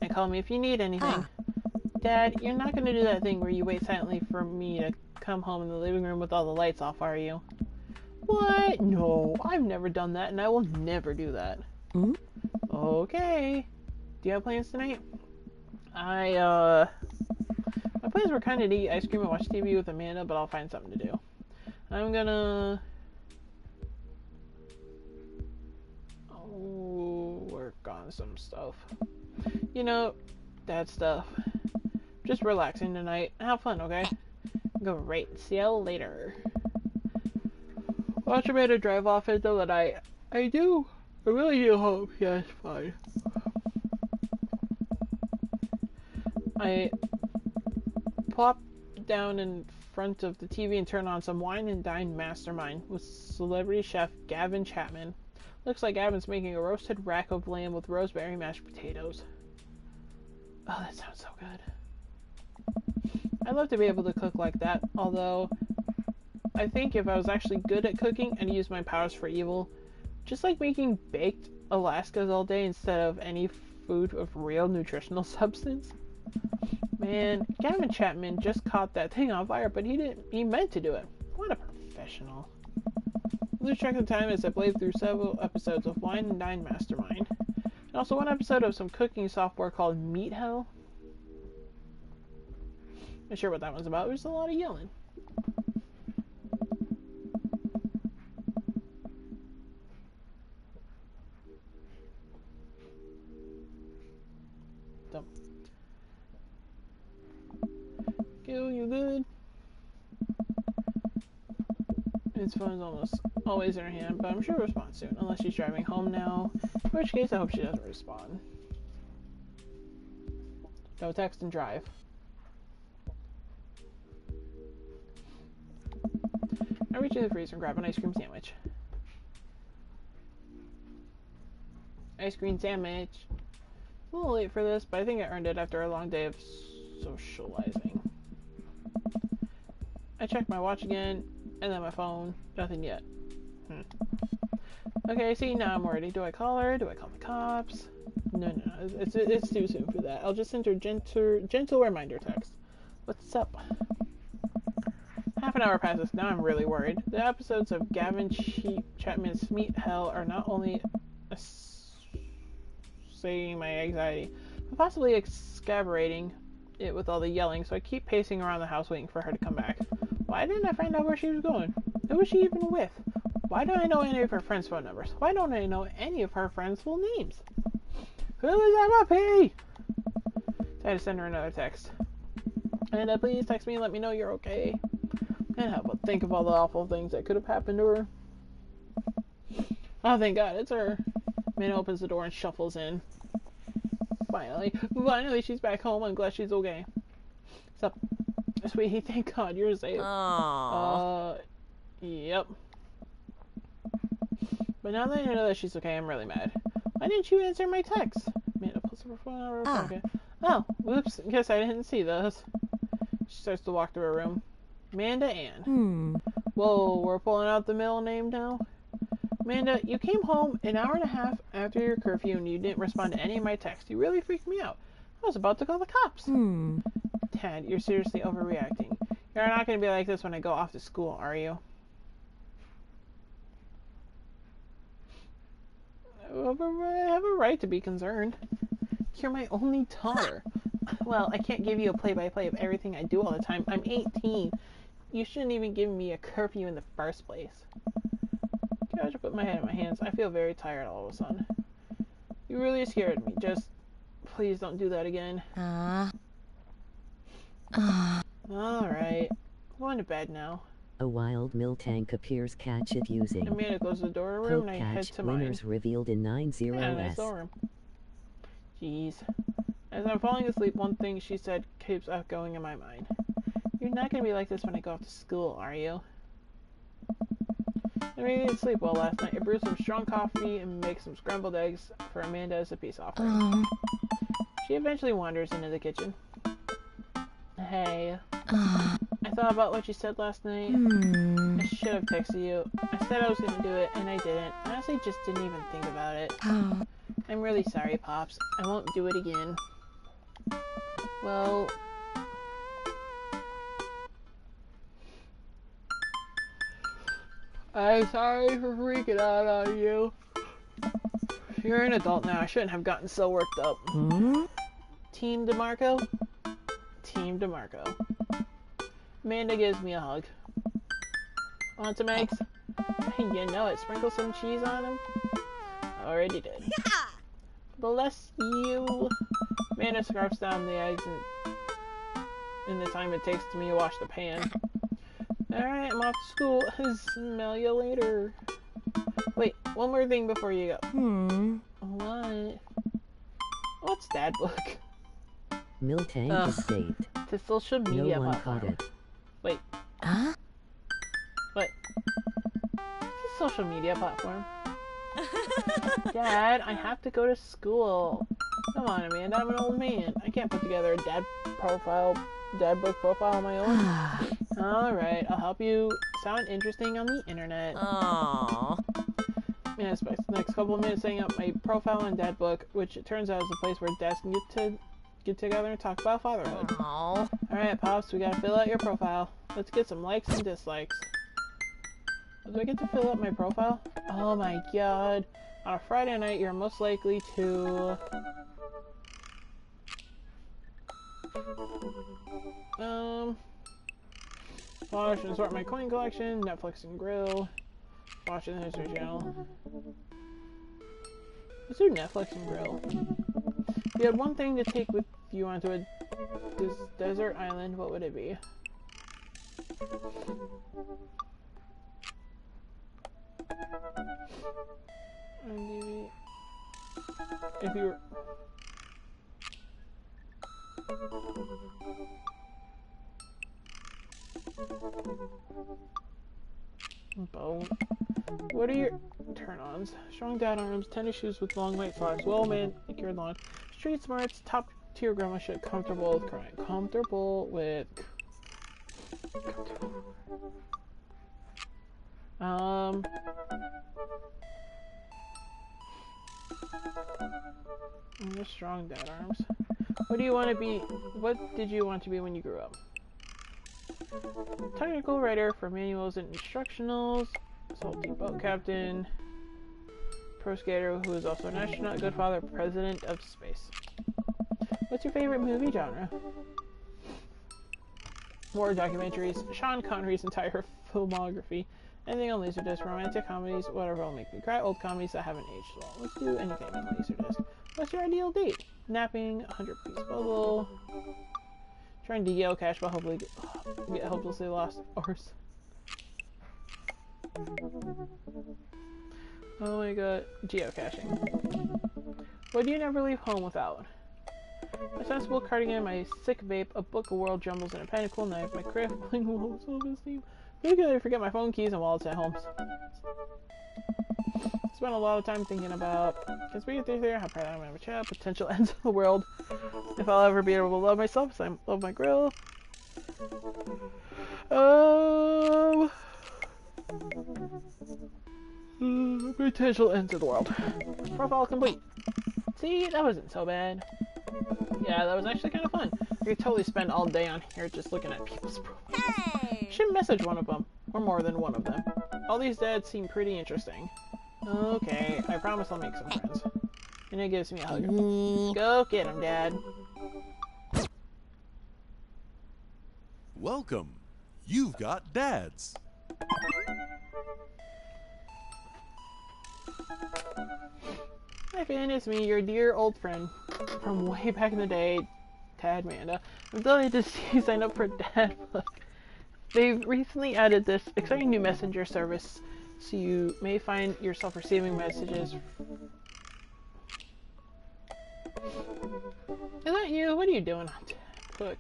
And call me if you need anything. Dad, you're not going to do that thing where you wait silently for me to come home in the living room with all the lights off, are you? What? No, I've never done that, and I will never do that. Okay. Do you have plans tonight? My plans were kind of to eat ice cream and watch TV with Amanda, but I'll find something to do. I'm gonna work on some stuff. You know, that stuff. Just relaxing tonight. Have fun, okay? Great. See you later. Watch Amanda drive off into the night. I really do hope she has fun. I plop down in front of the TV and turn on some Wine and Dine Mastermind with celebrity chef Gavin Chapman. Looks like Gavin's making a roasted rack of lamb with rosemary mashed potatoes. Oh, that sounds so good. I'd love to be able to cook like that, although I think if I was actually good at cooking, I'd use my powers for evil. Just like making baked Alaskas all day instead of any food of real nutritional substance. Man, Gavin Chapman just caught that thing on fire, but he meant to do it. What a professional. Lose track of time as I played through several episodes of Wine and Dine Mastermind. And also one episode of some cooking software called Meat Hell. Not sure what that one's about. There's a lot of yelling. Dump. Go, you good? His phone's almost always in her hand, but I'm sure he'll respond soon, unless she's driving home now, in which case I hope she doesn't respond. Go text and drive. I reach in the freezer and grab an ice cream sandwich. Ice cream sandwich. A little late for this, but I think I earned it after a long day of socializing. I check my watch again, and then my phone. Nothing yet. Okay, see, now I'm ready. Do I call her? Do I call the cops? No. It's too soon for that. I'll just send her gentle reminder text. What's up? Half an hour passes. Now I'm really worried. The episodes of Gavin Chapman's Meat Hell are not only saying my anxiety, but possibly excavating it with all the yelling, so I keep pacing around the house waiting for her to come back. Why didn't I find out where she was going? Who was she even with? Why don't I know any of her friends' phone numbers? Why don't I know any of her friends' full names? Who is MLP? So I had to send her another text. And please text me and let me know you're okay. And how about think of all the awful things that could have happened to her. Oh, thank God, it's her. Man opens the door and shuffles in. Finally, she's back home. I'm glad she's okay. Sup, sweetie? Thank God you're safe. Oh. Yep. But now that I know that she's okay, I'm really mad. Why didn't you answer my text? Amanda pulls her phone out of her pocket. Oh, whoops. Guess I didn't see those. She starts to walk through her room. Amanda Ann. Whoa, we're pulling out the middle name now? Amanda, you came home an hour and a half after your curfew and you didn't respond to any of my texts. You really freaked me out. I was about to call the cops. Dad, you're seriously overreacting. You're not going to be like this when I go off to school, are you? I have a right to be concerned. You're my only daughter. Well, I can't give you a play-by-play of everything I do all the time. I'm 18. You shouldn't even give me a curfew in the first place. I should put my head in my hands. I feel very tired all of a sudden. You really scared me. Just, please don't do that again. Alright. I'm going to bed now. A wild mill tank appears. Catch it using. Amanda closes the door of her room and I head to mine. Winners revealed in 90s. Yeah, nice little room. Jeez. As I'm falling asleep, one thing she said keeps echoing in my mind. You're not going to be like this when I go off to school, are you? I really didn't sleep well last night. I brewed some strong coffee and make some scrambled eggs for Amanda as a peace offering. She eventually wanders into the kitchen. Hey. I thought about what you said last night. I should have texted you. I said I was going to do it, and I didn't. I honestly just didn't even think about it. I'm really sorry, Pops. I won't do it again. Well... I'm sorry for freaking out on you. You're an adult now. I shouldn't have gotten so worked up. Team DeMarco? Team DeMarco. Amanda gives me a hug. Want some eggs? You know it. Sprinkle some cheese on them. Already did. Bless you. Amanda scarfs down the eggs in the time it takes me to wash the pan. Alright, I'm off to school. Smell you later. Wait, one more thing before you go. What? What's that book? Mill tank is saved. The social media No one platform. caught it. Wait. What? It's a social media platform. Dad, I have to go to school. Come on, Amanda, I'm an old man. I can't put together a dad book profile on my own. Alright, I'll help you sound interesting on the internet. Aww. Yeah, I spent the next couple of minutes setting up my profile on Dad Book, which it turns out is a place where dads can get together and talk about fatherhood. Aww. Alright, Pops, we gotta fill out your profile. Let's get some likes and dislikes. Do I get to fill out my profile? Oh my god. On a Friday night, you're most likely to... Watch and sort my coin collection, Netflix and grill, watching the History Channel. Let's do Netflix and grill. If you had one thing to take with you onto a desert island, what would it be? If you were... Bow. What are your turn-ons? Strong dad arms, tennis shoes with long white socks, well-manicured lawn, street smarts, top-tier grandma shit, comfortable with crying. Comfortable with... The strong dad arms. What do you want to be? What did you want to be when you grew up? Technical writer for manuals and instructionals, salty boat captain, pro skater who is also an astronaut, good father, president of space. What's your favorite movie genre? War documentaries, Sean Connery's entire filmography, anything on Laserdisc, romantic comedies, whatever will make me cry, old comedies that haven't aged well. Let's do anything on Laserdisc. What's your ideal date? Napping, 100-piece puzzle, trying to geocache but hopefully get hopelessly lost horse. Oh my god, geocaching. What do you never leave home without? My sensible cardigan, my sick vape, a book of world jumbles, and a pentacle knife, my crippling low self-esteem. Maybe I forget my phone, keys, and wallets at home. Spent a lot of time thinking about conspiracy theory, how proud I am to have a child, potential ends of the world, if I'll ever be able to love myself, so I love my grill. Potential ends of the world. Profile complete. See, that wasn't so bad. Yeah, that was actually kind of fun. I could totally spend all day on here just looking at people's profiles. Hey! Should message one of them, or more than one of them. All these dads seem pretty interesting. Okay, I promise I'll make some friends. And it gives me a hug. Go get him, Dad. Welcome. You've got dads. Hi Finn, it's me, your dear old friend from way back in the day, Tad Manda. I'm delighted to see you sign up for Dad Book. They've recently added this exciting new messenger service, so you may find yourself receiving messages. Is that you? What are you doing on Dad Book?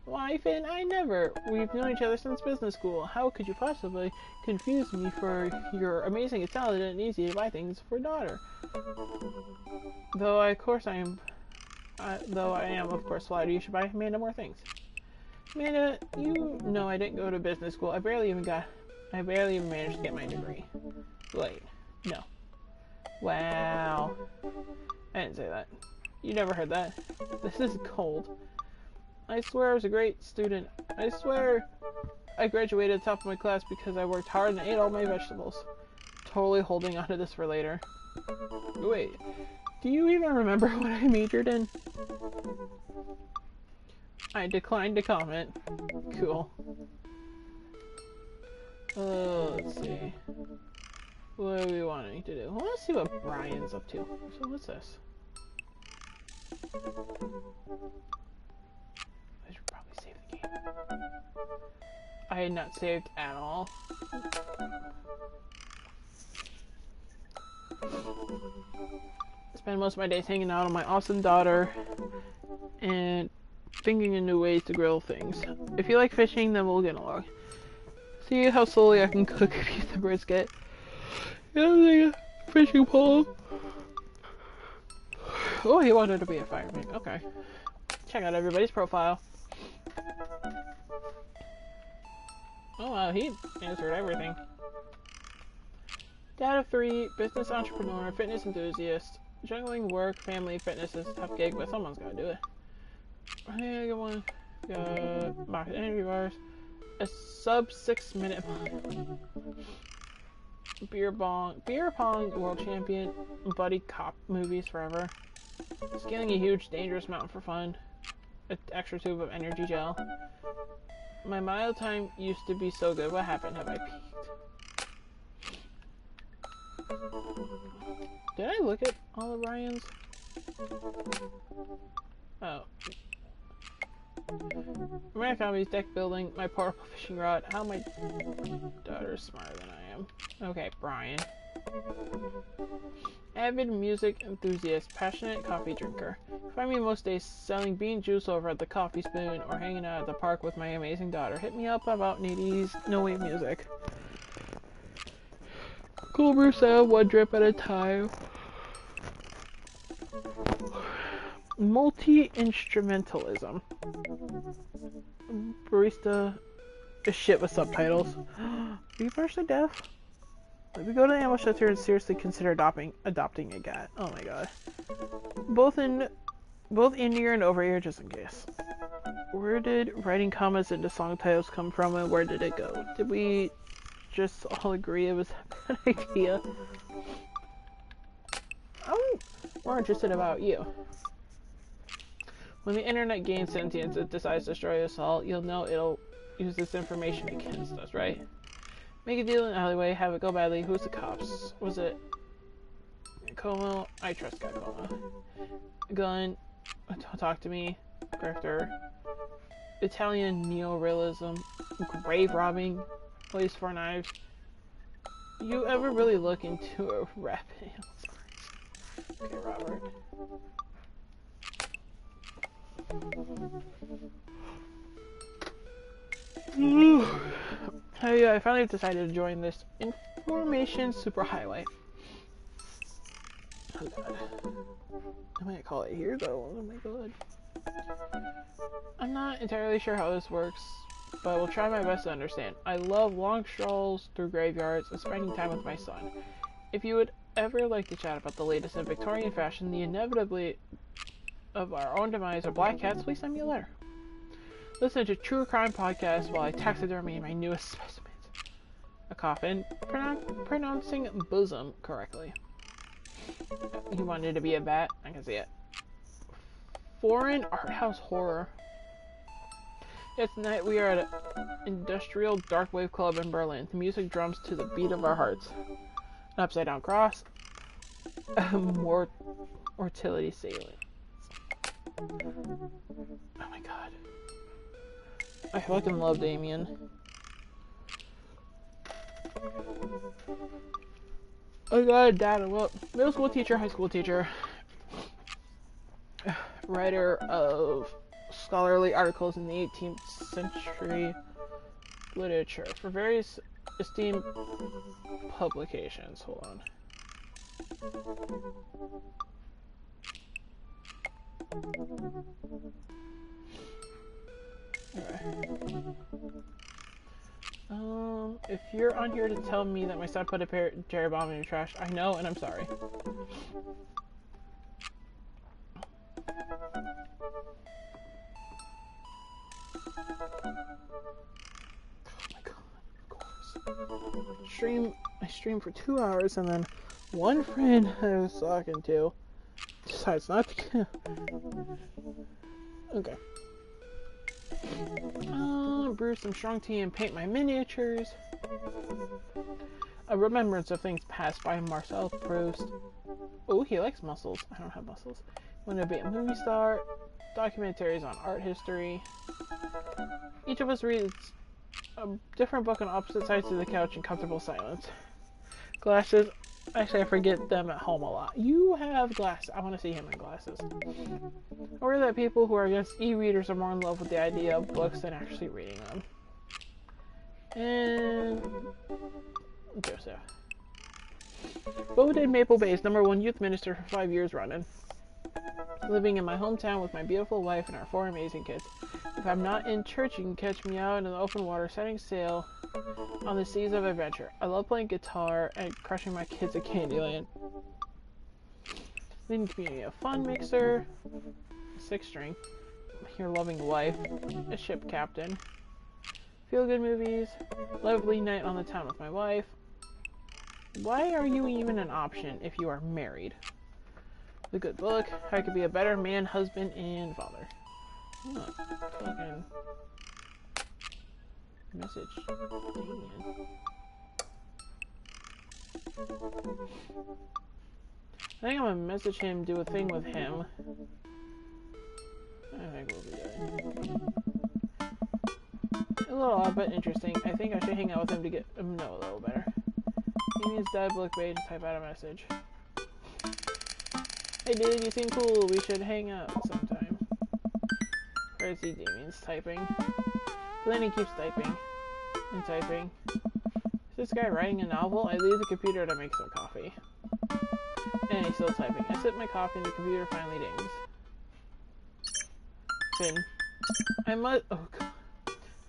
Why, Finn, I never. We've known each other since business school. How could you possibly confuse me for your amazing, intelligent, and easy to buy things for a daughter? Though I am, of course, flattered you should buy Amanda more things. Amanda, you know I didn't go to business school. I barely even managed to get my degree. Wait, no. Wow. I didn't say that. You never heard that. This is cold. I swear I was a great student. I swear I graduated at the top of my class because I worked hard and ate all my vegetables. Totally holding on to this for later. Wait, do you even remember what I majored in? I declined to comment. Cool. Let's see. What do we want to do? Well, let's see what Brian's up to. So what's this? I should probably save the game. I had not saved at all. I spend most of my days hanging out on my awesome daughter and thinking of new ways to grill things. If you like fishing, then we'll get along. See how slowly I can cook a piece of brisket. Using a fishing pole. Oh, he wanted to be a fireman. Okay. Check out everybody's profile. Oh wow, he answered everything. Dad of 3, business entrepreneur, fitness enthusiast. Juggling work, family, fitness is a tough gig, but someone's gotta do it. Okay, good one. Box energy bars. A sub 6 minute beer pong world champion. Buddy cop movies forever. Scaling a huge dangerous mountain for fun. An extra tube of energy gel. My mile time used to be so good. What happened? Have I peaked? Did I look at all of Ryan's? Oh. My hobbies, deck building, my portable fishing rod. How my daughter's smarter than I am. Okay, Brian. Avid music enthusiast, passionate coffee drinker. Find me most days selling bean juice over at the Coffee Spoon or hanging out at the park with my amazing daughter. Hit me up about 80s no wave music. Cool brew style, one drip at a time. Multi-instrumentalism. Barista is shit with subtitles. Are you partially deaf? Let me go to the animal shelter and seriously consider adopting a cat. Oh my god. Both in ear and over ear, just in case. Where did writing comments into song titles come from, and where did it go? Did we just all agree it was a bad idea? I'm more interested about you. When the internet gains sentience, it decides to destroy us all. You'll know it'll use this information against us, right? Make a deal in the alleyway, have it go badly. Who's the cops? Was it Como? I trust guy Como. Gun. Talk to me. Grifter. Italian neorealism. Grave robbing. Place for knives. You ever really look into a rap? Okay, Robert. I finally decided to join this information superhighway. Oh god. I might call it here though. Oh my god. I'm not entirely sure how this works, but I will try my best to understand. I love long strolls through graveyards and spending time with my son. If you would ever like to chat about the latest in Victorian fashion, the inevitably of our own demise, or black cats, please send me a letter. Listen to True Crime Podcast while I taxidermy my newest specimens. A coffin, pronouncing bosom correctly. He wanted to be a bat. I can see it. Foreign art house horror. Yeah, tonight we are at an industrial dark wave club in Berlin. The music drums to the beat of our hearts. An upside down cross. Mortality ceiling. Oh my god. I fucking love Damien. I got a dad, well, middle school teacher, high school teacher, writer of scholarly articles in the 18th century literature for various esteemed publications. Hold on. If you're on here to tell me that my son put a cherry bomb in your trash, I know, and I'm sorry. Oh my god, of course. I streamed for 2 hours, and then one friend I was talking to decides not to. Okay. Brew some strong tea and paint my miniatures. A remembrance of things passed by Marcel Proust. Oh, he likes muscles. I don't have muscles. Want to be a movie star. Documentaries on art history. Each of us reads a different book on opposite sides of the couch in comfortable silence. Glasses. Actually, I forget them at home a lot. You have glasses. I want to see him in glasses. Or that people who are against e-readers are more in love with the idea of books than actually reading them. And Joseph. Voted in Maple Bay's #1 youth minister for 5 years running. Living in my hometown with my beautiful wife and our 4 amazing kids. If I'm not in church, you can catch me out in the open water setting sail on the seas of adventure. I love playing guitar and crushing my kids at Candyland. Leading community of fun mixer, 6-string, your loving wife, a ship captain, feel good movies, lovely night on the town with my wife. Why are you even an option if you are married? The good book, I could be a better man, husband, and father. Oh, fucking message. Damien. I think I'm gonna message him, do a thing with him. I think we'll be good. A little odd, but interesting. I think I should hang out with him to get him to know a little better. He needs dad book page to type out a message. Hey dude, you seem cool. We should hang out sometime. Where is he? Damien's typing. But then he keeps typing. And typing. Is this guy writing a novel? I leave the computer to make some coffee. And he's still typing. I sip my coffee and the computer finally dings. Finn. I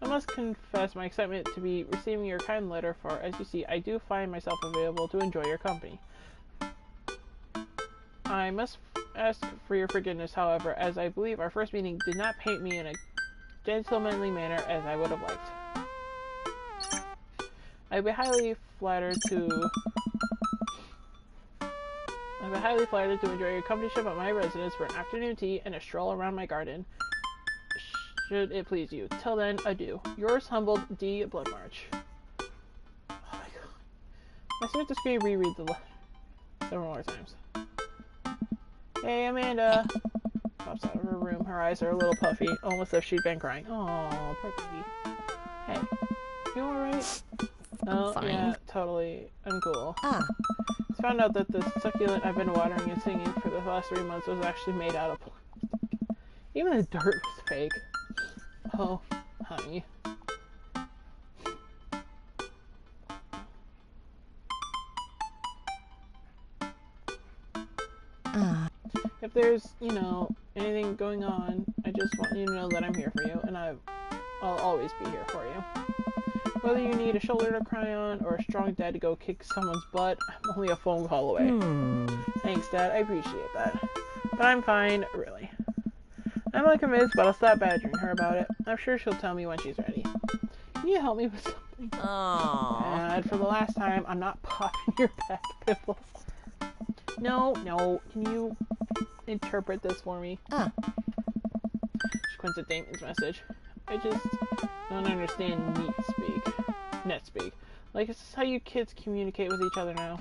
must confess my excitement to be receiving your kind letter, for as you see, I do find myself available to enjoy your company. I must ask for your forgiveness, however, as I believe our first meeting did not paint me in a gentlemanly manner as I would have liked. I'd be highly flattered to enjoy your companionship at my residence for an afternoon tea and a stroll around my garden, should it please you. Till then, adieu. Yours humbled, D. Bloodmarch. Oh my god. I start the screen, reread the letter several more times. Hey, Amanda! Pops out of her room. Her eyes are a little puffy, almost as if she'd been crying. Aww, poor baby. Hey, you alright? Oh, fine. yeah, totally. I'm cool. Ah. It's found out that the succulent I've been watering and singing for the last 3 months was actually made out of plastic. Even the dirt was fake. Oh, honey. If there's, anything going on, I just want you to know that I'm here for you, and I'll always be here for you. Whether you need a shoulder to cry on or a strong dad to go kick someone's butt, I'm only a phone call away. Thanks, Dad. I appreciate that. But I'm fine, really. I'm not convinced, but I'll stop badgering her about it. I'm sure she'll tell me when she's ready. Can you help me with something? Dad, for the last time, I'm not popping your back pimples. No. Can you interpret this for me? She points at Damien's message. I just don't understand net speak. Like, is this how you kids communicate with each other now?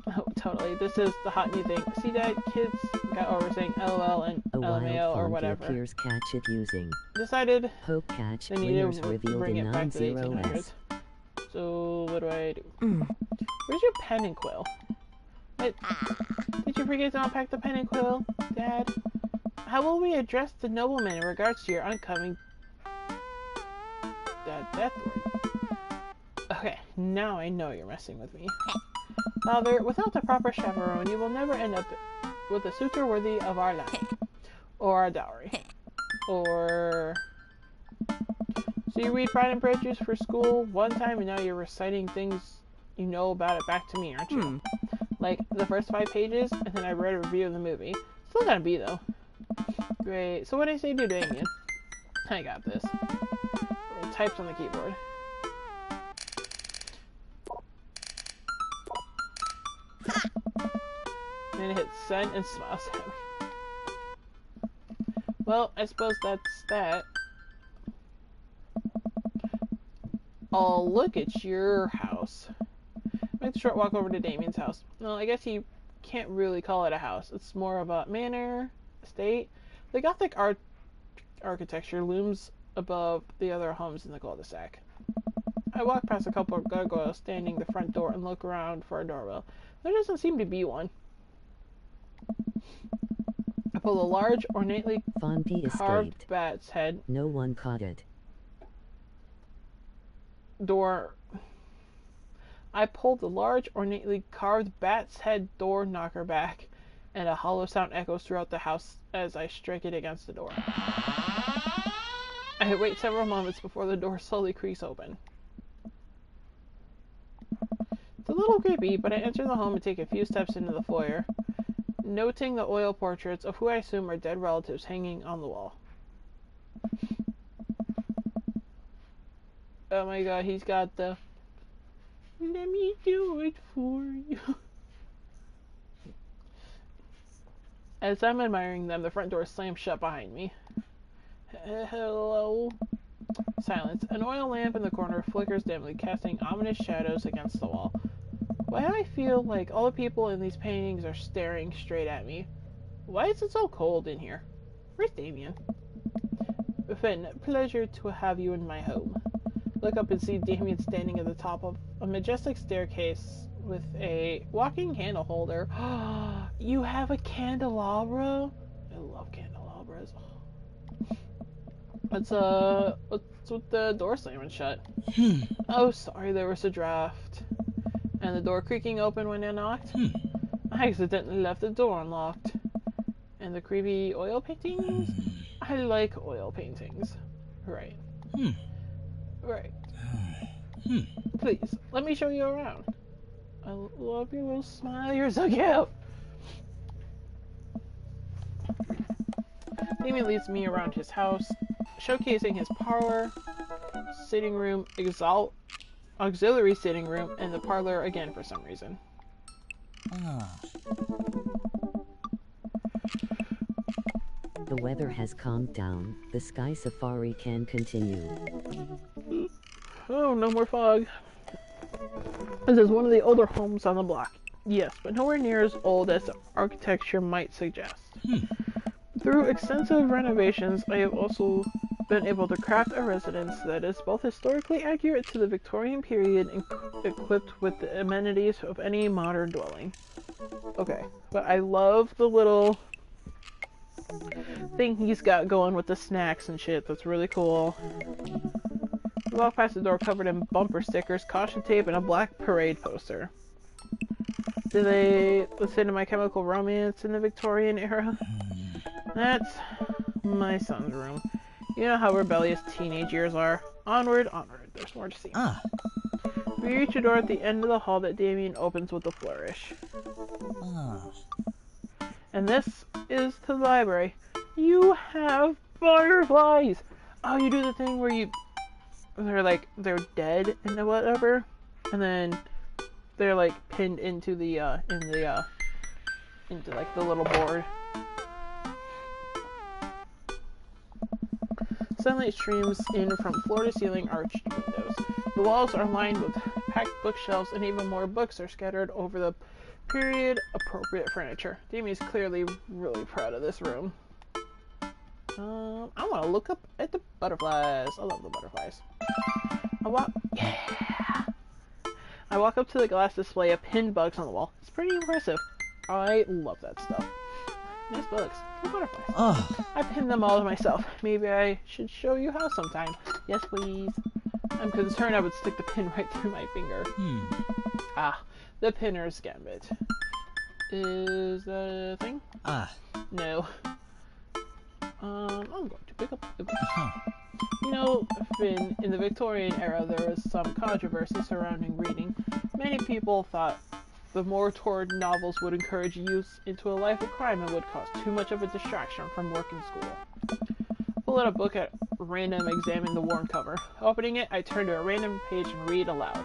Oh, totally. This is the hot new thing. See that? Kids got over saying LOL and LMAO or whatever. Appears catch it using. Decided Poke catch they need winners to revealed bring in it back to the 1800s. 90s. So, what do I do? Where's your pen and quill? What? Did you forget to unpack the pen and quill, Dad? How will we address the nobleman in regards to your oncoming death word? Okay, now I know you're messing with me. Father, without the proper chaperone, you will never end up with a suitor worthy of our land. Or our dowry. Or... So you read Pride and Prejudice for school one time and now you're reciting things you know about it back to me, aren't you? Like, the first 5 pages, and then I read a review of the movie. Still gotta be, though. Great. So what do I say to Damien? I got this. He types on the keyboard. And it hits send and smiles at me. Well, I suppose that's that. Oh, look, it's your house. Make the short walk over to Damien's house. Well, I guess you can't really call it a house. It's more of a manor, estate. The Gothic architecture looms above the other homes in the cul-de-sac. I walk past a couple of gargoyles standing the front door and look around for a doorbell. There doesn't seem to be one. I pull a large, ornately carved bat's head. No one caught it. Door. I pulled the large, ornately carved bat's head door knocker back, and a hollow sound echoes throughout the house as I strike it against the door. I wait several moments before the door slowly creaks open. It's a little creepy, but I enter the home and take a few steps into the foyer, noting the oil portraits of who I assume are dead relatives hanging on the wall. Oh my god, he's got the... Let me do it for you. As I'm admiring them, the front door slams shut behind me. Hello. Silence. An oil lamp in the corner flickers dimly, casting ominous shadows against the wall. Why do I feel like all the people in these paintings are staring straight at me? Why is it so cold in here? Where's Damien? Finn, pleasure to have you in my home. Look up and see Damien standing at the top of a majestic staircase with a walking candle holder. You have a candelabra? I love candelabras. What's with the door slamming shut? Oh, sorry, there was a draft. And the door creaking open when I knocked? I accidentally left the door unlocked. And the creepy oil paintings? I like oil paintings. Right. Right. Please, let me show you around. I love your little smile. You're so cute. Damien leads me around his house, showcasing his parlor, sitting room, auxiliary sitting room, and the parlor again for some reason. The weather has calmed down. The sky safari can continue. Oh, no more fog. This is one of the older homes on the block. Yes, but nowhere near as old as the architecture might suggest. Through extensive renovations, I have also been able to craft a residence that is both historically accurate to the Victorian period and equipped with the amenities of any modern dwelling. Okay, but I love the little thing he's got going with the snacks and shit. That's really cool. We walk past the door covered in bumper stickers, caution tape, and a black parade poster. Do they listen to My Chemical Romance in the Victorian era? That's my son's room. You know how rebellious teenage years are. Onward, onward. There's more to see. We reach a door at the end of the hall that Damien opens with a flourish. And this is the library. You have butterflies! Oh, you do the thing where they're dead and whatever, and then they're like pinned into the into like the little board. Sunlight streams in from floor-to-ceiling arched windows. The walls are lined with packed bookshelves, and even more books are scattered over the period-appropriate furniture. Damien's clearly really proud of this room. I want to look up at the butterflies. I love the butterflies. I walk up to the glass display of pinned bugs on the wall. It's pretty impressive. I love that stuff. Nice bugs. The butterflies. I pinned them all myself. Maybe I should show you how sometime. Yes, please. I'm concerned I would stick the pin right through my finger. The pinner's gambit. Is that a thing? No. I'm going to pick up the book. You know, Finn, in the Victorian era there was some controversy surrounding reading. Many people thought the more toward novels would encourage youth into a life of crime and would cause too much of a distraction from work and school. Pull out a book at random, examine the worn cover. Opening it, I turn to a random page and read aloud.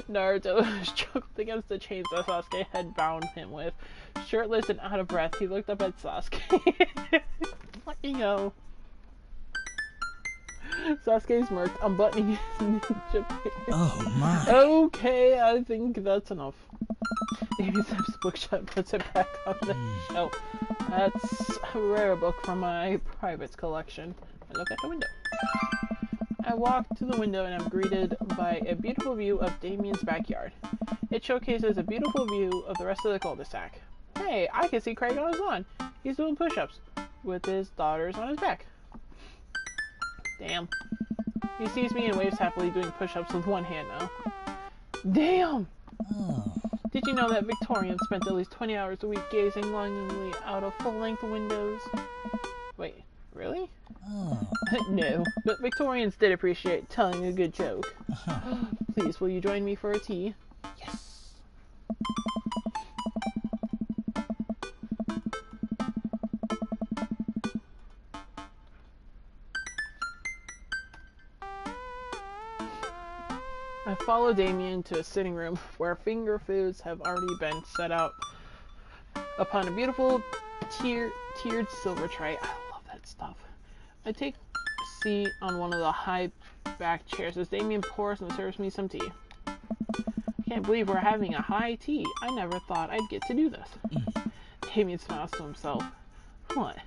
Naruto struggled against the chains that Sasuke had bound him with. Shirtless and out of breath, he looked up at Sasuke. Let me go. Sasuke smirked, unbuttoning his ninja pants. Oh my. Okay, I think that's enough. Amy snaps the book shut and puts it back on the shelf. That's a rare book from my private collection. I look at the window. I walk to the window and am greeted by a beautiful view of Damien's backyard. It showcases a beautiful view of the rest of the cul-de-sac. Hey, I can see Craig on his lawn. He's doing push-ups with his daughters on his back. Damn. He sees me and waves happily doing push-ups with one hand now. Damn! Did you know that Victorians spent at least 20 hours a week gazing longingly out of full-length windows? Wait, really? No, but Victorians did appreciate telling a good joke. Please, will you join me for a tea? Yes. I follow Damien to a sitting room where finger foods have already been set out upon a beautiful tiered silver tray. I love that stuff. I take a seat on one of the high-backed chairs as Damien pours and serves me some tea. I can't believe we're having a high tea. I never thought I'd get to do this. Damien smiles to himself. What?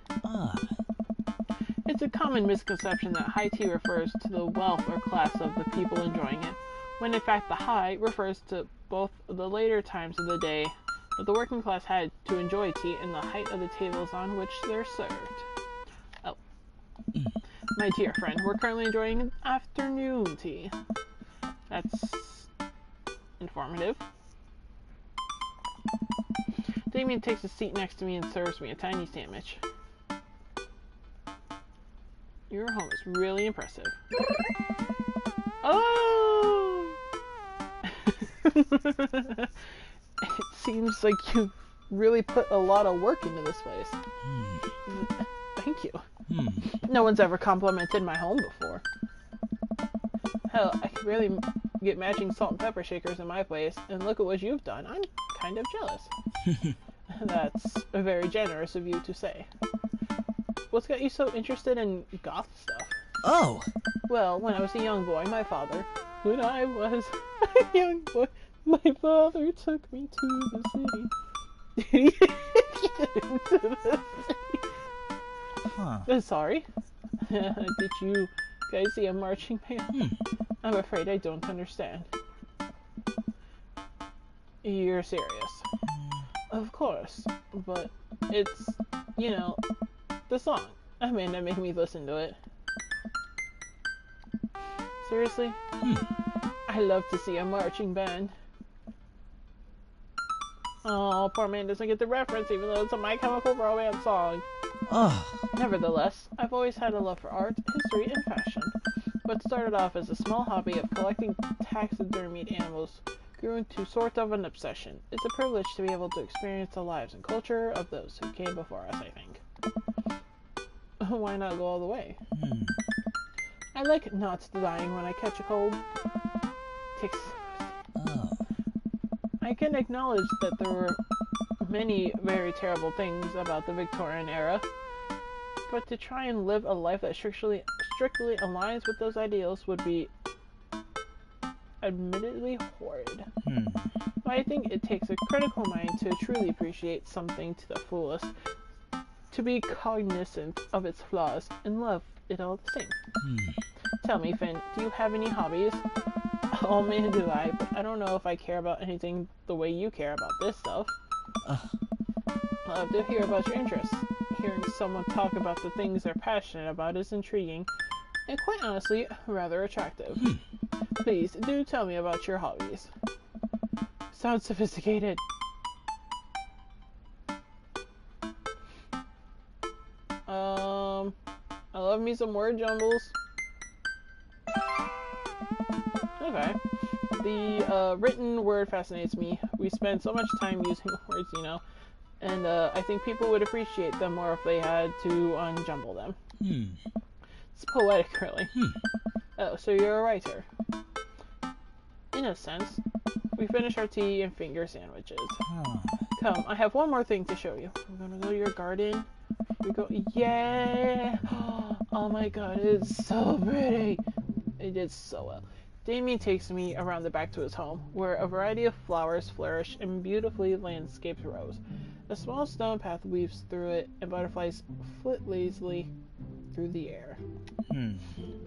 It's a common misconception that high tea refers to the wealth or class of the people enjoying it, when in fact the high refers to both the later times of the day that the working class had to enjoy tea and the height of the tables on which they're served. Oh. My dear friend, we're currently enjoying afternoon tea. That's informative. Damien takes a seat next to me and serves me a tiny sandwich. Your home is really impressive. Oh! It seems like you really put a lot of work into this place. Thank you. No one's ever complimented my home before. Hell, I could really get matching salt and pepper shakers in my place, and look at what you've done. I'm kind of jealous. That's very generous of you to say. What's got you so interested in goth stuff? Oh! Well, when I was a young boy, my father, when I was a young boy, My father took me to the city. Sorry. Did you guys see a marching band? I'm afraid I don't understand. You're serious. Of course. But it's, you know, the song. Amanda made me listen to it. Seriously? I love to see a marching band. Oh, poor man doesn't get the reference even though it's a My Chemical Romance song. Nevertheless, I've always had a love for art, history, and fashion. What started off as a small hobby of collecting taxidermied animals grew into sort of an obsession. It's a privilege to be able to experience the lives and culture of those who came before us, I think. Why not go all the way? I like not dying when I catch a cold. Takes. I can acknowledge that there were many very terrible things about the Victorian era, but to try and live a life that strictly aligns with those ideals would be admittedly horrid. But I think it takes a critical mind to truly appreciate something to the fullest, to be cognizant of its flaws and love it all the same. Tell me, Finn, do you have any hobbies? Oh man, do I, but I don't know if I care about anything the way you care about this stuff. I love to hear about your interests. Hearing someone talk about the things they're passionate about is intriguing, and quite honestly, rather attractive. Please, do tell me about your hobbies. Sounds sophisticated. I love me some word jumbles. Okay. The written word fascinates me. We spend so much time using words, you know, and I think people would appreciate them more if they had to unjumble them. It's poetic, really. Oh, so you're a writer. In a sense. We finish our tea and finger sandwiches. Come, I have one more thing to show you. We're gonna go to your garden. We go, yeah! Oh my god, it's so pretty! It did so well. Damien takes me around the back to his home, where a variety of flowers flourish and beautifully landscaped rows. A small stone path weaves through it, and butterflies flit lazily through the air.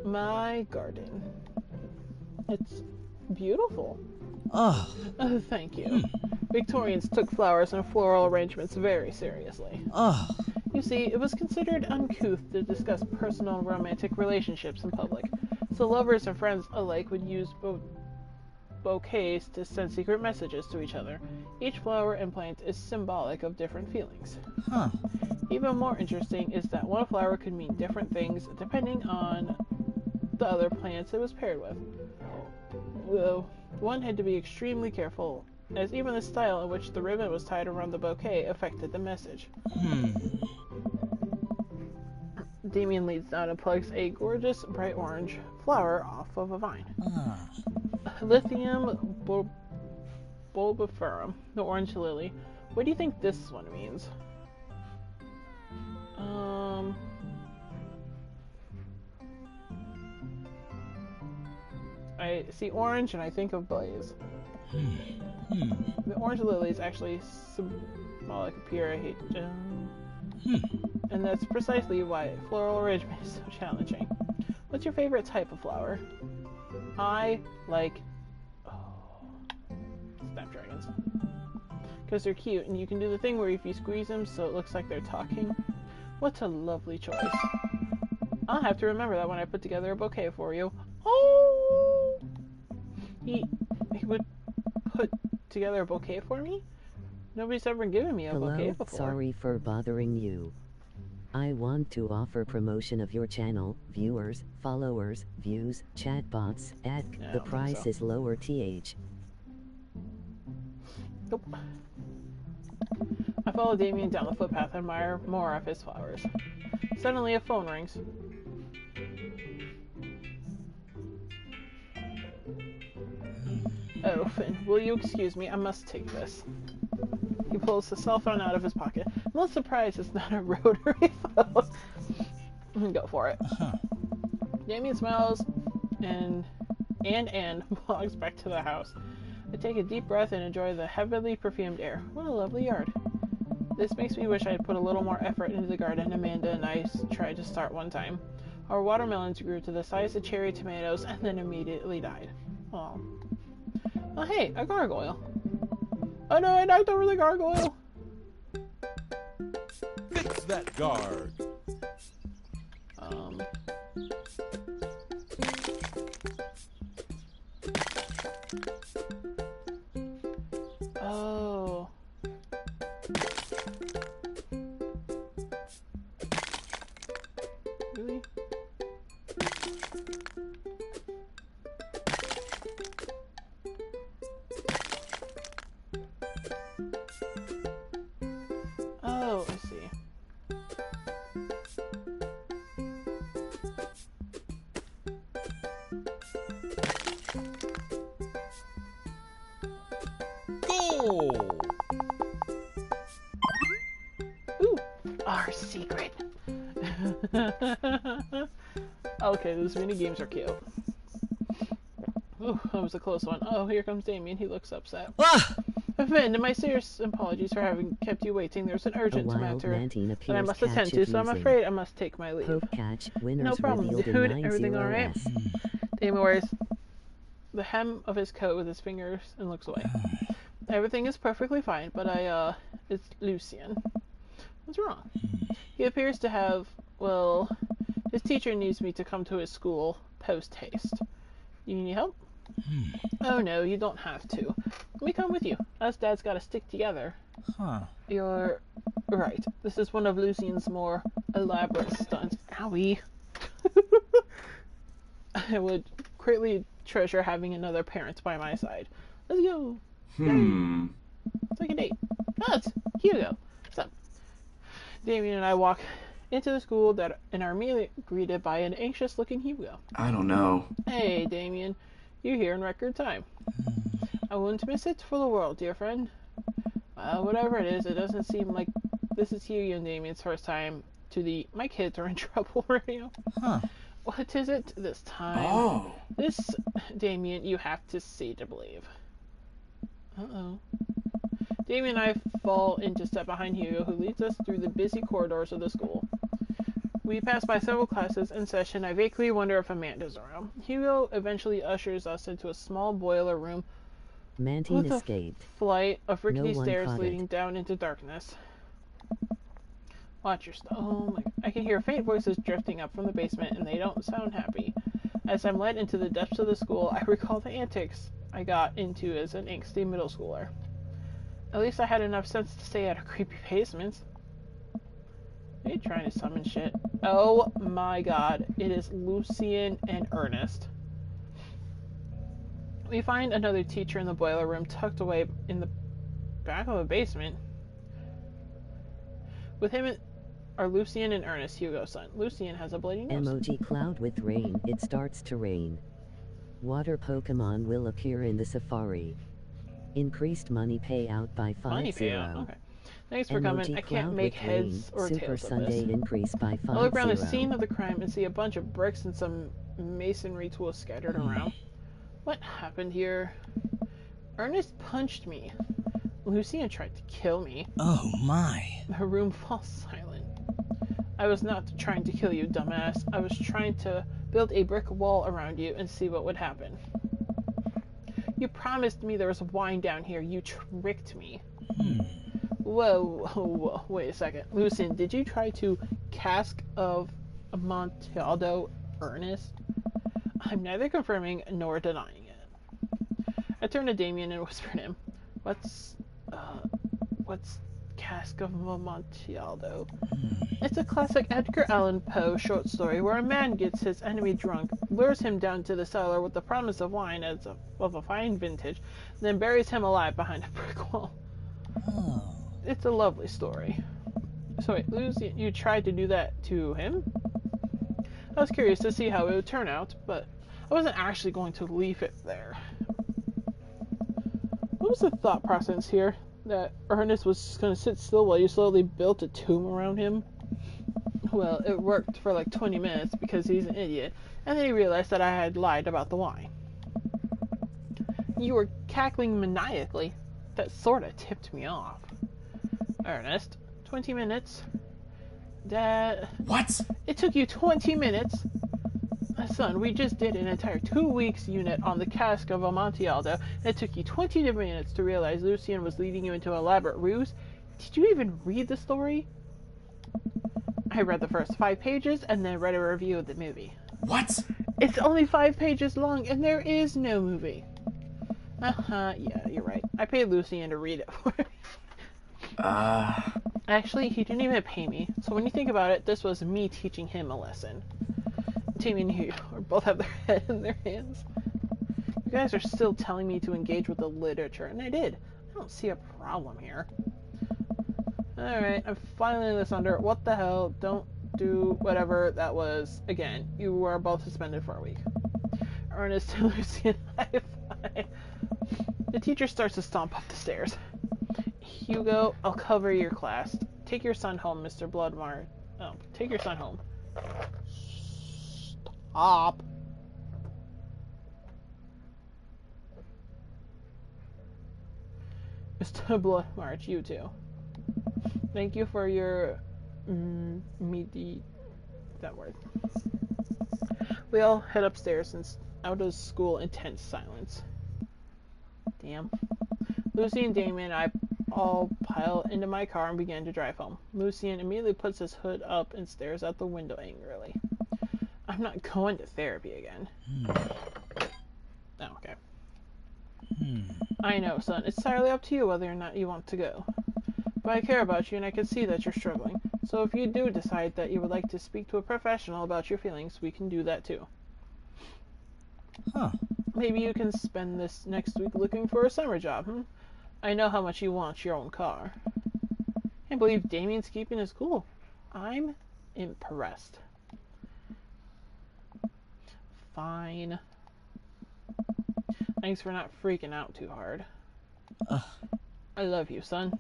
My garden. It's beautiful. Oh, thank you. Victorians took flowers and floral arrangements very seriously. You see, it was considered uncouth to discuss personal and romantic relationships in public, so lovers and friends alike would use bouquets to send secret messages to each other. Each flower and plant is symbolic of different feelings. Even more interesting is that one flower could mean different things depending on the other plants it was paired with. Though one had to be extremely careful, as even the style in which the ribbon was tied around the bouquet affected the message. Damien leads down and plucks a gorgeous bright orange flower off of a vine. Lithium bulbiferum, the orange lily. What do you think this one means? I see orange and I think of blaze. The orange lily is actually symbolic of pure hate. And that's precisely why floral arrangement is so challenging. What's your favorite type of flower? I like snapdragons. Because they're cute and you can do the thing where if you squeeze them so it looks like they're talking. What a lovely choice. I'll have to remember that when I put together a bouquet for you. Oh! He would put together a bouquet for me? Nobody's ever given me a bouquet before. Sorry for bothering you. I want to offer promotion of your channel, viewers, followers, views, chatbots, at the price is lower th. Nope. I follow Damien down the footpath and admire more of his flowers. Suddenly a phone rings. Oh, Finn, will you excuse me? I must take this. He pulls his cell phone out of his pocket. I'm not surprised it's not a rotary phone. Go for it. Damien smiles and walks back to the house. I take a deep breath and enjoy the heavily perfumed air. What a lovely yard. This makes me wish I had put a little more effort into the garden Amanda and I tried to start one time. Our watermelons grew to the size of cherry tomatoes and then immediately died. Oh. Oh hey, a gargoyle. Oh no, I knocked over the gargoyle! Fix that guard. Oh. Really? Oh, I see. Goal! Ooh, our secret. Okay, those mini games are cute. Ooh, that was a close one. Oh, here comes Damien. He looks upset. Ah! Finn, my serious apologies for having kept you waiting. There's an urgent matter that I must attend to, so I'm afraid I must take my leave. Poke catch, winners No problem, revealed dude. in Everything all right? 90S. Damien wears the hem of his coat with his fingers and looks away. Everything is perfectly fine, but it's Lucien. What's wrong? He appears to have, well, his teacher needs me to come to his school post haste. You need help? Oh no, you don't have to. Let me come with you. Us dads gotta stick together. Huh. You're right. This is one of Lucien's more elaborate stunts. Owie. I would greatly treasure having another parent by my side. Let's go. It's like a date. Oh, it's Hugo. What's up? Damien and I walk into the school and are immediately greeted by an anxious-looking Hugo. I don't know. Hey, Damien. You're here in record time. I wouldn't miss it for the world, dear friend. Well, whatever it is, it doesn't seem like this is Hugo and Damien's first time to the "my kids are in trouble" radio. Huh. What is it this time? Oh. This, Damien, you have to see to believe. Uh-oh. Damien and I fall into step behind Hugo, who leads us through the busy corridors of the school. We pass by several classes in session. I vaguely wonder if Amanda's around. Hugo eventually ushers us into a small boiler room Mantine with escaped. a flight of rickety No one stairs caught leading it. down into darkness. Watch your stuff. Oh my God. I can hear faint voices drifting up from the basement, and they don't sound happy. As I'm led into the depths of the school, I recall the antics I got into as an angsty middle schooler. At least I had enough sense to stay out of creepy basements. Are you trying to summon shit? Oh my God. It is Lucien and Ernest. We find another teacher in the boiler room tucked away in the back of a basement. With him are Lucien and Ernest, Hugo's son. Lucien has a bloody nose. Emoji cloud with rain. It starts to rain. Water Pokemon will appear in the safari. Increased money payout by 5-0. Money payout. Okay. Thanks for coming. Emoji I can't cloud make with heads rain. or Super tails of Sunday this. increase by 5-0. I look around the scene of the crime and see a bunch of bricks and some masonry tools scattered around. What happened here? Ernest punched me. Lucien tried to kill me. Oh my. The room falls silent. I was not trying to kill you, dumbass. I was trying to build a brick wall around you and see what would happen. You promised me there was wine down here. You tricked me. Whoa, wait a second. Lucien, did you try to cask of Amontillado Ernest? I'm neither confirming nor denying it. I turned to Damien and whispered him, What's Cask of Amontillado? It's a classic Edgar Allan Poe short story where a man gets his enemy drunk, lures him down to the cellar with the promise of wine of a fine vintage, then buries him alive behind a brick wall. Oh. It's a lovely story. So wait, Lucien, you tried to do that to him? I was curious to see how it would turn out, but I wasn't actually going to leave it there. What was the thought process here? That Ernest was just going to sit still while you slowly built a tomb around him? Well, it worked for like 20 minutes because he's an idiot, and then he realized that I had lied about the wine. You were cackling maniacally. That sorta tipped me off. Ernest, 20 minutes. Dad... What? It took you 20 minutes? Son, we just did an entire 2 weeks unit on the cask of Amontillado, and it took you 20 minutes to realize Lucien was leading you into an elaborate ruse? Did you even read the story? I read the first 5 pages and then read a review of the movie. What? It's only 5 pages long and there is no movie. Yeah, you're right. I paid Lucien to read it for me. Actually, he didn't even pay me. So when you think about it, this was me teaching him a lesson. Tammy and you both have their head in their hands. You guys are still telling me to engage with the literature, and I did. I don't see a problem here. Alright, I'm filing this under what the hell, don't do whatever that was. Again, you were both suspended for a week. Ernest and Lucien high five. The teacher starts to stomp up the stairs. Hugo, I'll cover your class. Take your son home, Mr. Bloodmar. Oh, take your son home. Stop. Mr. Bloodmarch, you too. Thank you for your that word. We all head upstairs and out of school in tense silence. Damn. Lucy and Damien and I all pile into my car and begin to drive home. Lucien immediately puts his hood up and stares out the window angrily. I'm not going to therapy again. Oh, okay. I know, son. It's entirely up to you whether or not you want to go. But I care about you and I can see that you're struggling. So if you do decide that you would like to speak to a professional about your feelings, we can do that too. Huh. Maybe you can spend this next week looking for a summer job, I know how much you want your own car. Can't believe Damien's keeping his cool. I'm impressed. Fine. Thanks for not freaking out too hard. I love you, son.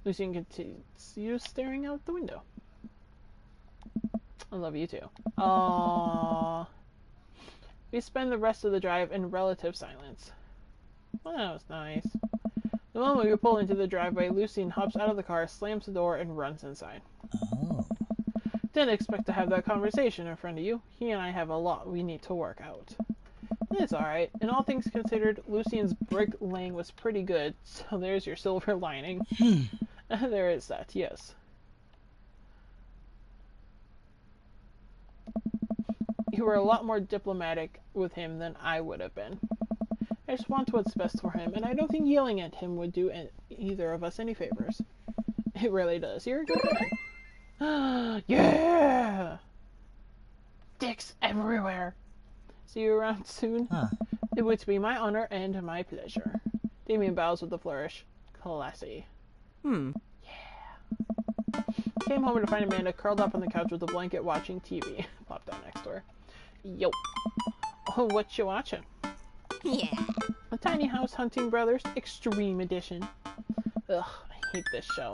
Lucien continues staring out the window. I love you too. Aww. We spend the rest of the drive in relative silence. Well, that was nice. The moment we pull into the driveway, Lucien hops out of the car, slams the door, and runs inside. Oh. Didn't expect to have that conversation in front of you. He and I have a lot we need to work out. It's alright. In all things considered, Lucien's bricklaying was pretty good, so there's your silver lining. There is that, yes. You were a lot more diplomatic with him than I would have been. I just want what's best for him, and I don't think yelling at him would do either of us any favors. It really does. You're a good guy. Yeah! Dicks everywhere. See you around soon. It would be my honor and my pleasure. Damien bows with a flourish. Classy. Yeah. Came home to find Amanda curled up on the couch with a blanket watching TV. Popped down next door. Yo. Oh, what you watching? Yeah. A Tiny House Hunting Brothers Extreme Edition. Ugh, I hate this show.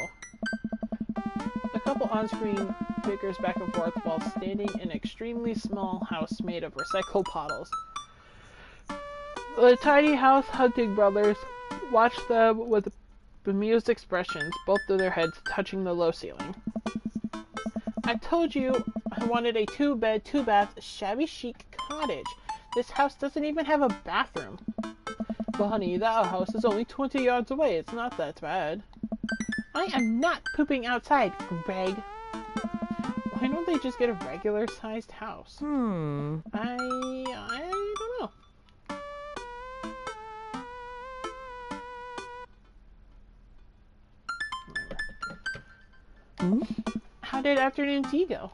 The couple on-screen bickers back and forth while standing in an extremely small house made of recycled bottles. The Tiny House Hunting Brothers watch them with bemused expressions, both of their heads touching the low ceiling. I told you I wanted a 2-bed, 2-bath, shabby chic cottage. This house doesn't even have a bathroom. Well, honey, that house is only 20 yards away. It's not that bad. I am not pooping outside, Greg. Why don't they just get a regular-sized house? I don't know. How did afternoon tea go?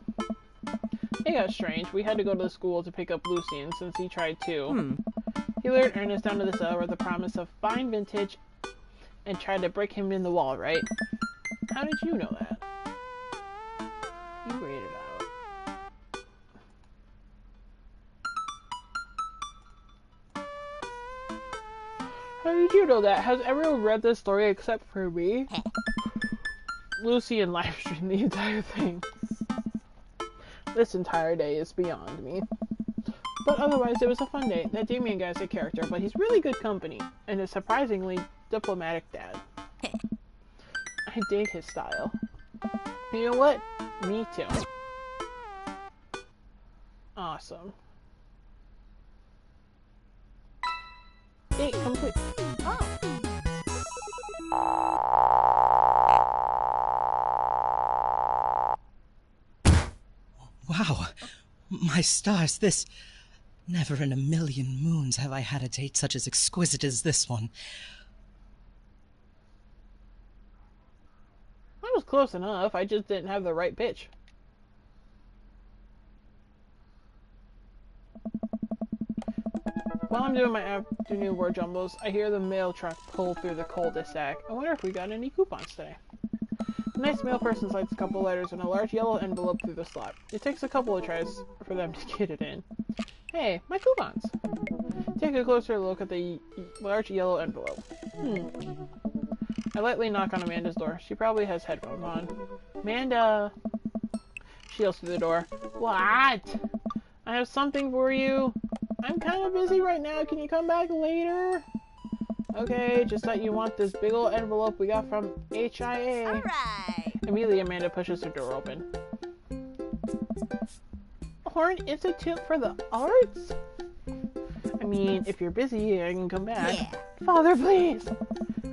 It got strange. We had to go to the school to pick up Lucien since he tried to. He lured Ernest down to the cellar with the promise of fine vintage and tried to break him in the wall, right? How did you know that? You read it out. How did you know that? Has everyone read this story except for me? Lucien livestreamed the entire thing. This entire day is beyond me. But otherwise, it was a fun day. That Damien guy's a character, but he's really good company, and a surprisingly diplomatic dad. I dig his style. You know what? Me too. Awesome. Date complete. Wow. My stars, this... Never in a million moons have I had a date such as exquisite as this one. I was close enough. I just didn't have the right pitch. While I'm doing my afternoon word jumbles, I hear the mail truck pull through the cul-de-sac. I wonder if we got any coupons today. The nice mail person slides a couple letters in a large yellow envelope through the slot. It takes a couple of tries for them to get it in. Hey, my coupons! Take a closer look at the large yellow envelope. I lightly knock on Amanda's door. She probably has headphones on. Amanda! She yells through the door. What? I have something for you. I'm kind of busy right now. Can you come back later? Okay, just that you want this big old envelope we got from HIA. Alright. Immediately, Amanda pushes her door open. Horn Institute for the Arts? I mean, if you're busy, I can come back. Yeah. Father, please!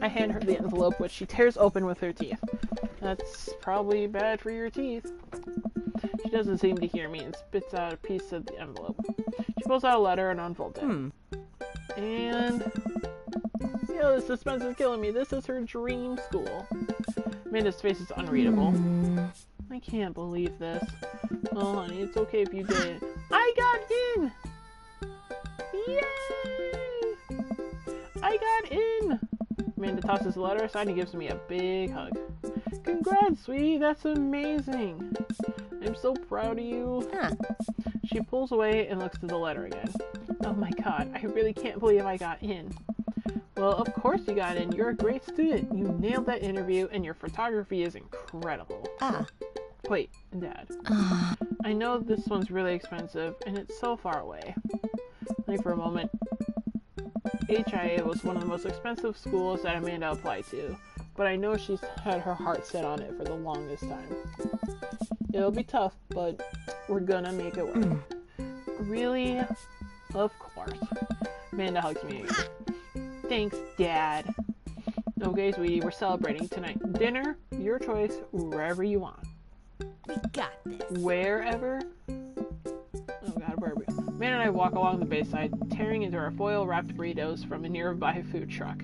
I hand her the envelope, which she tears open with her teeth. That's probably bad for your teeth. She doesn't seem to hear me and spits out a piece of the envelope. She pulls out a letter and unfolds it. And... the suspense is killing me. This is her dream school. Amanda's face is unreadable. I can't believe this. Oh, honey, it's okay if you did. I got in! Yay! I got in! Amanda tosses the letter aside and gives me a big hug. Congrats, sweetie. That's amazing. I'm so proud of you. She pulls away and looks at the letter again. Oh my god, I really can't believe I got in. Well, of course you got in. You're a great student. You nailed that interview, and your photography is incredible. Wait, Dad. I know this one's really expensive, and it's so far away. Think for a moment. HIA was one of the most expensive schools that Amanda applied to, but I know she's had her heart set on it for the longest time. It'll be tough, but we're gonna make it work. Really? Of course. Amanda hugs me again. Thanks, Dad. Okay, sweetie, we're celebrating tonight. Dinner, your choice, wherever you want. We got this. Wherever? Oh god, where are we? Man and I walk along the bayside, tearing into our foil-wrapped burritos from a nearby food truck.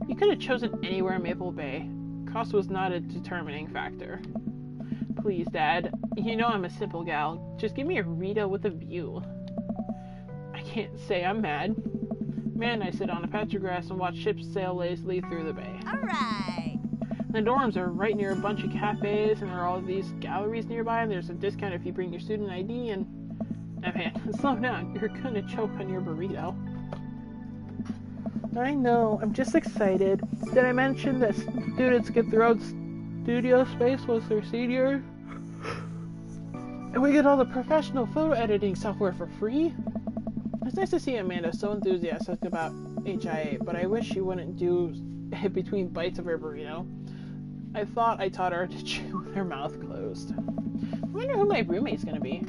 You could have chosen anywhere in Maple Bay. Cost was not a determining factor. Please, Dad. You know I'm a simple gal. Just give me a Rita with a view. I can't say I'm mad. Man, I sit on a patch of grass and watch ships sail lazily through the bay. Alright. The dorms are right near a bunch of cafes, and there are all these galleries nearby, and there's a discount if you bring your student ID, and... Oh man, slow down. You're gonna choke on your burrito. I know. I'm just excited. Did I mention that students get their own studio space once they're senior? And we get all the professional photo editing software for free? It's nice to see Amanda so enthusiastic about HIA, but I wish she wouldn't do it between bites of her burrito. I thought I taught her to chew with her mouth closed. I wonder who my roommate's gonna be.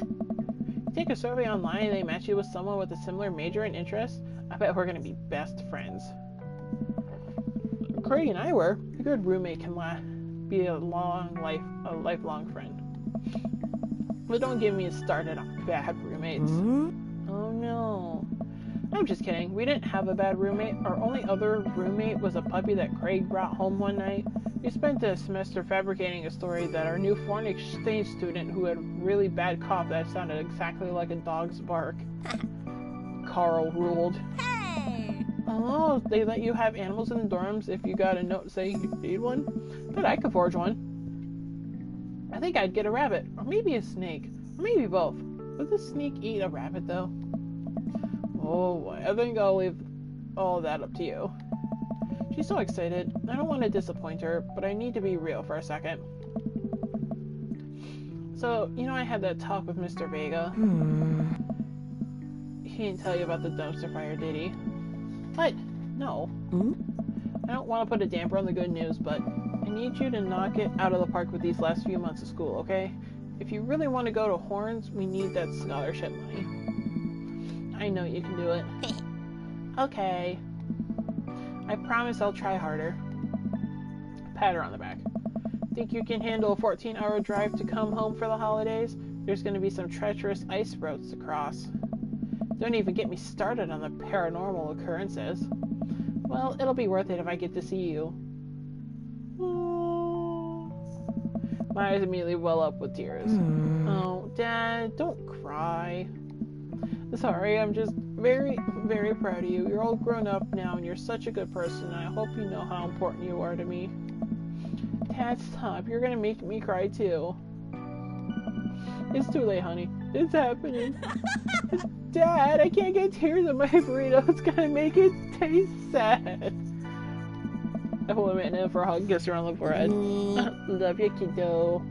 You take a survey online and they match you with someone with a similar major and interest, I bet we're gonna be best friends. Craig and I were. A good roommate can be a lifelong friend. But don't get me started on bad roommates. Oh no. I'm just kidding. We didn't have a bad roommate. Our only other roommate was a puppy that Craig brought home one night. We spent a semester fabricating a story that our new foreign exchange student who had a really bad cough that sounded exactly like a dog's bark. Carl ruled. Hey! Oh, they let you have animals in the dorms if you got a note saying you need one? Bet I could forge one. I think I'd get a rabbit, or maybe a snake, or maybe both. Would the snake eat a rabbit though? Oh boy, I think I'll leave all that up to you. She's so excited. I don't want to disappoint her, but I need to be real for a second. So, you know I had that talk with Mr. Vega. didn't tell you about the dumpster fire, did he? What? No. Hmm? I don't want to put a damper on the good news, but I need you to knock it out of the park with these last few months of school, okay? If you really want to go to Horns, we need that scholarship money. I know you can do it. Okay. I promise I'll try harder. Pat her on the back. Think you can handle a 14-hour drive to come home for the holidays? There's going to be some treacherous ice roads to cross. Don't even get me started on the paranormal occurrences. Well, it'll be worth it if I get to see you. My eyes immediately well up with tears. Oh, Dad, don't cry. Sorry, I'm just very, very proud of you. You're all grown up now and you're such a good person, and I hope you know how important you are to me. Dad, stop. You're gonna make me cry too. It's too late, honey. It's happening. Dad, I can't get tears in my burrito. It's gonna make it taste sad. I hold him in for a hug, kiss her on the forehead. Love you, kiddo.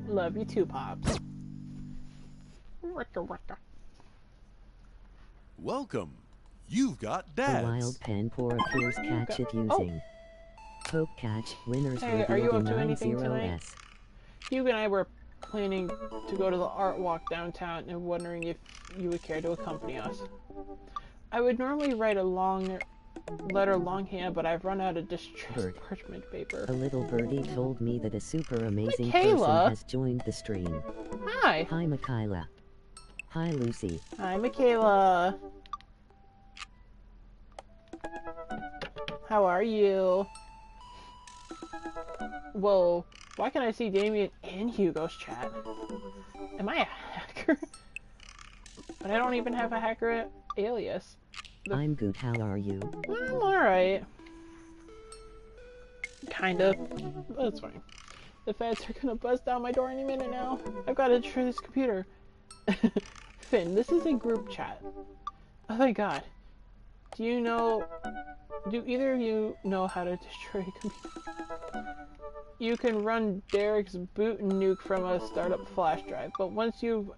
Love you too, Pops. Welcome. You've got A dads. wild Panpour appears catch it using. Poke catch, winners Hey, are you revealed up in to anything tonight? 90S. Hugh and I were planning to go to the art walk downtown and wondering if you would care to accompany us. I would normally write a long letter longhand, but I've run out of distressed Bird. parchment paper. A little birdie told me that a super amazing Michaela? person has joined the stream. Hi. Hi, Michaela. Hi, Lucy. Hi, Michaela. How are you? Whoa. Why can I see Damien in Hugo's chat? Am I a hacker? But I don't even have a hacker alias. I'm good, how are you? I'm alright. Kinda. That's fine. The feds are gonna bust down my door any minute now. I've gotta destroy this computer. Finn, this is a group chat. Oh my god. Do either of you know how to destroy a computer? You can run Derek's boot and nuke from a startup flash drive, but once you've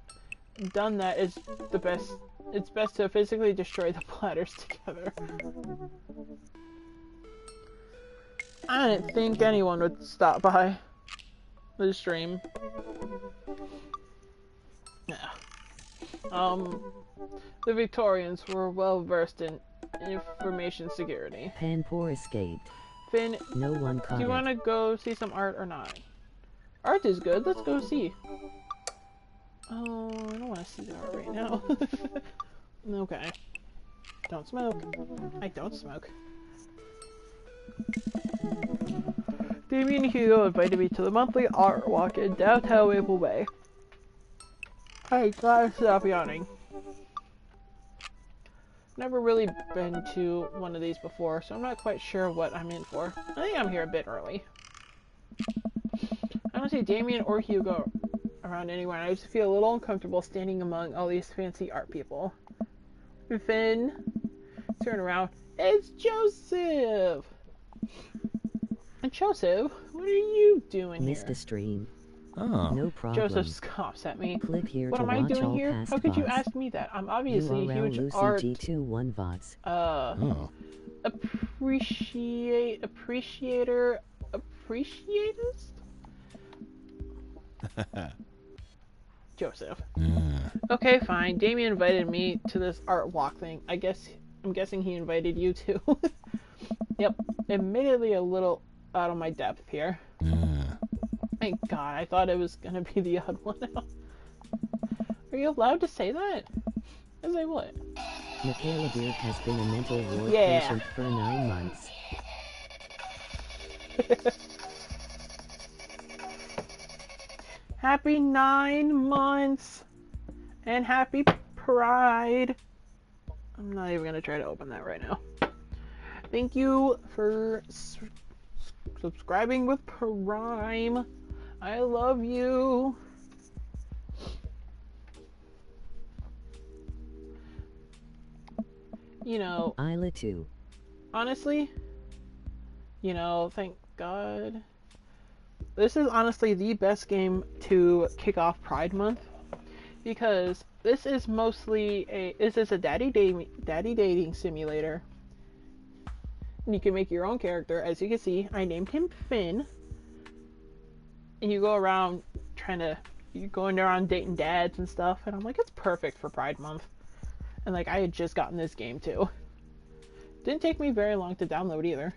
done that, it's best to physically destroy the platters together. I didn't think anyone would stop by the stream. Yeah. The Victorians were well versed in information security. Panpour escaped. Finn, No one caught do you it. want to go see some art or not? Art is good. Let's go see. Oh, I don't want to see the art right now. Okay. Don't smoke. I don't smoke. Damien and Hugo invited me to the monthly art walk in downtown Maple Bay. I gotta stop yawning. Never really been to one of these before, so I'm not quite sure what I'm in for. I think I'm here a bit early. I don't see Damien or Hugo around anywhere, and I just feel a little uncomfortable standing among all these fancy art people. Finn, turn around. It's Joseph! And Joseph, what are you doing Missed a here? stream. Oh. No problem. Joseph scoffs at me. Click here What to am I watch doing all here? past How could you VODs. ask me that? I'm obviously a URL huge Lucy art G21 VODs. Oh. appreciator appreciatist? Joseph. Okay, fine. Damien invited me to this art walk thing. I'm guessing he invited you too. Yep. Admittedly a little out of my depth here. Thank God, I thought it was gonna be the odd one out. Are you allowed to say that? I say what? Michaela Beard has been a mental ward Yeah. patient for 9 months. Happy 9 months! And happy Pride! I'm not even gonna try to open that right now. Thank you for subscribing with Prime. I love you. You know, Isla 2. honestly, thank God. This is honestly the best game to kick off Pride Month. because this is a daddy dating simulator. And you can make your own character. As you can see, I named him Finn. And you go around you're going around dating dads and stuff, and I'm like, it's perfect for Pride Month. And like, I had just gotten this game too. Didn't take me very long to download either.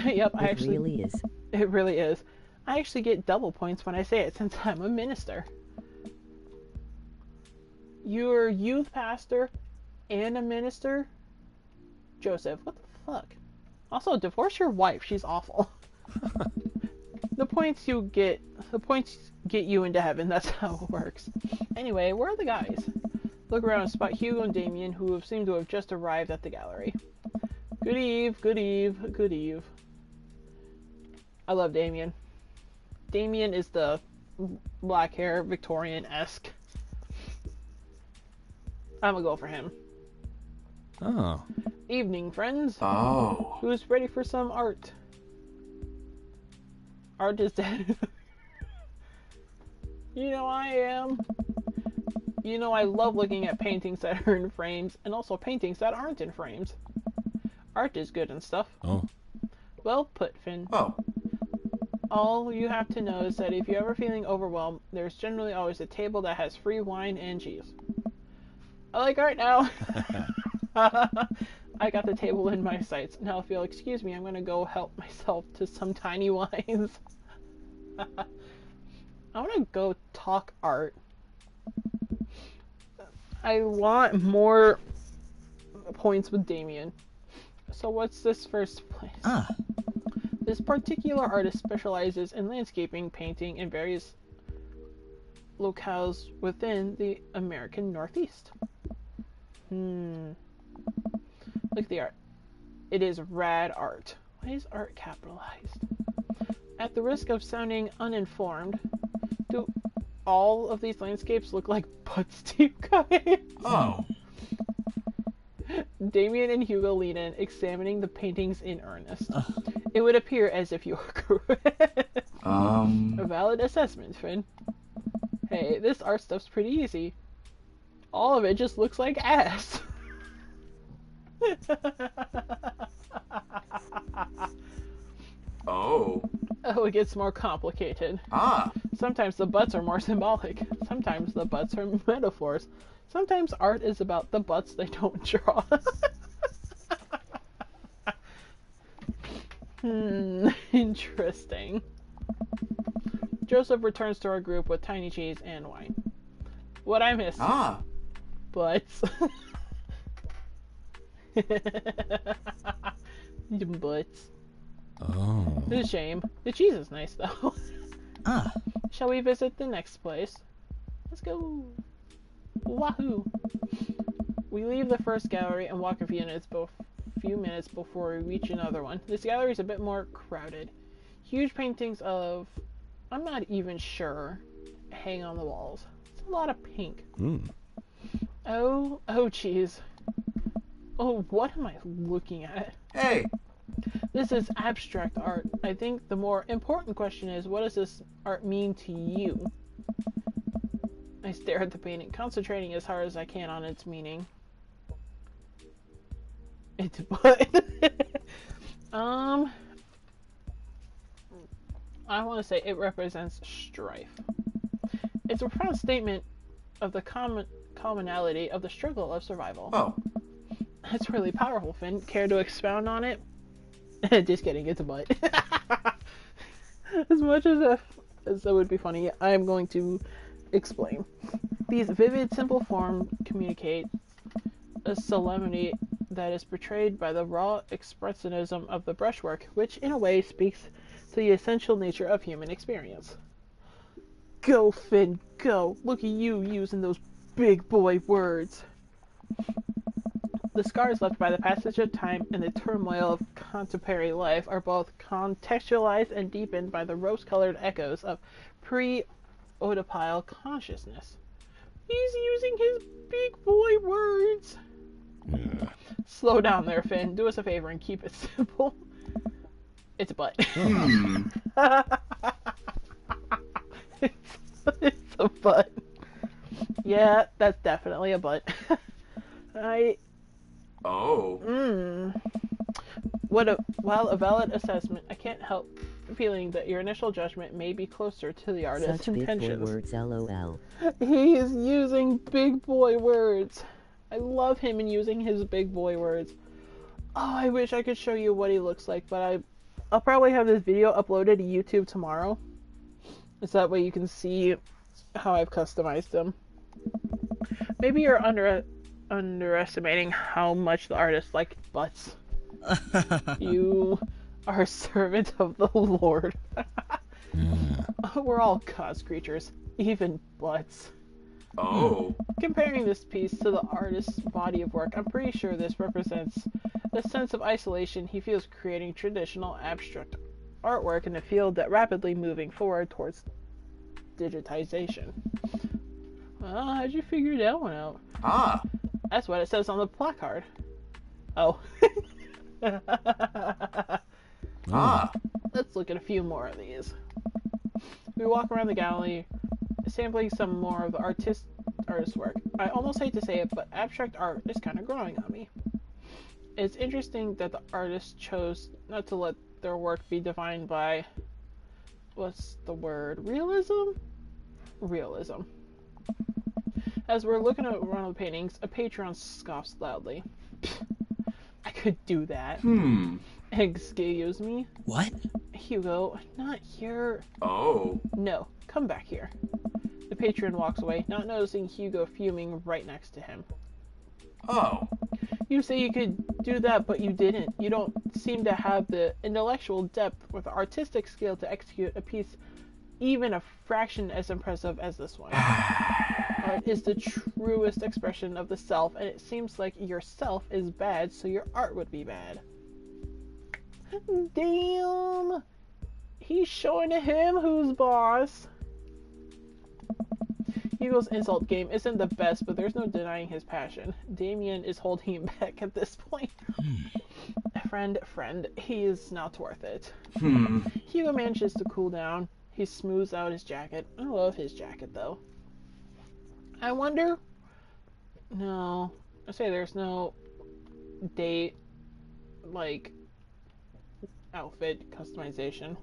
Yep, It really is. It really is. I actually get double points when I say it since I'm a minister. You're a youth pastor and a minister? Joseph, what the fuck? Also, divorce your wife. She's awful. The points get you into heaven. That's how it works. Anyway, where are the guys? Look around and spot Hugo and Damien, who seem to have just arrived at the gallery. Good eve, good eve, good eve. I love Damien. Damien is the black hair, Victorian-esque. I'm gonna go for him. Oh. Evening, friends. Oh. Who's ready for some art? Art is dead. You know I am. You know I love looking at paintings that are in frames, and also paintings that aren't in frames. Art is good and stuff. Oh. Well put, Finn. Oh. All you have to know is that if you're ever feeling overwhelmed, there's generally always a table that has free wine and cheese. I like art now. I got the table in my sights. Now if you'll excuse me, I'm gonna go help myself to some tiny wines. I wanna go talk art. I want more points with Damien. So what's this first place? Ah, This particular artist specializes in landscaping, painting, and various locales within the American Northeast. Look at the art. It is rad art. Why is art capitalized? At the risk of sounding uninformed, do all of these landscapes look like butts to you guys? Oh. Damien and Hugo lean in, examining the paintings in earnest. It would appear as if you are correct. A valid assessment, Finn. Hey, this art stuff's pretty easy. All of it just looks like ass. Oh. Oh, it gets more complicated. Ah. Sometimes the butts are more symbolic. Sometimes the butts are metaphors. Sometimes art is about the butts they don't draw. Interesting. Joseph returns to our group with tiny cheese and wine. What I missed? Ah. Butts. Butts. Oh. It's a shame. The cheese is nice though. ah. Shall we visit the next place? Let's go. Wahoo! We leave the first gallery and walk a few minutes before we reach another one. This gallery is a bit more crowded. Huge paintings of, I'm not even sure, hang on the walls. It's a lot of pink. Oh jeez. Oh, what am I looking at? Hey. This is abstract art. I think the more important question is, what does this art mean to you? I stare at the painting, concentrating as hard as I can on its meaning. It's but I want to say it represents strife. It's a profound statement of the commonality of the struggle of survival. Oh. That's really powerful, Finn. Care to expound on it? Just kidding, it's a butt. As much as that would be funny, I'm going to explain. These vivid, simple forms communicate a solemnity that is portrayed by the raw expressionism of the brushwork, which in a way speaks to the essential nature of human experience. Go, Finn, go! Look at you using those big boy words. The scars left by the passage of time and the turmoil of contemporary life are both contextualized and deepened by the rose-colored echoes of pre-Oedipal consciousness. He's using his big boy words. Yeah. Slow down there, Finn. Do us a favor and keep it simple. It's a butt. a butt. Yeah, that's definitely a butt. Oh. While a valid assessment, I can't help feeling that your initial judgment may be closer to the artist's Such big boy intentions. words, lol. He is using big boy words. I love him in using his big boy words. Oh, I wish I could show you what he looks like, but I'll probably have this video uploaded to YouTube tomorrow. So that way you can see how I've customized him. Maybe you're underestimating how much the artist liked butts. You are a servant of the Lord. We're all God's creatures, even butts. Oh. Comparing this piece to the artist's body of work, I'm pretty sure this represents the sense of isolation he feels creating traditional abstract artwork in a field that rapidly moving forward towards digitization. Well, how'd you figure that one out? Ah. That's what it says on the placard. Oh. Ah. Let's look at a few more of these. We walk around the gallery, sampling some more of the artist's work. I almost hate to say it, but abstract art is kind of growing on me. It's interesting that the artist chose not to let their work be defined by, what's the word, realism? Realism. As we're looking at one of the paintings, a patron scoffs loudly. I could do that. Excuse me? What? Hugo, not here. Oh. No, come back here. The patron walks away, not noticing Hugo fuming right next to him. Oh. You say you could do that, but you didn't. You don't seem to have the intellectual depth or the artistic skill to execute a piece even a fraction as impressive as this one. Art is the truest expression of the self, and it seems like your self is bad, so your art would be bad. Damn! He's showing him who's boss. Hugo's insult game isn't the best, but there's no denying his passion. Damien is holding him back at this point. Friend, he is not worth it. Hugo manages to cool down. He smooths out his jacket. I love his jacket, though. I wonder... No. I say there's no date, like, outfit customization.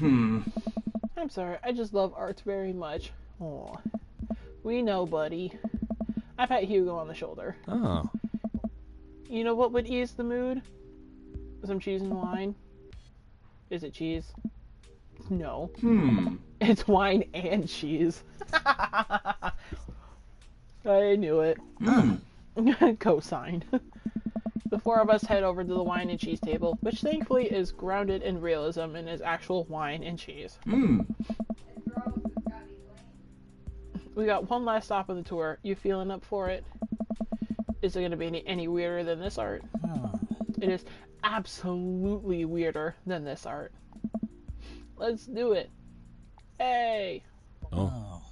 I'm sorry, I just love art very much. Aw. We know, buddy. I pat Hugo on the shoulder. Oh. You know what would ease the mood? Some cheese and wine. Is it cheese? No. It's wine and cheese. I knew it. Cosine. The four of us head over to the wine and cheese table, which thankfully is grounded in realism and is actual wine and cheese. We got one last stop on the tour. You feeling up for it? Is it going to be any weirder than this art? It is absolutely weirder than this art. Let's do it. Hey! Oh.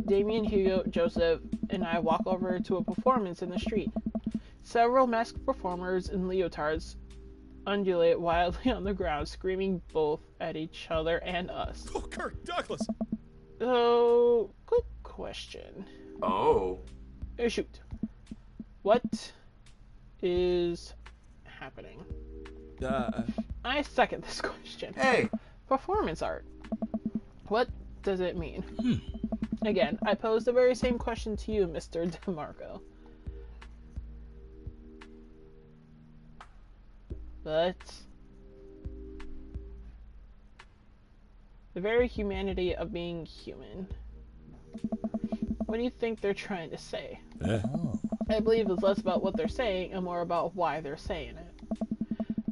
Damien, Hugo, Joseph, and I walk over to a performance in the street. Several masked performers in leotards undulate wildly on the ground, screaming both at each other and us. Oh, Kirk Douglas! So, quick question. Oh. Shoot. What is happening? I second this question. Hey. Performance art. What does it mean? Again, I posed the very same question to you, Mr. DeMarco. But the very humanity of being human. What do you think they're trying to say? I believe it's less about what they're saying and more about why they're saying it.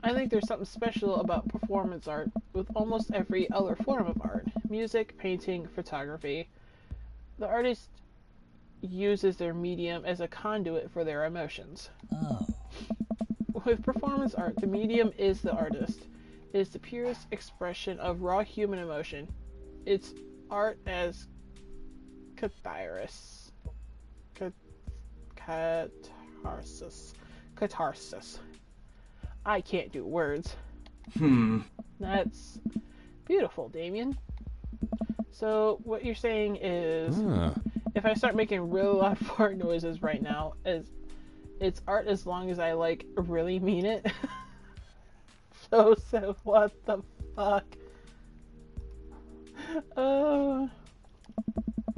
I think there's something special about performance art with almost every other form of art. Music, painting, photography. The artist uses their medium as a conduit for their emotions. With performance art, the medium is the artist. It is the purest expression of raw human emotion. It's art as catharsis. Catharsis. I can't do words. That's beautiful, Damien. So what you're saying is, if I start making really loud fart noises right now, it's art as long as I like really mean it. So what the fuck?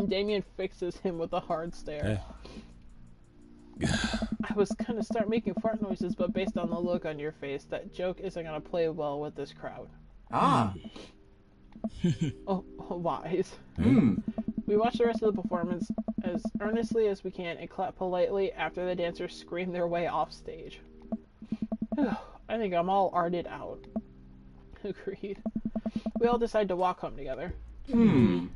Damien fixes him with a hard stare. I was gonna start making fart noises, but based on the look on your face, that joke isn't gonna play well with this crowd. Ah. Oh, wise. Hmm. We watch the rest of the performance as earnestly as we can and clap politely after the dancers scream their way off stage. I think I'm all arted out. Agreed. We all decide to walk home together. We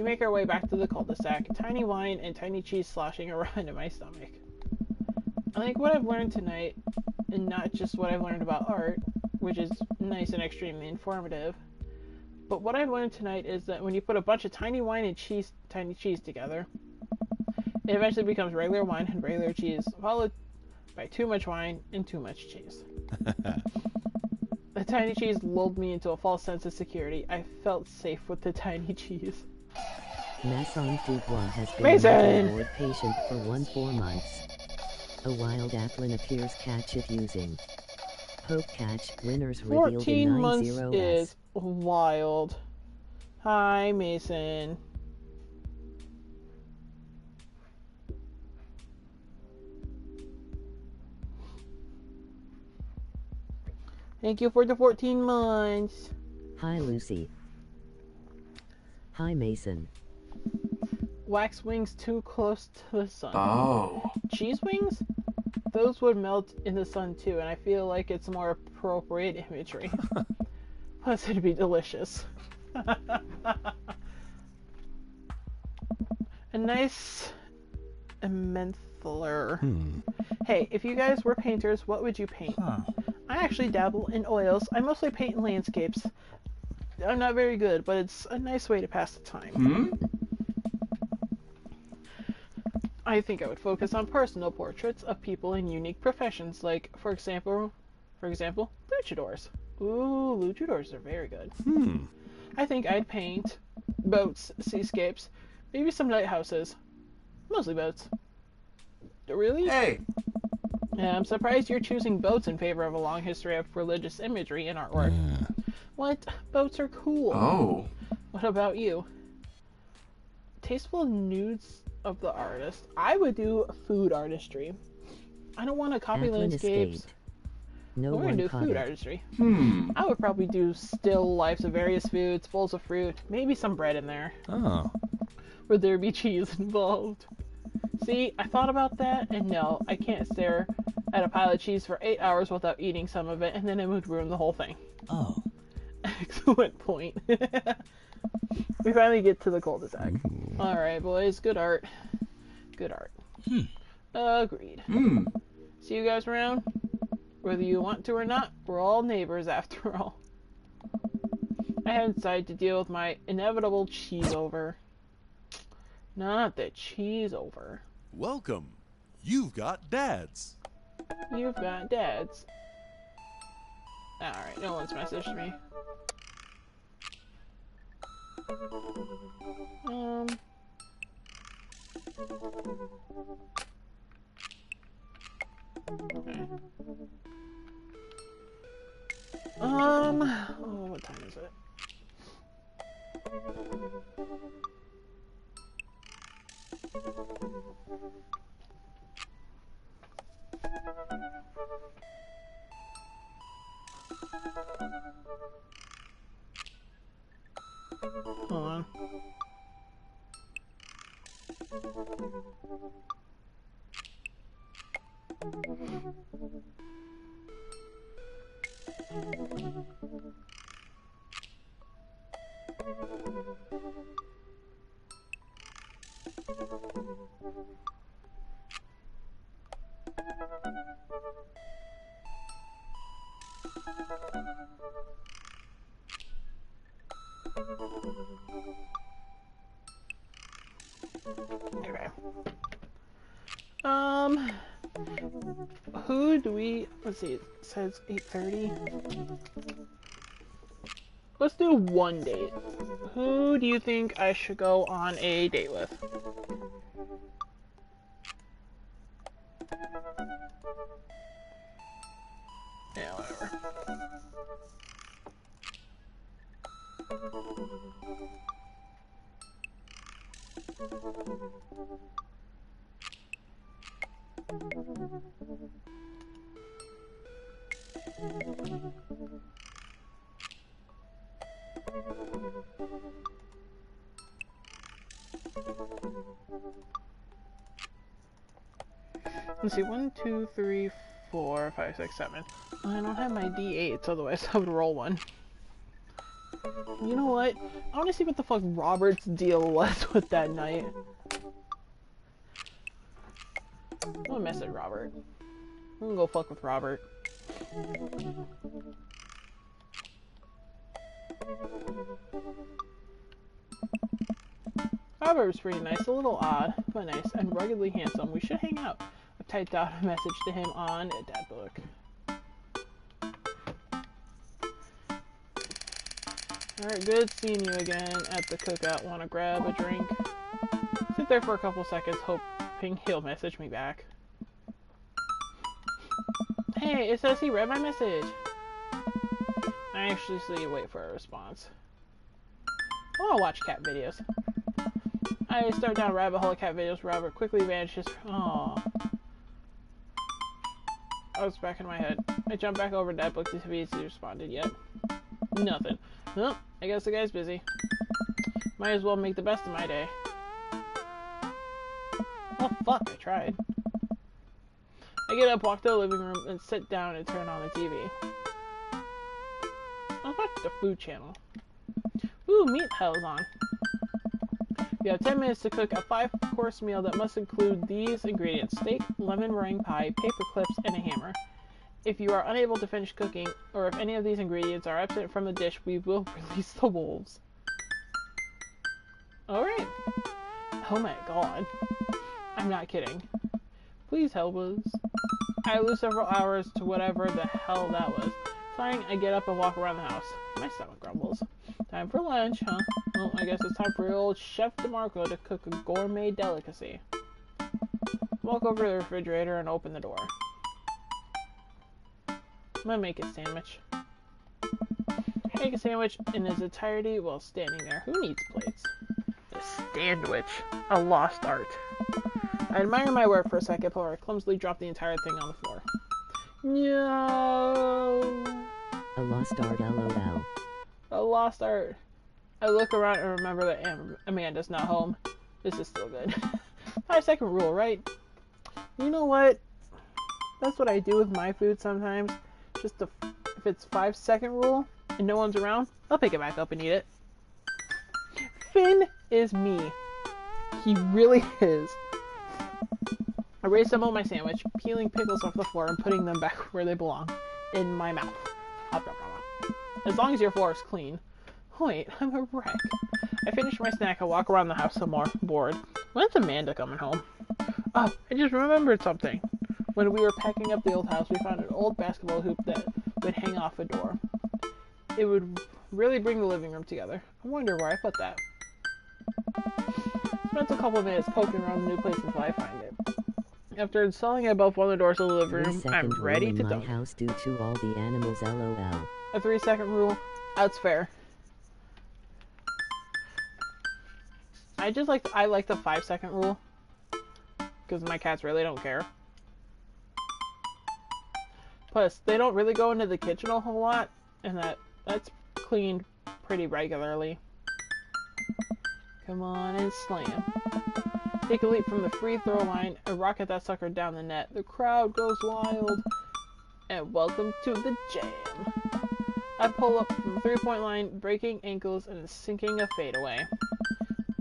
make our way back to the cul-de-sac, tiny wine and tiny cheese sloshing around in my stomach. I think what I've learned tonight, and not just what I've learned about art, which is nice and extremely informative, but what I've learned tonight is that when you put a bunch of tiny wine and tiny cheese together, it eventually becomes regular wine and regular cheese, followed by too much wine and too much cheese. The tiny cheese lulled me into a false sense of security. I felt safe with the tiny cheese. Masson Dubois has been Mason! a mental ward patient for 4 months. A wild applin appears catch it using. Poke catch, winners revealed 14 in months 90s. is wild. Hi, Mason. Thank you for the 14 months. Hi, Lucy. Hi, Mason. Wax wings too close to the sun. Oh. Cheese wings? Those would melt in the sun too, and I feel like it's more appropriate imagery. Plus, it'd be delicious. A nice menthaler. Hey, if you guys were painters, what would you paint? I actually dabble in oils. I mostly paint landscapes. I'm not very good, but it's a nice way to pass the time. I think I would focus on personal portraits of people in unique professions, like, for example, luchadors. Ooh, luchadors are very good. I think I'd paint boats, seascapes, maybe some lighthouses. Mostly boats. Really? Hey. Yeah, I'm surprised you're choosing boats in favor of a long history of religious imagery in artwork. What? Boats are cool. Oh. What about you? Tasteful nudes of the artist. I would do food artistry. I don't want to copy Applin landscapes. escaped. No We're gonna one do caught food it. artistry. I would probably do still lifes of various foods, bowls of fruit, maybe some bread in there. Oh. Would there be cheese involved? See, I thought about that, and no, I can't stare at a pile of cheese for 8 hours without eating some of it, and then it would ruin the whole thing. Oh. Excellent point. We finally get to the cul-de-sac. Alright, boys, good art. Good art. Agreed. See you guys around? Whether you want to or not, we're all neighbors after all. I had decided to deal with my inevitable cheese over. Not the cheese over. Welcome. You've got dads. You've got dads. Alright, no one's messaged me. Okay. Oh, what time is it? Hold on. Okay. Who do we, let's see, it says 8:30. Let's do one date. Who do you think I should go on a date with? Yeah, whatever. Let's see, 1, 2, 3, 4, 5, 6, 7. I don't have my D8s, otherwise I would roll one. You know what? I want to see what the fuck Robert's deal was with that night. I'm gonna message Robert. I'm gonna go fuck with Robert. Robert was pretty nice, a little odd, but nice, and ruggedly handsome. We should hang out. I typed out a message to him on a dad book. Alright, good seeing you again at the cookout. Wanna grab a drink? Sit there for a couple seconds, hoping he'll message me back. Hey, it says he read my message. I anxiously wait for a response. I wanna watch cat videos. I start down a rabbit hole of cat videos. Robert quickly vanishes. Aww. I was back in my head. I jumped back over to that book to see if he responded yet. Nothing. Well, I guess the guy's busy. Might as well make the best of my day. Oh fuck, I tried. I get up, walk to the living room, and sit down and turn on the TV. I'll watch the food channel. Ooh, meat hell's on. You have 10 minutes to cook a 5-course meal that must include these ingredients: steak, lemon meringue pie, paper clips, and a hammer. If you are unable to finish cooking, or if any of these ingredients are absent from the dish, we will release the wolves. Alright. Oh my god. I'm not kidding. Please help us. I lose several hours to whatever the hell that was. Sighing, I get up and walk around the house. My stomach grumbles. Time for lunch, huh? Well, I guess it's time for old Chef DeMarco to cook a gourmet delicacy. Walk over to the refrigerator and open the door. I'm gonna make a sandwich. Make a sandwich in its entirety while standing there. Who needs plates? The sandwich. A lost art. I admire my work for a second before I clumsily drop the entire thing on the floor. No. A lost art, lol. A lost art. I look around and remember that Amanda's not home. This is still good. 5-second rule, right? You know what? That's what I do with my food sometimes. Just if it's 5-second rule and no one's around, I'll pick it back up and eat it. Finn is me. He really is. I reassemble my sandwich, peeling pickles off the floor and putting them back where they belong. In my mouth. As long as your floor is clean. Wait, I'm a wreck. I finish my snack and walk around the house some more, bored. When's Amanda coming home? Oh, I just remembered something. When we were packing up the old house, we found an old basketball hoop that would hang off a door. It would really bring the living room together. I wonder where I put that. Spent a couple of minutes poking around the new place until I find it. After installing it above one of the doors of the living room, I'm ready to my house due to all the animals, lol. A 3-second rule. That's fair. I like the 5-second rule. Because my cats really don't care. Plus, they don't really go into the kitchen a whole lot. And that's cleaned pretty regularly. Come on and slam. Take a leap from the free throw line and rocket that sucker down the net. The crowd goes wild. And welcome to the jam. I pull up from the 3-point line, breaking ankles and sinking a fadeaway.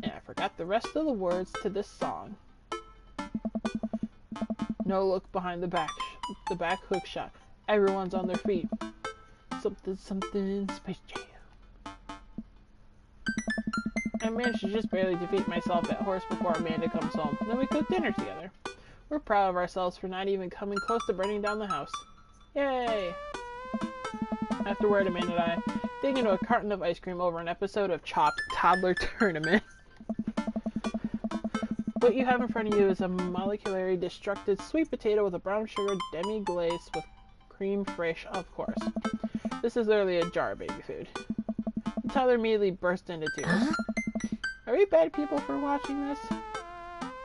And I forgot the rest of the words to this song. No look behind the back hook shot. Everyone's on their feet. Something, something, Space Jam. I managed to just barely defeat myself at horse before Amanda comes home. Then we cook dinner together. We're proud of ourselves for not even coming close to burning down the house. Yay! Afterward, Amanda and I dig into a carton of ice cream over an episode of Chopped Toddler Tournament. What you have in front of you is a molecularly destructed sweet potato with a brown sugar demi-glace with cream fraiche, of course. This is literally a jar of baby food. The toddler immediately burst into tears. Are we bad people for watching this?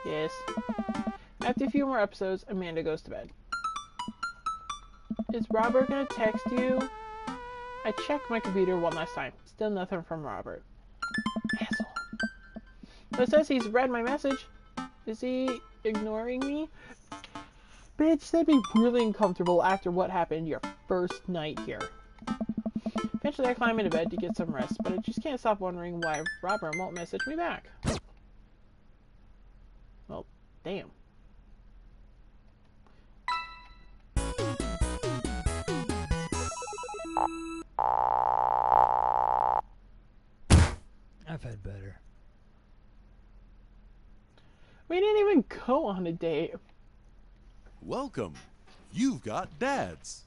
Yes. After a few more episodes, Amanda goes to bed. Is Robert gonna text you? I checked my computer one last time. Still nothing from Robert. Asshole. But it says he's read my message. Is he ignoring me? Bitch, that'd be really uncomfortable after what happened your first night here. Eventually I climb into bed to get some rest, but I just can't stop wondering why Robert won't message me back. Well, damn. I've had better. We didn't even go on a date. Welcome. You've got dads.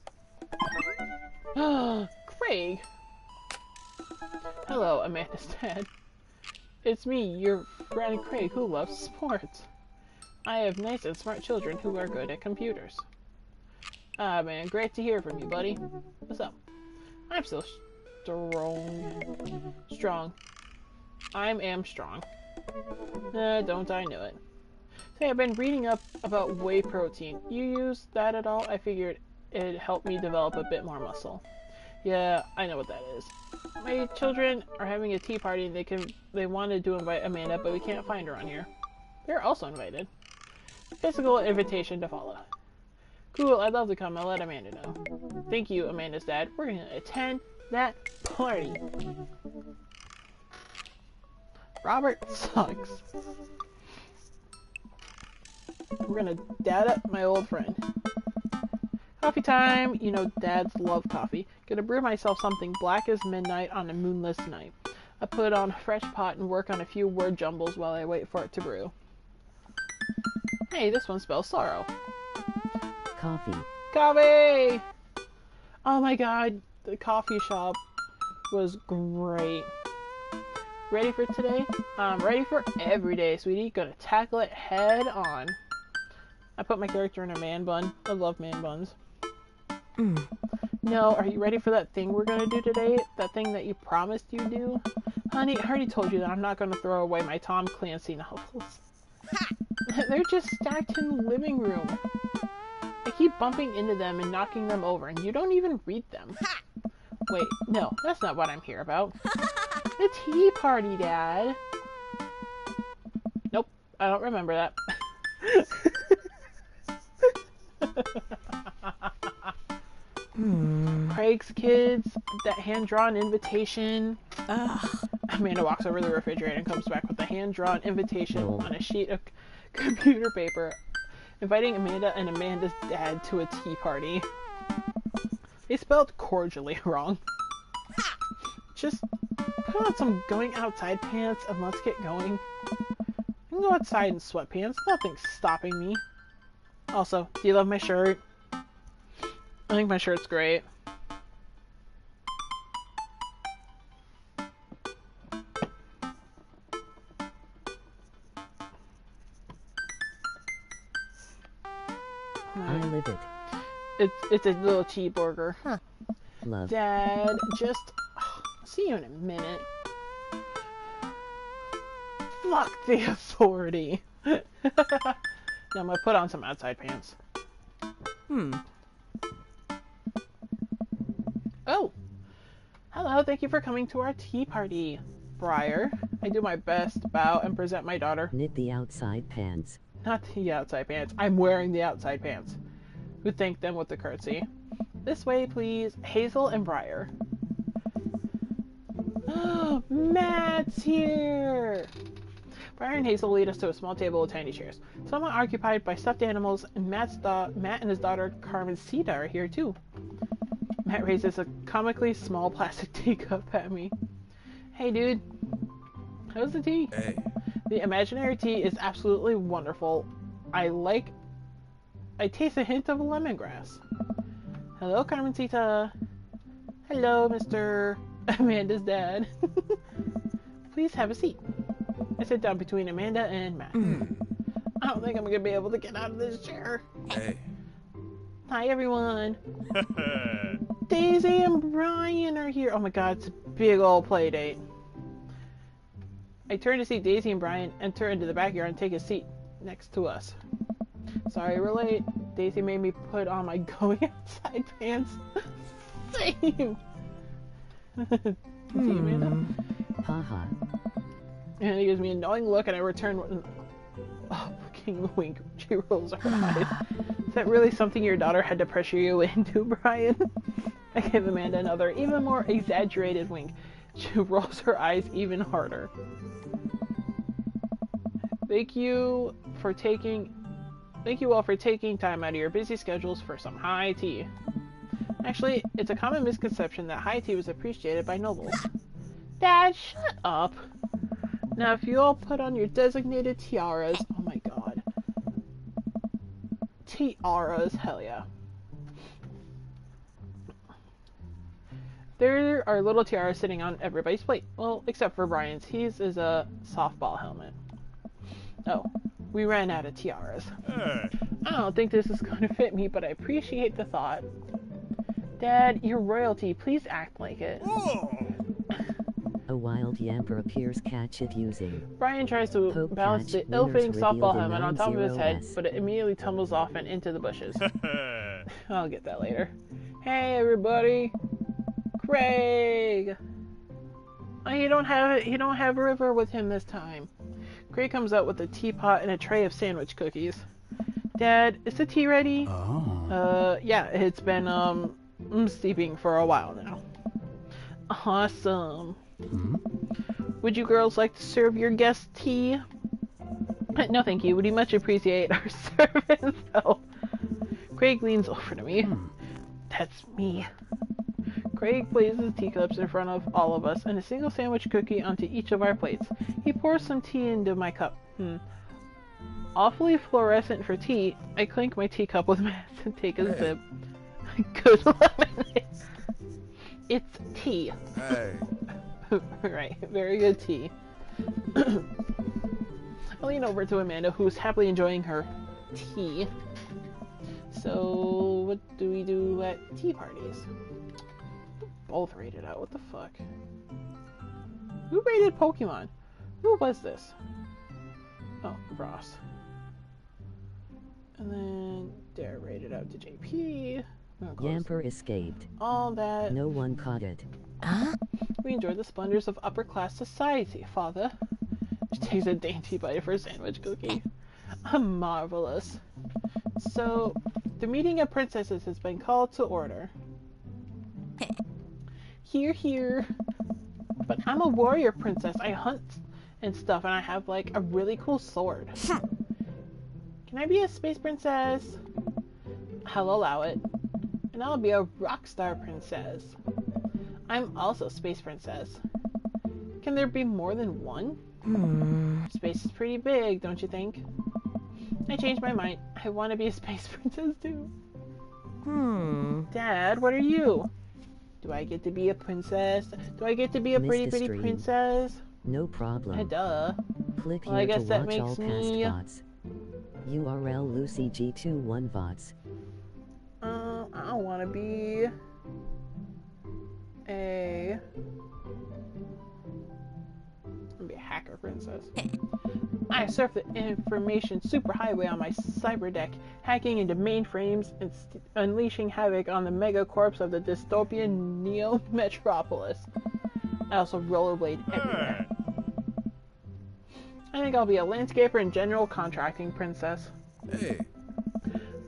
Craig. Hello, Amanda's dad. It's me, your friend Craig, who loves sports. I have nice and smart children who are good at computers. Ah, man, great to hear from you, buddy. What's up? I'm still strong. I am strong. Don't I know it. Say, I've been reading up about whey protein. You use that at all? I figured it'd help me develop a bit more muscle. Yeah, I know what that is. My children are having a tea party and they wanted to invite Amanda, but we can't find her on here. They're also invited. Physical invitation to follow. Cool, I'd love to come. I'll let Amanda know. Thank you, Amanda's dad. We're gonna attend that party. Robert sucks. We're gonna dad up my old friend. Coffee time! You know dads love coffee. Gonna brew myself something black as midnight on a moonless night. I put on a fresh pot and work on a few word jumbles while I wait for it to brew. Hey, this one spells sorrow. Coffee. Coffee! Oh my god, the coffee shop was great. Ready for today? I'm ready for every day, sweetie. Gonna tackle it head on. I put my character in a man bun. I love man buns. No, are you ready for that thing we're gonna do today? That thing that you promised you'd do? Honey, I already told you that I'm not gonna throw away my Tom Clancy novels. They're just stacked in the living room. I keep bumping into them and knocking them over, and you don't even read them. Wait, no, that's not what I'm here about. The tea party, Dad. Nope, I don't remember that. Craig's kids, that hand-drawn invitation. Amanda walks over to the refrigerator and comes back with a hand-drawn invitation on a sheet of computer paper, inviting Amanda and Amanda's dad to a tea party. They spelled cordially wrong. Just put on some going outside pants and let's get going. I can go outside in sweatpants. Nothing's stopping me. Also, do you love my shirt? I think my shirt's great. I live it. It's a little cheeseburger. Huh. Love. Dad, just see you in a minute. Fuck the authority. Now I'm gonna put on some outside pants. Oh! Hello, thank you for coming to our tea party. Briar, I do my best to bow and present my daughter. Knit the outside pants. Not the outside pants. I'm wearing the outside pants. Who thank them with a curtsy. This way, please. Hazel and Briar. Matt's here! Briar and Hazel lead us to a small table with tiny chairs. Some are occupied by stuffed animals, and Matt and his daughter Carmencita are here too. Matt raises a comically small plastic teacup at me. Hey dude, how's the tea? Hey. The imaginary tea is absolutely wonderful. I taste a hint of lemongrass. Hello, Carmencita. Hello, Mr. Amanda's dad. Please have a seat. I sit down between Amanda and Matt. I don't think I'm gonna be able to get out of this chair. Hey. Hi, everyone. Daisy and Brian are here. Oh my god, it's a big old play date. I turn to see Daisy and Brian enter into the backyard and take a seat next to us. Sorry we're late. Daisy made me put on my going outside pants. Same. See, Amanda? Haha. And he gives me a knowing look, and I return with an fucking wink. She rolls her eyes. Is that really something your daughter had to pressure you into, Brian? I give Amanda another, even more exaggerated wink. She rolls her eyes even harder. Thank you all for taking time out of your busy schedules for some high tea. Actually, it's a common misconception that high tea was appreciated by nobles. Dad, shut up. Now, if you all put on your designated tiaras, oh my god. Tiaras, hell yeah. There are little tiaras sitting on everybody's plate. Well, except for Brian's. His is a softball helmet. Oh, we ran out of tiaras. Hey. I don't think this is going to fit me, but I appreciate the thought. Dad, you're royalty. Please act like it. A wild yamper appears. Catch it using. Brian tries to Poke balance the catch, ill-fitting winners softball revealed in helmet on top of his head, 90S. but it immediately tumbles off and into the bushes. I'll get that later. Hey, everybody. Craig. Oh, he don't have River with him this time. Craig comes out with a teapot and a tray of sandwich cookies. Dad, is the tea ready? Oh. Yeah, it's been steeping for a while now. Awesome. Would you girls like to serve your guests tea? No, thank you. Would you much appreciate our servant's help? Craig leans over to me. That's me. Craig places teacups in front of all of us and a single sandwich cookie onto each of our plates. He pours some tea into my cup. Awfully fluorescent for tea, I clink my teacup with Matt and take a sip. Good lemonade. It's tea. Hey. Right, very good tea. I lean over to Amanda, who's happily enjoying her tea. So, what do we do at tea parties? Both rated out, what the fuck? Who rated Pokemon? Who was this? Oh, Ross. And then Dare rated out to JP. Yamper escaped. All that. No one caught it. We enjoy the splendors of upper-class society, Father. She takes a dainty bite of her sandwich cookie. Marvelous. So, the meeting of princesses has been called to order. Here, here. But I'm a warrior princess. I hunt and stuff, and I have, like, a really cool sword. Can I be a space princess? I'll allow it. And I'll be a rock star princess. I'm also space princess. Can there be more than one? Space is pretty big, don't you think? I changed my mind. I want to be a space princess too. Dad, what are you? Do I get to be a princess? Do I get to be a Missed pretty, the pretty stream. princess? No problem. Duh. Click Well, I here to guess that watch all makes past me- VODs. URL LucyG21 VODs. I want to be a hacker princess. I surf the information superhighway on my cyber deck, hacking into mainframes and unleashing havoc on the megacorps of the dystopian Neo Metropolis. I also rollerblade everywhere. I think I'll be a landscaper and general contracting princess. Hey.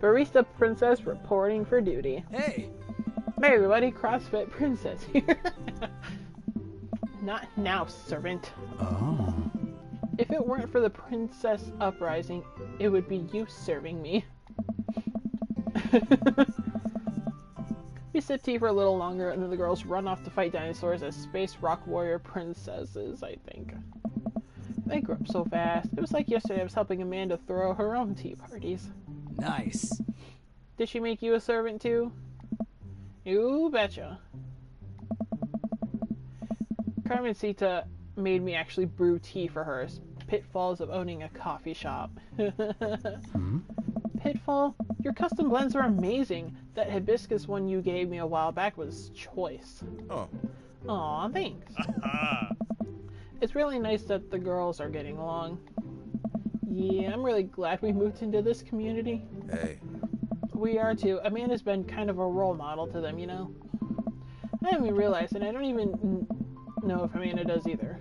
Barista princess reporting for duty. Hey. Hey everybody, CrossFit princess here. Not now, servant. Oh. If it weren't for the princess uprising, it would be you serving me. We sip tea for a little longer, and then the girls run off to fight dinosaurs as space rock warrior princesses, I think. They grew up so fast. It was like yesterday I was helping Amanda throw her own tea parties. Nice. Did she make you a servant too? You betcha. Carmencita made me actually brew tea for her. Pitfalls of owning a coffee shop. Pitfall? Your custom blends are amazing. That hibiscus one you gave me a while back was choice. Oh. Aw, thanks. It's really nice that the girls are getting along. Yeah, I'm really glad we moved into this community. Hey. We are too. Amanda's been kind of a role model to them, you know? I haven't even realized, and I don't even know if Amanda does either.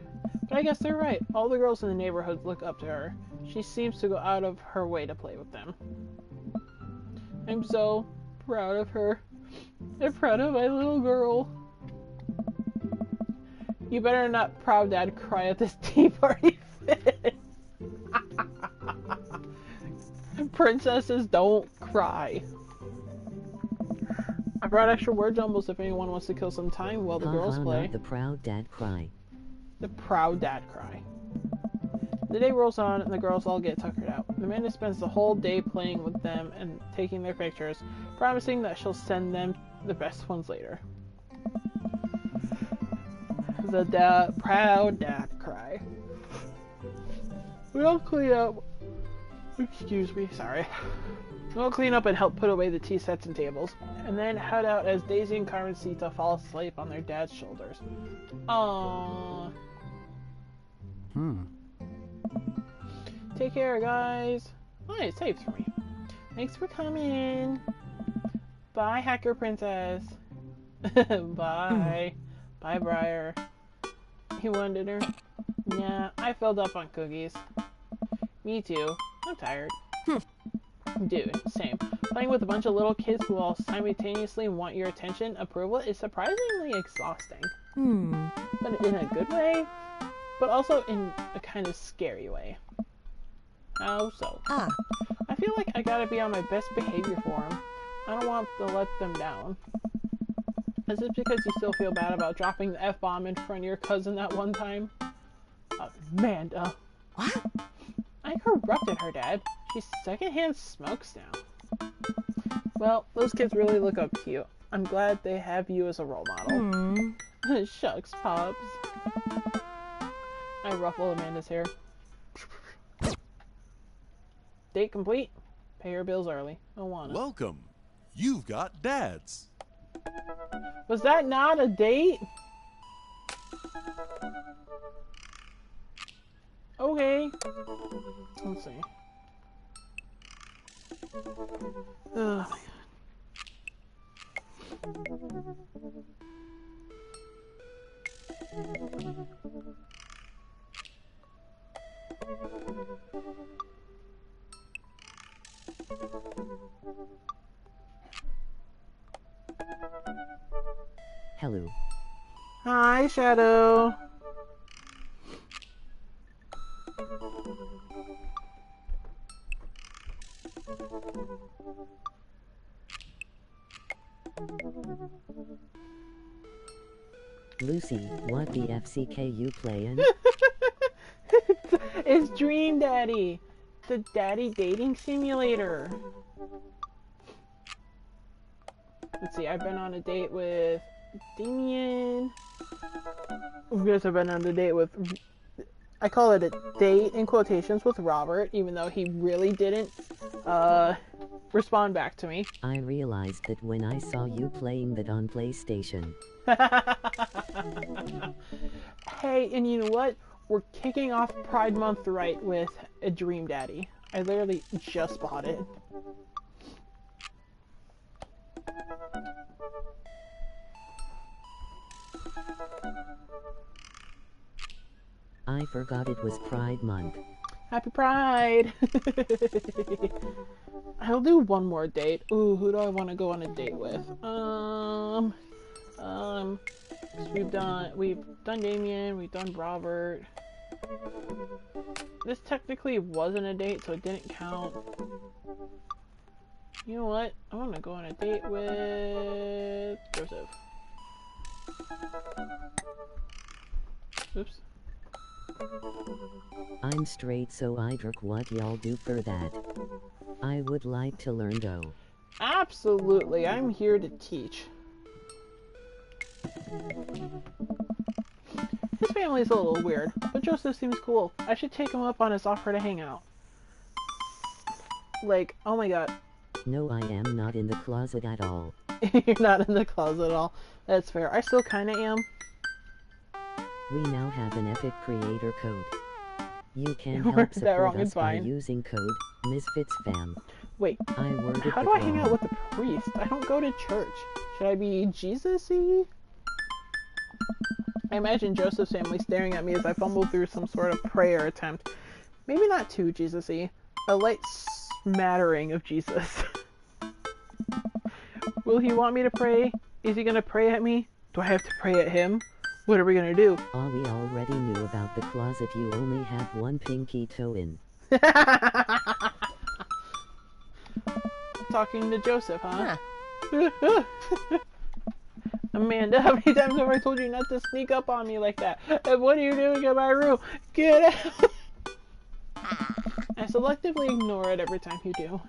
But I guess they're right. All the girls in the neighborhood look up to her. She seems to go out of her way to play with them. I'm so proud of her. I'm proud of my little girl. You better not proud dad cry at this tea party fit. Princesses don't cry. I brought extra word jumbles if anyone wants to kill some time while the girls play. Not the proud dad cry. The proud dad cry. The day rolls on and the girls all get tuckered out. Amanda spends the whole day playing with them and taking their pictures, promising that she'll send them the best ones later. The proud dad cry. We'll clean up. Excuse me, sorry. We'll clean up and help put away the tea sets and tables, and then head out as Daisy and Carmencita fall asleep on their dad's shoulders. Aww. Take care, guys. Oh, it saves for me. Thanks for coming. Bye, Hacker Princess. Bye. Bye, Briar. You want dinner? Nah, I filled up on cookies. Me too. I'm tired. Dude, same. Playing with a bunch of little kids who all simultaneously want your attention, approval is surprisingly exhausting. But in a good way, but also in a kind of scary way. How so? I feel like I gotta be on my best behavior for them. I don't want to let them down. Is it because you still feel bad about dropping the F-bomb in front of your cousin that one time? Amanda. What? I corrupted her, Dad. She's secondhand smokes now. Well, those kids really look up to you. I'm glad they have you as a role model. Shucks, Pops. I ruffle Amanda's hair. Date complete. Pay your bills early. Awana. Welcome. You've got dads. Was that not a date? Okay. Let's see. Oh my Hello. Hi, Shadow. Lucy, what the FCK you playin'? It's Dream Daddy, the daddy dating simulator. Let's see, I've been on a date with Damien. I guess I've been on a date with, I call it a date in quotations with Robert, even though he really didn't respond back to me. I realized that when I saw you playing that on PlayStation. Hey, and you know what? We're kicking off Pride Month right with a Dream Daddy. I literally just bought it. I forgot it was Pride Month. Happy Pride! I'll do one more date. Ooh, who do I want to go on a date with? We've done Damien, we've done Robert. This technically wasn't a date, so it didn't count. You know what? I want to go on a date with Joseph. Oops. I'm straight, so I drink. What y'all do for that? I would like to learn though. Absolutely, I'm here to teach. His family's a little weird, but Joseph seems cool. I should take him up on his offer to hang out. Like, oh my god. No, I am not in the closet at all. You're not in the closet at all. That's fair. I still kinda am. We now have an epic creator code. You can You help worded that wrong, support it's us by fine. using code MisfitsFam. Wait, I worded how it do I hang out wrong. with the priest? I don't go to church. Should I be Jesus-y? I imagine Joseph's family staring at me as I fumble through some sort of prayer attempt. Maybe not too Jesus-y. A light smattering of Jesus. Will he want me to pray? Is he gonna pray at me? Do I have to pray at him? What are we gonna do? Oh, we already knew about the closet. You only have one pinky toe in. Talking to Joseph, huh? Amanda, how many times have I told you not to sneak up on me like that? And what are you doing in my room? Get out! I selectively ignore it every time you do.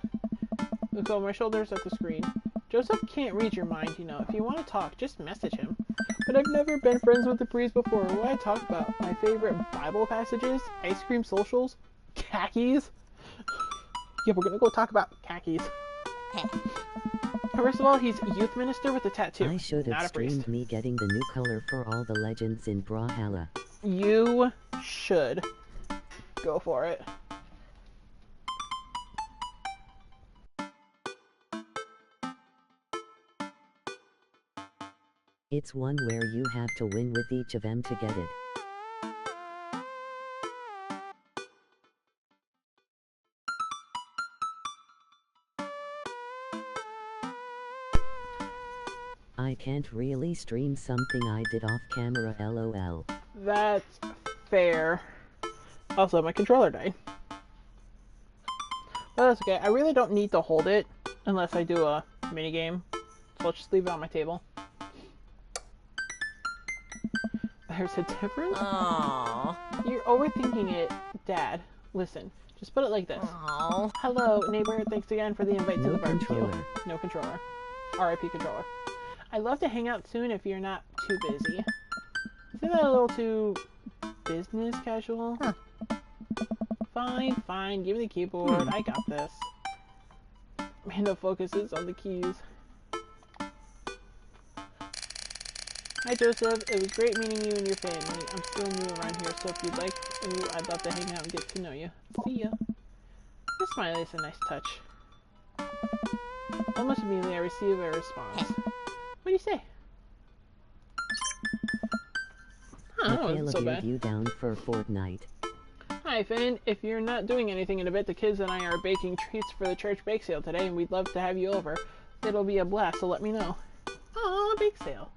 Look over my shoulders at the screen. Joseph can't read your mind, you know. If you want to talk, just message him. But I've never been friends with the priest before. What do I talk about? My favorite Bible passages? Ice cream socials? Khakis? Yeah, we're gonna go talk about khakis. First of all, he's a youth minister with a tattoo. I should not have a priest. streamed me getting the new color for all the legends in Brawlhalla. You should. Go for it. It's one where you have to win with each of them to get it. I can't really stream something I did off camera, lol. That's fair. Also, my controller died. But that's okay. I really don't need to hold it unless I do a minigame. So I'll just leave it on my table. There's a difference? Aww. You're overthinking it, Dad. Listen, just put it like this. Aww. Hello, neighbor. Thanks again for the invite to No the barbecue. controller. No controller. RIP controller. I'd love to hang out soon if you're not too busy. Isn't that a little too business casual? Huh. Fine, fine. Give me the keyboard. I got this. Amanda focuses on the keys. Hi, Joseph. It was great meeting you and your family. I'm still new around here, so if you'd like, I'd love to hang out and get to know you. See ya. This smiley is a nice touch. Almost immediately, I receive a response. What do you say? Huh, that wasn't so Michaela bad. you down for Fortnite. Hi, Finn. If you're not doing anything in a bit, the kids and I are baking treats for the church bake sale today, and we'd love to have you over. It'll be a blast, so let me know. Aw, bake sale.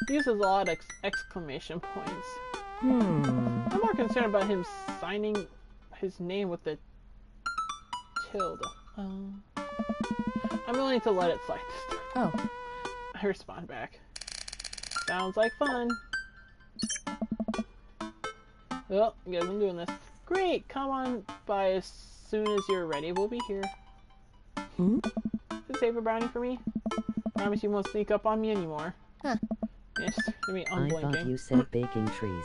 He uses a lot of exclamation points. I'm more concerned about him signing his name with the tilde. I'm willing to let it slide this time. Oh. I respond back. Sounds like fun. Well, guess I'm doing this. Great! Come on by as soon as you're ready. We'll be here. Hmm? Is it save a brownie for me? Promise you won't sneak up on me anymore. Huh. Yes, to me I thought unblinking. you said baking trees.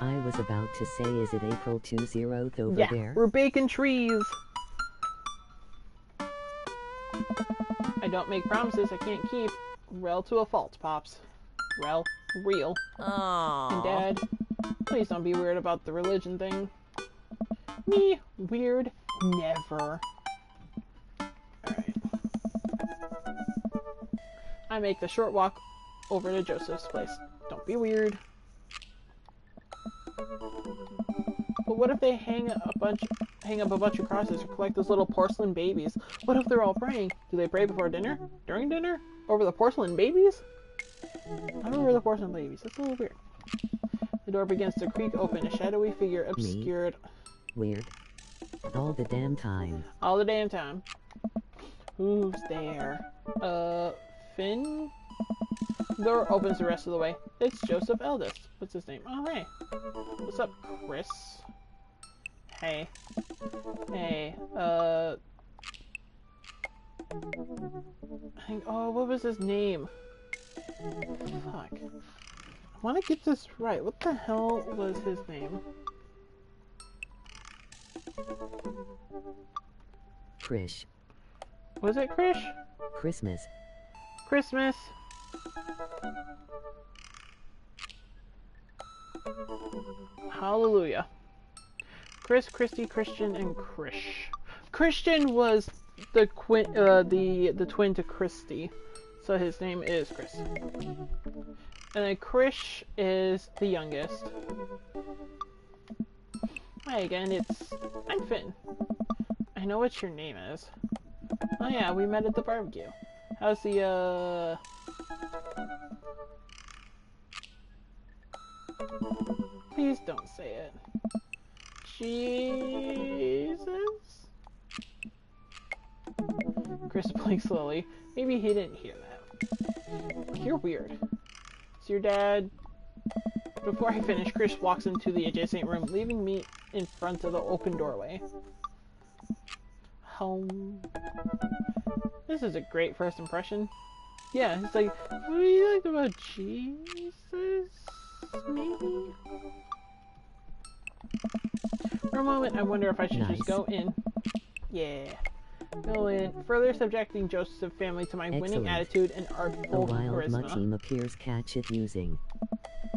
I was about to say, is it April 20 over Yeah, there? we're baking trees! I don't make promises I can't keep. Rel to a fault, Pops. Rel, real. Aww. And Dad, please don't be weird about the religion thing. Me? Weird? Never. Alright. I make the short walk over to Joseph's place. Don't be weird. But what if they hang up a bunch of crosses or collect those little porcelain babies? What if they're all praying? Do they pray before dinner? During dinner? Over the porcelain babies? I don't remember the porcelain babies. That's a little weird. The door begins to creak open. A shadowy figure obscured Weird. All the damn time. all the damn time. Who's there? Finn? The door opens the rest of the way. It's Joseph Eldest. What's his name? Oh, hey. What's up, Chris? Hey. Hey, oh, what was his name? Fuck. I want to get this right. What the hell was his name? Krish. Was it Krish? Christmas. Christmas. Hallelujah. Chris, Christy, Christian, and Krish. Christian was the twin to Christy, so his name is Chris. And then Krish is the youngest. Hi again, I'm Finn. I know what your name is. Oh yeah, we met at the barbecue. How's the, Please don't say it. Jesus? Chris blinked slowly. Maybe he didn't hear that. You're weird. Is your dad... Before I finish, Chris walks into the adjacent room, leaving me in front of the open doorway. Home. This is a great first impression. Yeah, it's like, what do you like about Jesus? Maybe? For a moment, I wonder if I should just go in. Yeah. Go in, further subjecting Joseph's family to my winning attitude and A artful wild charisma. team appears catch it using.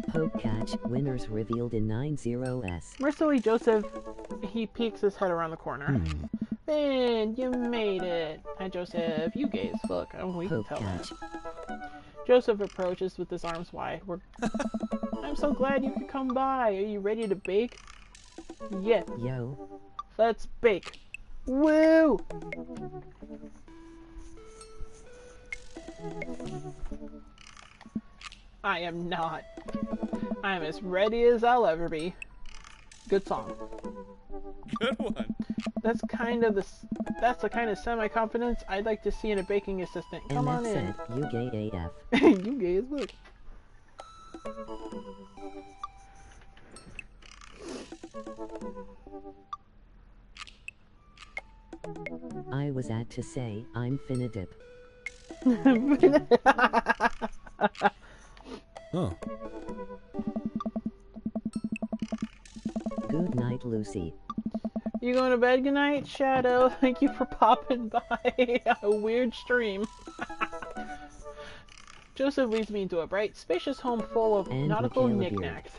Poke catch, winners revealed in 9-0s. Mercifully, Joseph, he peeks his head around the corner. Finn, you made it. Hi, Joseph. You gay as fuck. Oh, we can Poke tell catch. that. Joseph approaches with his arms wide. I'm so glad you could come by. Are you ready to bake? Yeah. Yo. Let's bake. Woo! I am not. I am as ready as I'll ever be. Good song. Good one. That's the kind of semi-confidence I'd like to see in a baking assistant. Come on MF in. said, you gay AF. You gay as fuck. I was at to say, I'm finna dip. Oh. Good night, Lucy. You going to bed tonight, Shadow? Thank you for popping by a weird stream. Joseph leads me into a bright, spacious home full of And nautical Michaela Beard. knickknacks.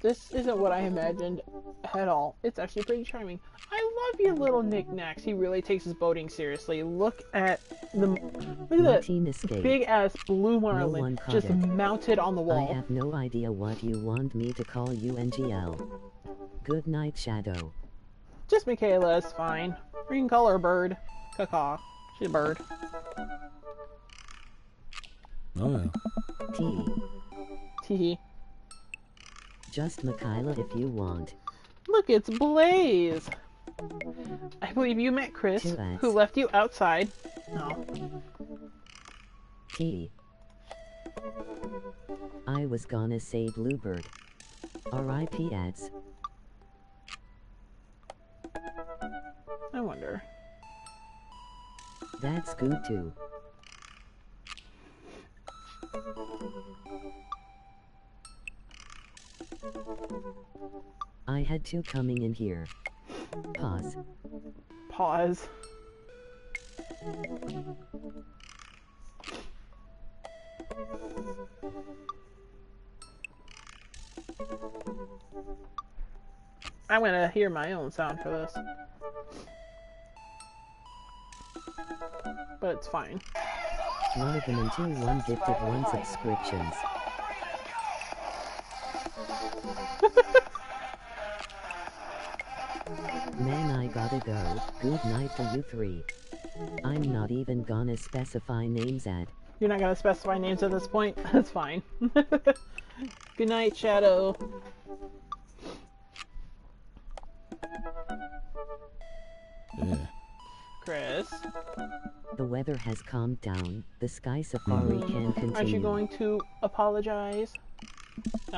This isn't what I imagined at all. It's actually pretty charming. I love your little knickknacks. He really takes his boating seriously. Look at My that team escaped. big ass blue one marlin caught just it. mounted on the I wall. have no idea what you want me to call you, NGL. Good night, Shadow. Just Michaela is fine. We can call her a bird. Caw. She's a bird. Oh, yeah. T. Teehee. Just Michaela if you want. Look, it's Blaze! I believe you met Chris, Two X. who left you outside. No. T. I was gonna say Bluebird. R.I.P. ads. I wonder. That's good too. I had two coming in here. Pause. Pause. I'm gonna hear my own sound for this. But it's fine. One of them and 2-1 gifted 1 subscriptions. Man, I gotta go. Good night to you three. I'm not even gonna specify names at. You're not gonna specify names at this point? That's fine. Good night, Shadow. Yeah. Chris, The weather has calmed down. The sky safari can continue. aren't you going to apologize?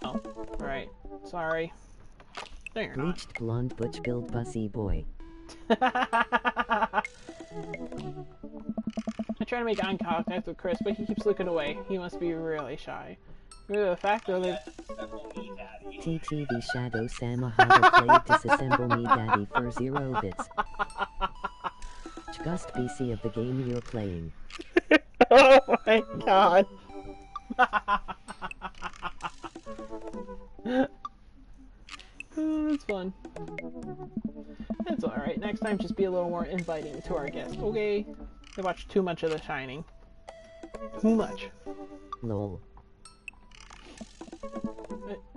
No. Right. Sorry. No, you're not. Bleached blonde butch build bussy boy. I try to make eye contact with Chris, but he keeps looking away. He must be really shy. The fact though that TTV Shadow Samahava played Disassemble Me Daddy for 0 bits. Just BC of the game you're playing. oh my god. That's fun. That's alright. Next time, just be a little more inviting to our guests, okay? They watch too much of The Shining. Too much. Lol.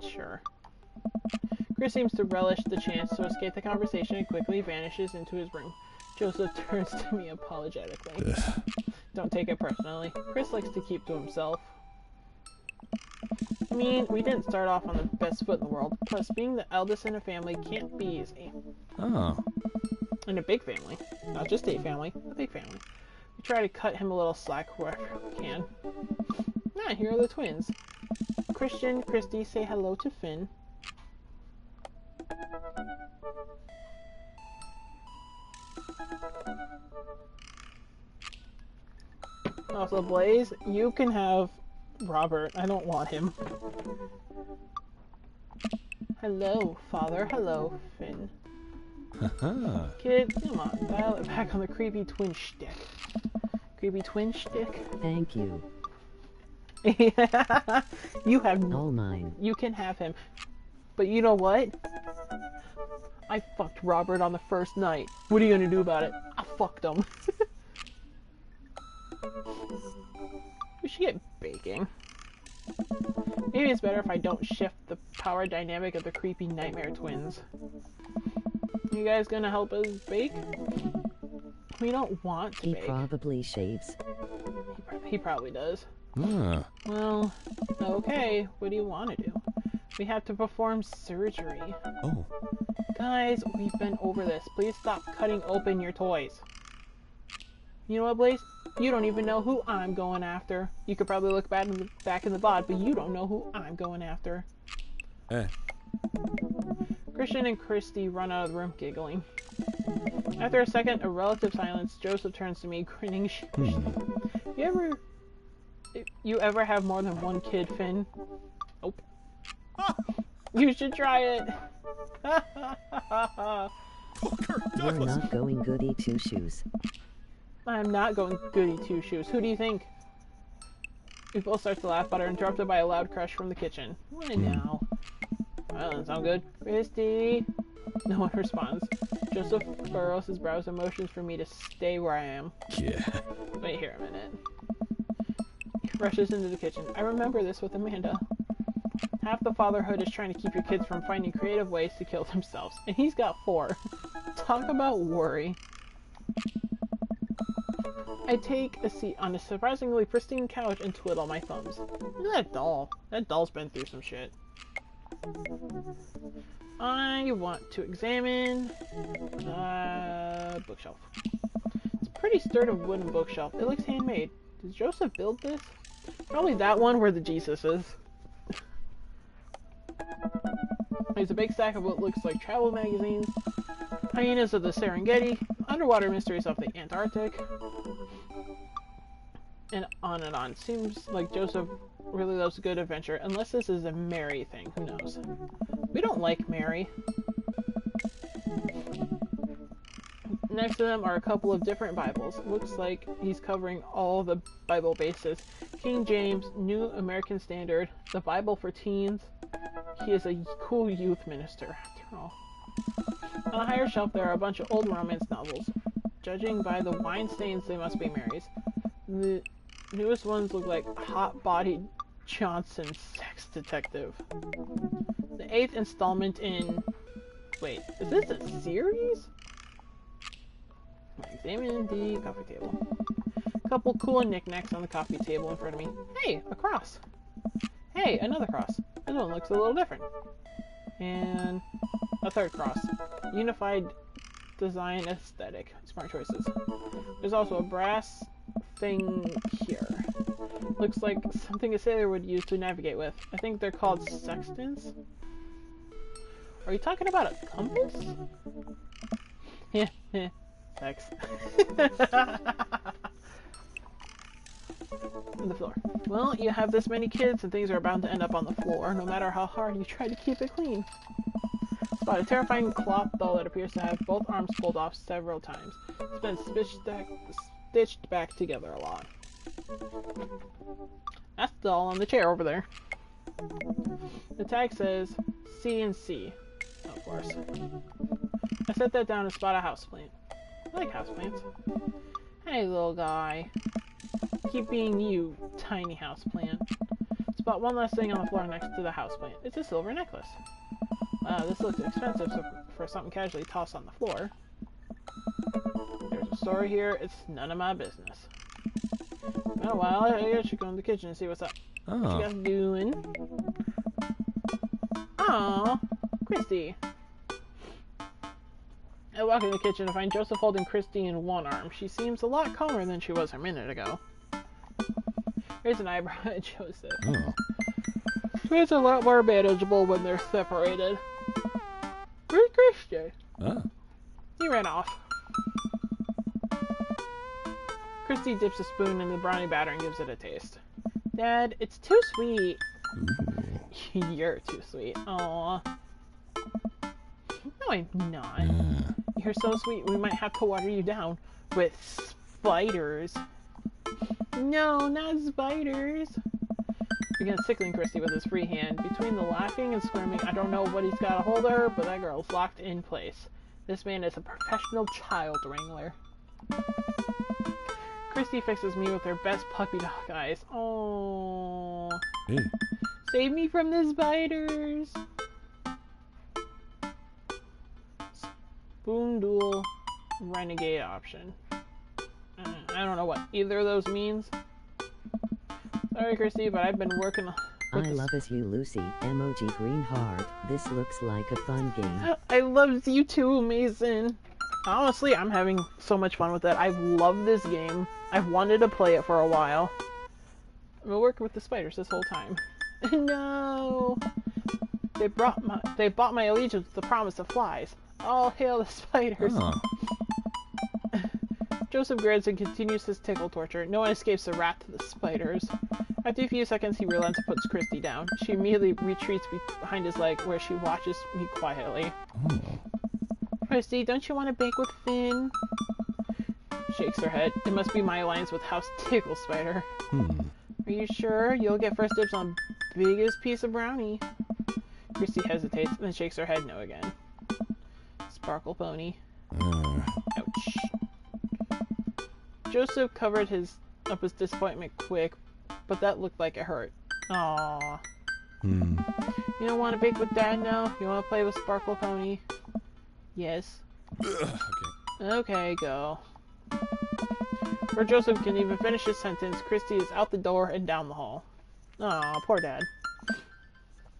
Sure. Chris seems to relish the chance to escape the conversation and quickly vanishes into his room. Joseph turns to me apologetically. Don't take it personally. Chris likes to keep to himself. I mean, we didn't start off on the best foot in the world. Plus, being the eldest in a family can't be easy. Oh. In a big family. Not just a family, a big family. We try to cut him a little slack wherever we can. Ah, here are the twins. Christian, Christy, say hello to Finn. Also, Blaze, you can have Robert. I don't want him. Hello, Father. Hello, Finn. Haha. Kid, come on. Dial it back on the creepy twin shtick. Creepy twin shtick? Thank you. You have... All mine. You can have him. But you know what? I fucked Robert on the first night. What are you gonna do about it? I fucked him. We should get baking. Maybe it's better if I don't shift the power dynamic of the creepy nightmare twins. You guys gonna help us bake? We don't want to He bake. probably shaves. He probably does. Ah. Well, okay. What do you want to do? We have to perform surgery. Oh. Guys, we've been over this. Please stop cutting open your toys. You know what, Blaze? You don't even know who I'm going after. You could probably look back in the VOD, but you don't know who I'm going after. Eh. Christian and Christy run out of the room giggling. After a second of relative silence, Joseph turns to me, grinning sheepishly. You ever have more than one kid, Finn? Nope. You should try it. You're not going goody two shoes. I'm not going goody two shoes. Who do you think? We both start to laugh, but are interrupted by a loud crush from the kitchen. What now? Well, doesn't sound good. Christy? No one responds. Joseph furrows his brows and motions for me to stay where I am. Yeah. Wait here a minute. He rushes into the kitchen. I remember this with Amanda. Half the fatherhood is trying to keep your kids from finding creative ways to kill themselves. And he's got 4. Talk about worry. I take a seat on a surprisingly pristine couch and twiddle my thumbs. Look at that doll. That doll's been through some shit. I want to examine bookshelf. It's a pretty sturdy wooden bookshelf. It looks handmade. Did Joseph build this? Probably that one where the Jesus is. There's a big stack of what looks like travel magazines, hyenas of the Serengeti, underwater mysteries of the Antarctic, and on and on. Seems like Joseph really loves a good adventure, unless this is a Mary thing. Who knows? We don't like Mary. Next to them are a couple of different Bibles. Looks like he's covering all the Bible bases. King James, New American Standard, the Bible for teens. He is a cool youth minister, after all. On a higher shelf, there are a bunch of old romance novels. Judging by the wine stains, they must be Mary's. The newest ones look like hot-bodied Johnson sex detective. The 8th installment in... Wait, is this a series? Examine the coffee table. A couple cool knickknacks on the coffee table in front of me. Hey, a cross. Hey, another cross. This one looks a little different. And a third cross. Unified design aesthetic. Smart choices. There's also a brass thing here. Looks like something a sailor would use to navigate with. I think they're called sextants. Are you talking about a compass? Yeah, sex. On the floor. Well, you have this many kids and things are bound to end up on the floor, no matter how hard you try to keep it clean. Spot a terrifying cloth doll that appears to have both arms pulled off several times. It's been stitched back together a lot. That's the doll on the chair over there. The tag says C&C. Of course. I set that down and spot a houseplant. I like houseplants. Hey, little guy. Keep being you, tiny houseplant. Spot one last thing on the floor next to the houseplant. It's a silver necklace. Wow, this looks expensive for something casually tossed on the floor. There's a story here. It's none of my business. Been a while. I should go in the kitchen and see what's up. What you guys doing? Aww, Christy. I walk in the kitchen to find Joseph holding Christy in one arm. She seems a lot calmer than she was a minute ago. Here's an eyebrow at Joseph. It's a lot more manageable when they're separated. Where's Christy? He ran off. Christy dips a spoon in the brownie batter and gives it a taste. Dad, it's too sweet. You're too sweet. Aww. No, I'm not. You're so sweet, we might have to water you down with spiders. No, not spiders. Begins tickling Christy with his free hand. Between the laughing and squirming, I don't know what he's got a hold of her, but that girl's locked in place. This man is a professional child wrangler. Christy fixes me with her best puppy dog eyes. Oh, Hey. save me from the spiders. Spoon duel renegade option. I don't know what either of those means. Sorry, Christy, but I've been working I love as you, Lucy. Emoji green heart. This looks like a fun game. I love you too, Mason. Honestly, I'm having so much fun with it. I love this game. I've wanted to play it for a while. I've been working with the spiders this whole time. No! They bought my allegiance with the promise of flies. All hail the spiders. Joseph grins and continues his tickle torture. No one escapes the wrath of the spiders. After a few seconds, he relents and puts Christy down. She immediately retreats behind his leg, where she watches me quietly. Christy, don't you want to bake with Finn? Shakes her head. It must be my alliance with House Tickle Spider. Are you sure? You'll get first dibs on biggest piece of brownie. Christy hesitates, then shakes her head no again. Sparkle Pony. Ouch. Joseph covered up his disappointment quick, but that looked like it hurt. Aww. You don't want to bake with Dad now? You want to play with Sparkle Pony? Yes. Okay, go. Before Joseph can even finish his sentence, Christy is out the door and down the hall. Aw, poor Dad.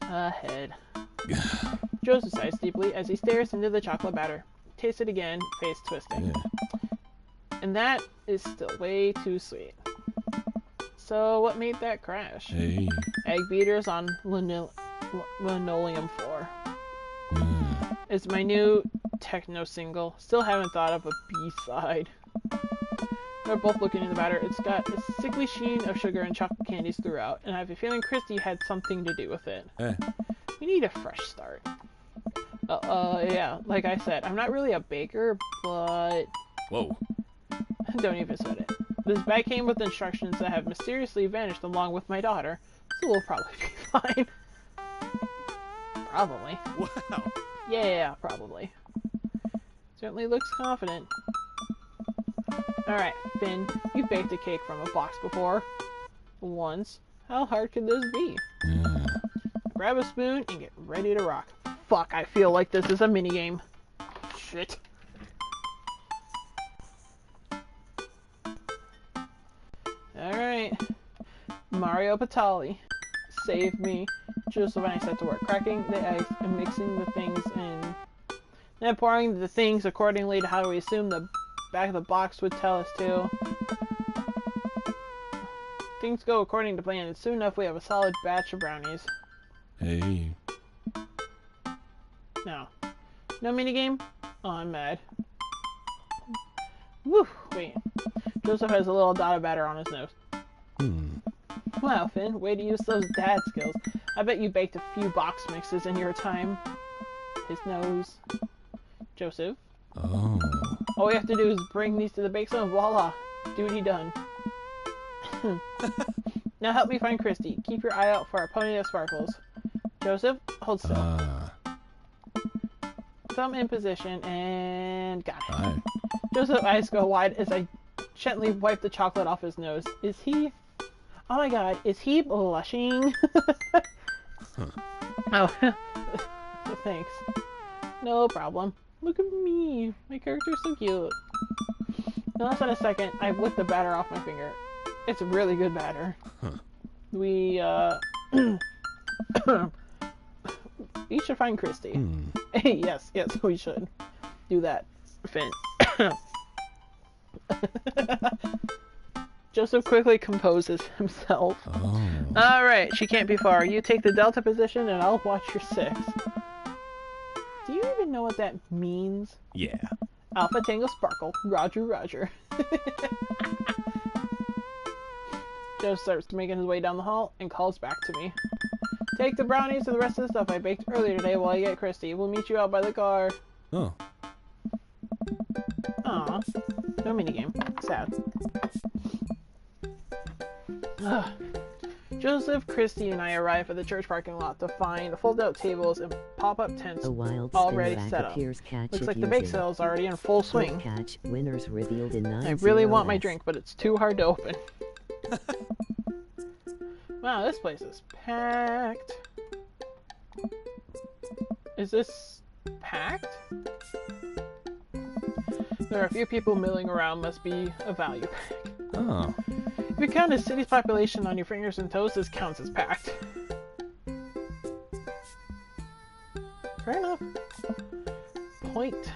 Ahead. Joseph sighs deeply as he stares into the chocolate batter. Tastes it again, face twisting. And that is still way too sweet. So, what made that crash? Hey. Egg beaters on linoleum floor. It's my new techno single. Still haven't thought of a B-side. We're both looking in the batter. It's got a sickly sheen of sugar and chocolate candies throughout, and I have a feeling Christy had something to do with it. We need a fresh start. Yeah, like I said, I'm not really a baker, but... Whoa. Don't even sweat it. This bag came with instructions that have mysteriously vanished along with my daughter, so we'll probably be fine. Probably. Wow. Yeah, probably. Certainly looks confident. Alright, Finn, you've baked a cake from a box before. Once. How hard could this be? Grab a spoon and get ready to rock. Fuck, I feel like this is a minigame. Shit. Alright. Mario Patali. Save me. Joseph and I set to work, cracking the eggs and mixing the things in. Then pouring the things accordingly to how we assume the back of the box would tell us to. Things go according to plan, and soon enough we have a solid batch of brownies. Hey. No. No minigame? Oh, I'm mad. Woo! Wait. Joseph has a little dot of batter on his nose. Wow, Finn, way to use those dad skills. I bet you baked a few box mixes in your time. His nose. Joseph. Oh. All we have to do is bring these to the bake zone and voila! Duty done. Now help me find Christy. Keep your eye out for our pony that sparkles. Joseph, hold still. Thumb in position and got it. Aye. Joseph's eyes go wide as I gently wipe the chocolate off his nose. Is he... Oh my god, is he blushing? Oh, thanks. No problem. Look at me. My character's so cute. In less than a second, I whipped the batter off my finger. It's a really good batter. We, we should find Christy. Yes, we should. Do that, Finn. Joseph quickly composes himself. Oh. Alright, she can't be far. You take the delta position and I'll watch your 6. Do you even know what that means? Yeah. Alpha Tango Sparkle. Roger, Roger. Joe starts making his way down the hall and calls back to me. Take the brownies and the rest of the stuff I baked earlier today while I get Christy. We'll meet you out by the car. Oh. Aw. No minigame. Sad. Ugh. Joseph, Christy, and I arrive at the church parking lot to find fold-out tables and pop-up tents A wild already spinner set up. appears. Catch Looks it like the bake using. sale's already in full swing. Catch winners revealed in 9. I really want my drink, but it's too hard to open. Wow, this place is packed. Is this packed? There are a few people milling around, must be a value pack. Oh. If you count the city's population on your fingers and toes, this counts as packed. Fair enough. Point.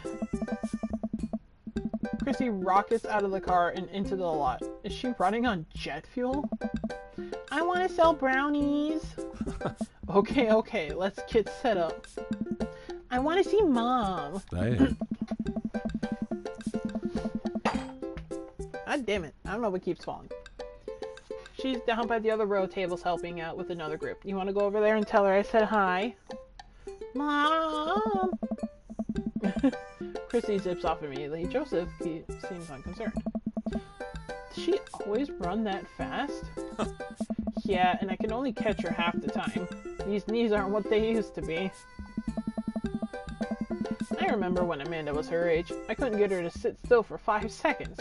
Chrissy rockets out of the car and into the lot. Is she running on jet fuel? I want to sell brownies. Okay, let's get set up. I want to see Mom. Aye. God damn it. I don't know what keeps falling. She's down by the other row tables helping out with another group. You want to go over there and tell her I said hi? Mom! Chrissy zips off immediately. Joseph, he seems unconcerned. Does she always run that fast? Yeah, and I can only catch her half the time. These knees aren't what they used to be. I remember when Amanda was her age. I couldn't get her to sit still for 5 seconds.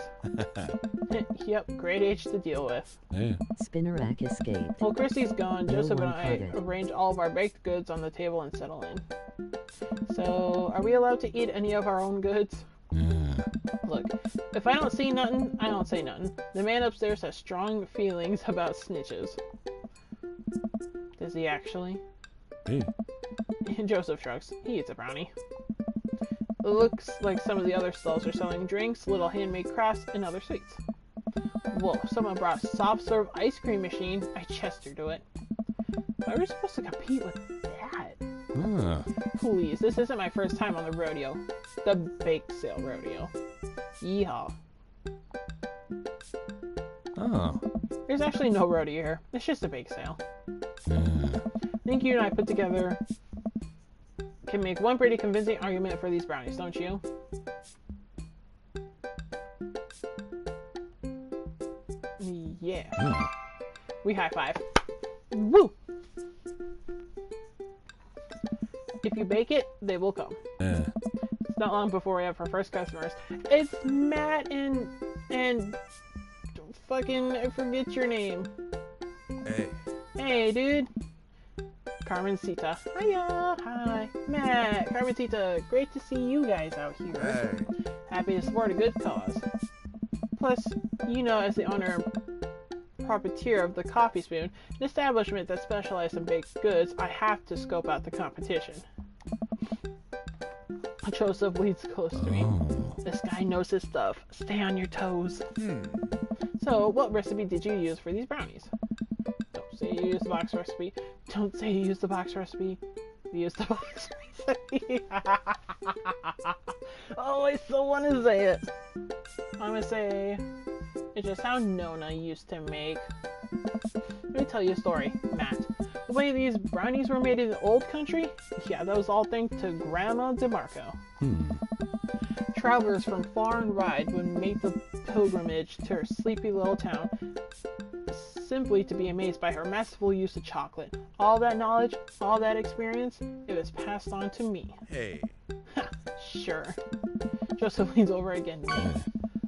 Yep, great age to deal with. Yeah. Spinnerack escaped. While Chrissy's gone, No Joseph and one I caught it. arrange all of our baked goods on the table and settle in. So, are we allowed to eat any of our own goods? Yeah. Look, if I don't see nothing, I don't say nothing. The man upstairs has strong feelings about snitches. Does he actually? Hey. Joseph shrugs. He eats a brownie. It looks like some of the other stalls are selling drinks, little handmade crafts, and other sweets. Whoa, someone brought a soft serve ice cream machine. I gestured to it. How are we supposed to compete with that? Ah. Please, this isn't my first time on the rodeo. The bake sale rodeo. Yeehaw. Oh. There's actually no rodeo here. It's just a bake sale. Yeah. I think you and I put together can make one pretty convincing argument for these brownies, don't you? Yeah. Oh. We high five. Woo! If you bake it, they will come. Yeah. It's not long before we have our first customers. It's Matt and fucking I forget your name. Hey. Hey, dude. Carmencita. Hiya. Hi. Matt. Carmencita. Great to see you guys out here. Hey. Happy to support a good cause. Plus, you know, as the owner and proprietor of the Coffee Spoon, an establishment that specializes in baked goods, I have to scope out the competition. Joseph leads close to me. Oh. This guy knows his stuff. Stay on your toes. So, what recipe did you use for these brownies? Don't say you used the box recipe. Don't say you used the box recipe. You used the box recipe. Oh, I still want to say it. I'm gonna say it's just how Nona used to make Let me tell you a story, Matt. The way these brownies were made in the old country? Yeah, that was all thanks to Grandma DeMarco. Travelers from far and wide would make the pilgrimage to her sleepy little town simply to be amazed by her masterful use of chocolate. All that knowledge, all that experience, it was passed on to me. Hey. Ha, sure. Joseph leans over again to me,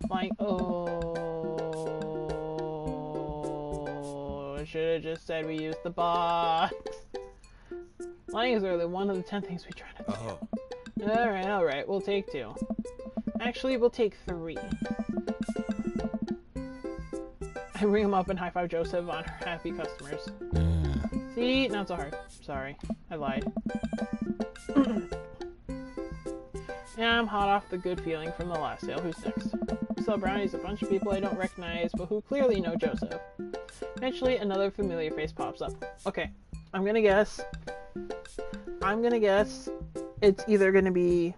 like, oh, I should have just said we used the box. Lying is only one of the 10 things we try to do. Oh. Alright, we'll take 2. Actually, we'll take 3. I ring him up and high-five Joseph on her happy customers. See? Not so hard. Sorry. I lied. Yeah, I'm hot off the good feeling from the last sale. Who's next? We sell brownies, a bunch of people I don't recognize, but who clearly know Joseph. Eventually, another familiar face pops up. Okay, I'm gonna guess it's either gonna be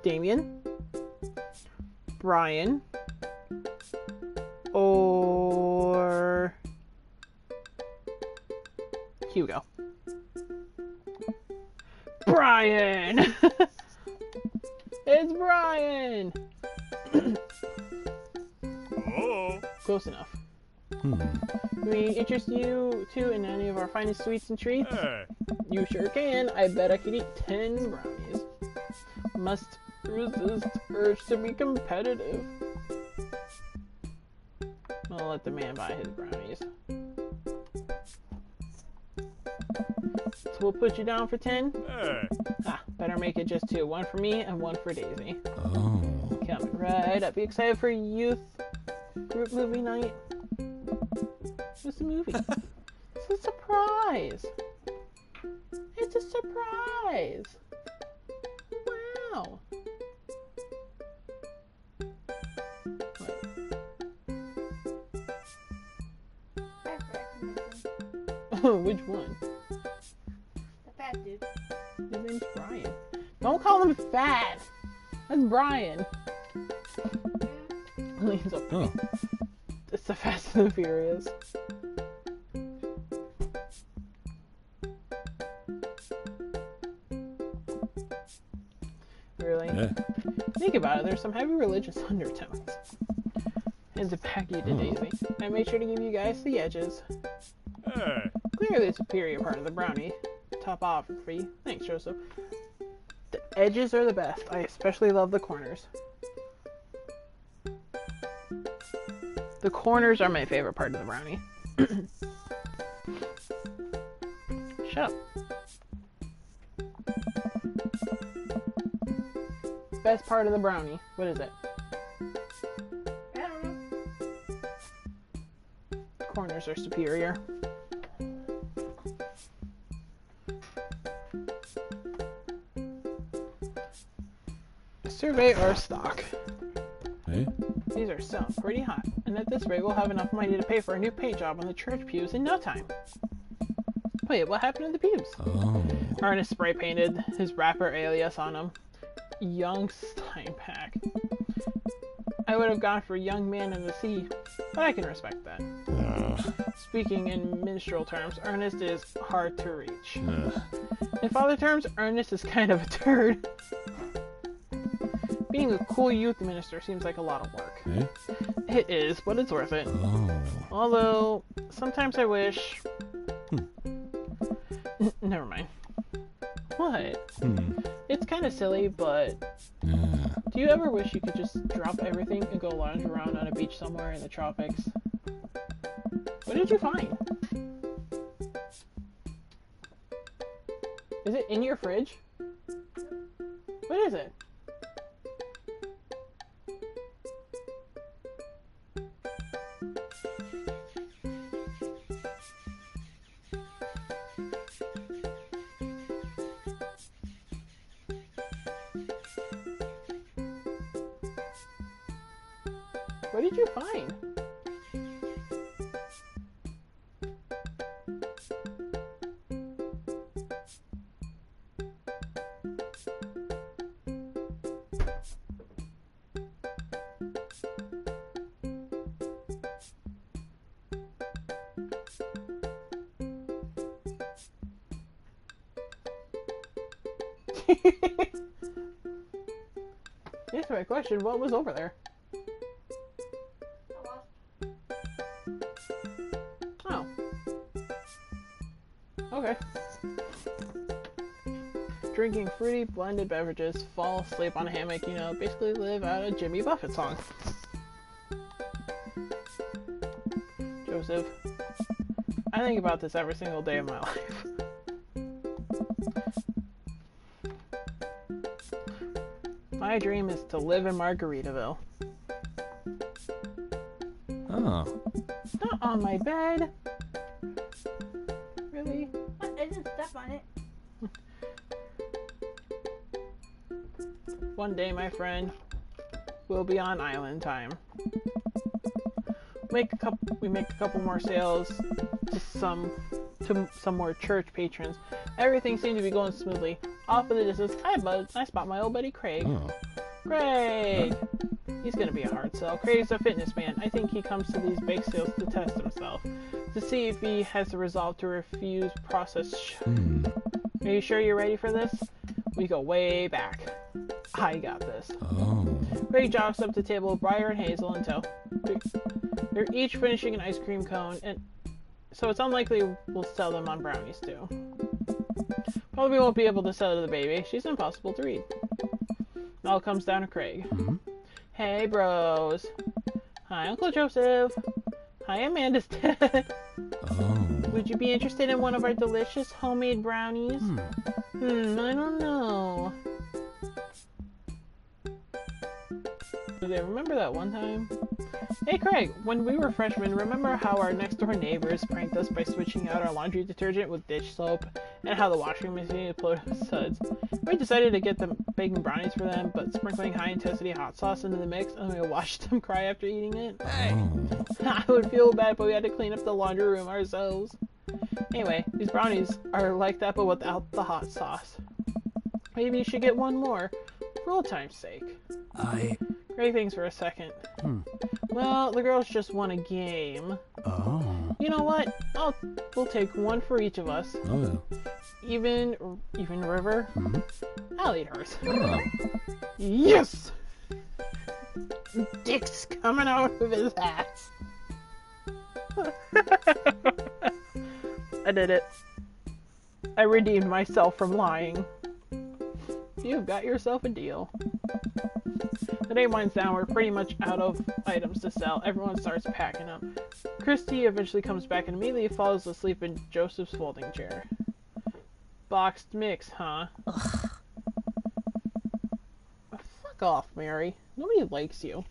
Damien, Brian, or Hugo. Brian! It's Brian! Oh. Close enough. Can we interest you two in any of our finest sweets and treats? Hey. You sure can. I bet I could eat 10 brownies. Must resist urge to be competitive. I'll let the man buy his brownies. So we'll put you down for 10? Hey. Ah, better make it just 2. 1 for me and 1 for Daisy. Oh. Coming right up. You excited for youth group movie night? What's the movie? It's a surprise. It's a surprise. Wow. Oh, which one? The fat dude. His name's Brian. Don't call him fat. That's Brian. Leans up. Oh. It's the Fast and the Furious. Really? Yeah. Think about it, there's some heavy religious undertones. Hands it back you to Daisy. I made sure to give you guys the edges. Hey. Clearly the superior part of the brownie. Top off for you. Thanks, Joseph. The edges are the best. I especially love the corners. The corners are my favorite part of the brownie. Shut up. Best part of the brownie. What is it? I don't know. Corners are superior. Survey our stock. Hey? These are selling pretty hot, and at this rate we'll have enough money to pay for a new paint job on the church pews in no time. Wait, what happened to the pews? Oh. Ernest spray painted his rapper alias on them. Young Steinpack. I would have gone for young man in the sea, but I can respect that. Speaking in minstrel terms, Ernest is hard to reach. In father terms, Ernest is kind of a turd. Being a cool youth minister seems like a lot of work. Hey? It is, but it's worth it. Oh. Although, sometimes I wish... Never mind. What? It's kind of silly, but... Yeah. Do you ever wish you could just drop everything and go lounge around on a beach somewhere in the tropics? What did you find? Is it in your fridge? What is it? What did you find? Answer my question, what was over there? Oh. Okay. Drinking fruity blended beverages, fall asleep on a hammock, you know, basically live out a Jimmy Buffett song. Joseph, I think about this every single day of my life. My dream is to live in Margaritaville. Oh. Not on my bed. Really? I didn't step on it. One day, my friend, we'll be on island time. We make a couple more sales to some more church patrons. Everything seemed to be going smoothly. Off in the distance, I spot my old buddy Craig. Oh. Craig! He's gonna be a hard sell. Craig's a fitness man. I think he comes to these bake sales to test himself. To see if he has the resolve to refuse processed Are you sure you're ready for this? We go way back. I got this. Oh. Craig jogs up to the table with Briar and Hazel in tow. They're each finishing an ice cream cone, and so it's unlikely we'll sell them on brownies too. Probably won't be able to sell to the baby. She's impossible to read. It all comes down to Craig. Hey, bros. Hi, Uncle Joseph. Hi, Amanda's dad. Oh. Would you be interested in one of our delicious homemade brownies? I don't know. Okay, remember that one time? Hey Craig, when we were freshmen, remember how our next door neighbors pranked us by switching out our laundry detergent with dish soap, and how the washing machine exploded suds? We decided to get them baking brownies for them, but sprinkling high intensity hot sauce into the mix, and we watched them cry after eating it. Oh. I would feel bad, but we had to clean up the laundry room ourselves. Anyway, these brownies are like that, but without the hot sauce. Maybe you should get one more, for old time's sake. Craig thinks for a second. Well, the girls just won a game. Oh. You know what? We'll take one for each of us. Oh. Even River. I'll eat hers. Oh. Yes! Dick's coming out of his ass. I did it. I redeemed myself from lying. You've got yourself a deal. The day winds down, we're pretty much out of items to sell. Everyone starts packing up. Christy eventually comes back and immediately falls asleep in Joseph's folding chair. Boxed mix, huh? Ugh. Fuck off, Mary. Nobody likes you.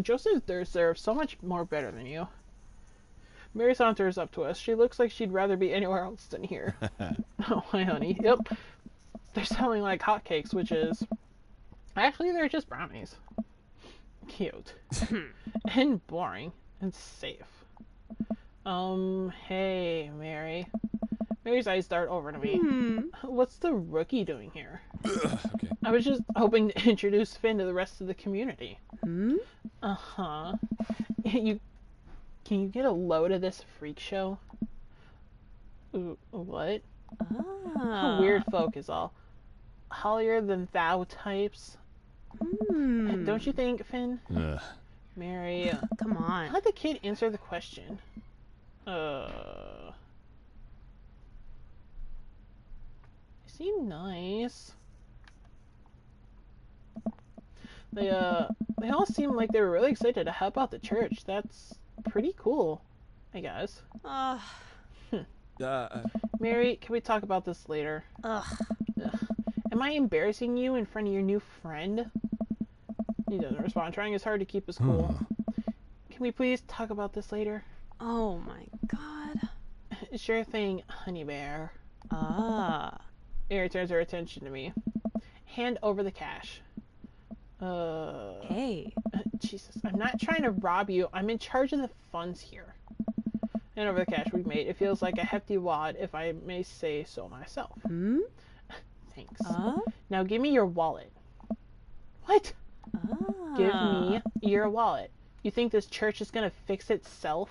Joseph deserves so much more better than you. Mary saunters up to us. She looks like she'd rather be anywhere else than here. Oh, hi, honey. Yep. They're selling like hotcakes, which is... Actually, they're just brownies. Cute. And boring. And safe. Hey, Mary. Mary's eyes dart over to me. What's the rookie doing here? Okay. I was just hoping to introduce Finn to the rest of the community. Uh-huh. Can you get a load of this freak show? What? Weird folk is all. Holier than thou types. Don't you think, Finn? Mary, Come on. let the kid answer the question. Seem nice. They all seem like they were really excited to help out the church. That's pretty cool, I guess. Mary, can we talk about this later? Ugh. Am I embarrassing you in front of your new friend? He doesn't respond, trying his hard to keep his cool. Can we please talk about this later? Oh my god. Sure thing, honey bear. Mary turns her attention to me. Hand over the cash. Hey. Jesus, I'm not trying to rob you. I'm in charge of the funds here. Hand over the cash we've made. It feels like a hefty wad, if I may say so myself. Thanks. Now give me your wallet. What? Give me your wallet. You think this church is gonna fix itself?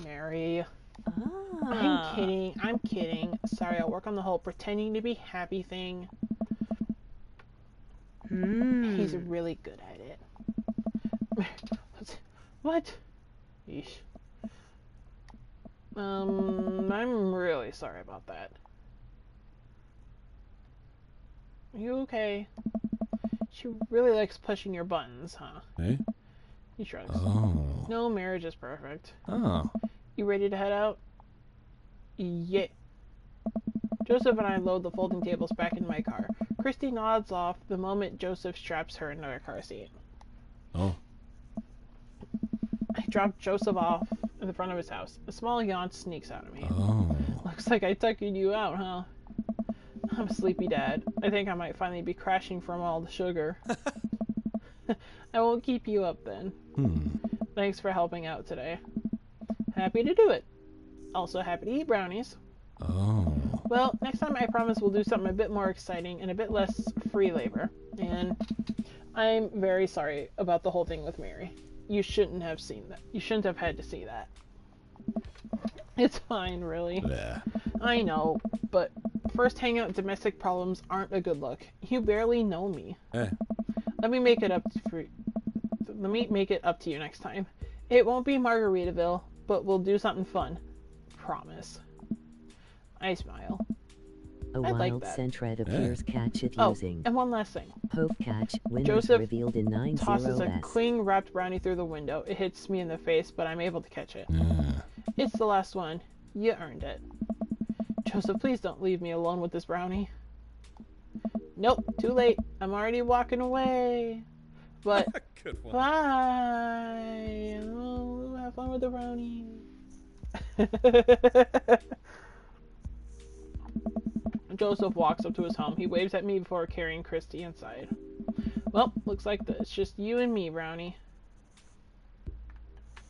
Mary. I'm kidding. I'm kidding. Sorry, I'll work on the whole pretending to be happy thing. He's really good at it. What? Yeesh. I'm really sorry about that. Are you okay? She really likes pushing your buttons, huh? Hey? He shrugs. Oh. No, marriage is perfect. Oh. You ready to head out? Yeah. Joseph and I load the folding tables back into my car. Christy nods off the moment Joseph straps her into her car seat. Oh. I drop Joseph off in the front of his house. A small yawn sneaks out of me. Oh. Looks like I tucked you out, huh? I'm a sleepy dad. I think I might finally be crashing from all the sugar. I won't keep you up then. Thanks for helping out today. Happy to do it. Also happy to eat brownies. Oh. Well, next time I promise we'll do something a bit more exciting and a bit less free labor. And I'm very sorry about the whole thing with Mary. You shouldn't have seen that. You shouldn't have had to see that. It's fine, really. Yeah. I know, but first hangout domestic problems aren't a good look. You barely know me. Hey. Let me make it up to you next time. It won't be Margaritaville, but we'll do something fun. Promise. I smile. A I like wild that. scent appears catch it Oh, using. and one last thing. Poke catch, winners Joseph revealed in 9-0 tosses a S. cling wrapped brownie through the window. It hits me in the face, but I'm able to catch it. It's the last one. You earned it. Joseph, please don't leave me alone with this brownie. Nope, too late. I'm already walking away. But Good one. bye. Oh, have fun with the brownie. Joseph walks up to his home. He waves at me before carrying Christy inside. Well, looks like it's just you and me, Brownie.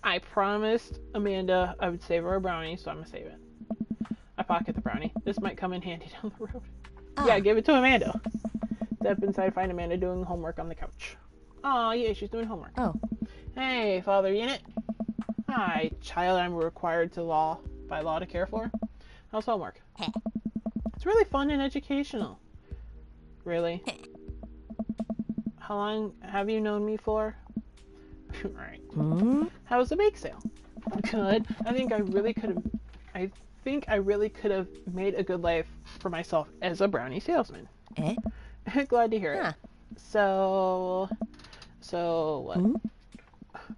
I promised Amanda I would save her a brownie, so I'm gonna save it. I pocket the brownie. This might come in handy down the road. Yeah, give it to Amanda. Step inside, find Amanda doing homework on the couch. Aw, yeah, she's doing homework. Oh. Hey, father unit. Hi, child I'm required by law to care for. How's homework? It's really fun and educational. Really? How long have you known me for? Right. How was the bake sale? Good. I think I really could have made a good life for myself as a brownie salesman. Glad to hear it. So what?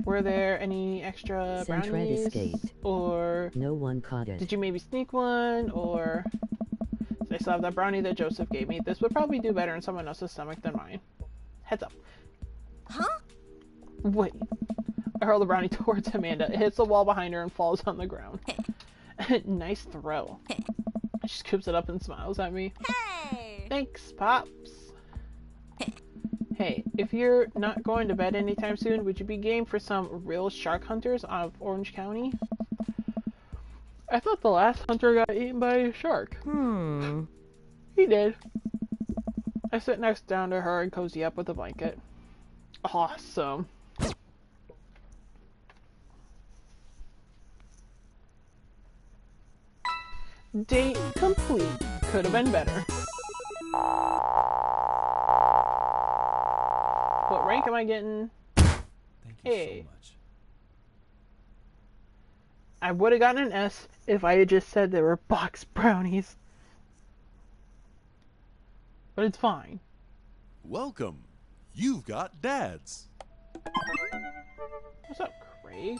Were there any extra Centret brownies? escaped. Or No one caught it. did you maybe sneak one? Or I still have that brownie that Joseph gave me. This would probably do better in someone else's stomach than mine. Heads up. Huh? Wait. I hurl the brownie towards Amanda. It hits the wall behind her and falls on the ground. Nice throw. She scoops it up and smiles at me. Hey! Thanks, Pops. Hey, if you're not going to bed anytime soon, would you be game for some real shark hunters out of Orange County? I thought the last hunter got eaten by a shark. He did. I sit next down to her and cozy up with a blanket. Awesome. Date complete. Could have been better. What rank am I getting? Thank you Hey. so much. I would have gotten an S if I had just said there were box brownies. But it's fine. Welcome. You've got dads. What's up, Craig?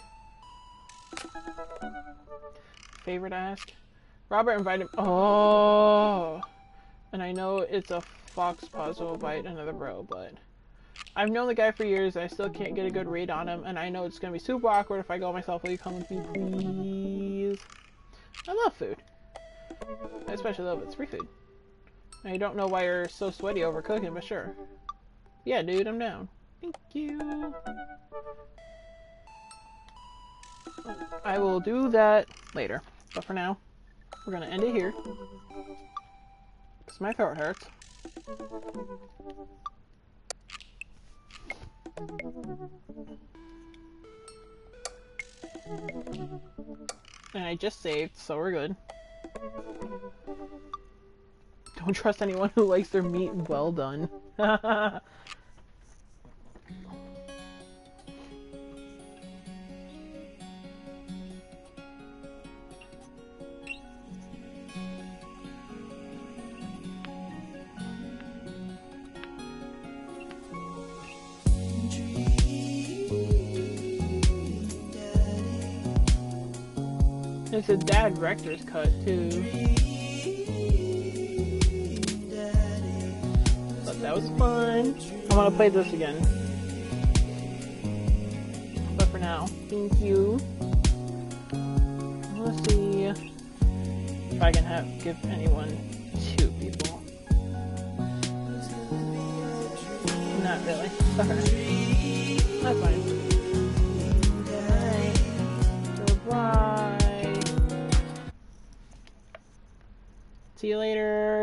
Favorite ask? Robert invited. Oh! And I know it's a fox puzzle bite another bro, but I've known the guy for years. I still can't get a good read on him, and I know it's gonna be super awkward if I go myself. Will you come with me, please? I love food. I especially love it's free food. I don't know why you're so sweaty over cooking, but sure. Yeah, dude, I'm down. Thank you. I will do that later. But for now, we're gonna end it here. Because my throat hurts. And I just saved, so we're good. Don't trust anyone who likes their meat well done. It's a dad director's cut too. But that was fun. I want to play this again. But for now, thank you. Let's see if I can give anyone 2 people. Not really. Okay. That's fine. Alright. Goodbye. See you later.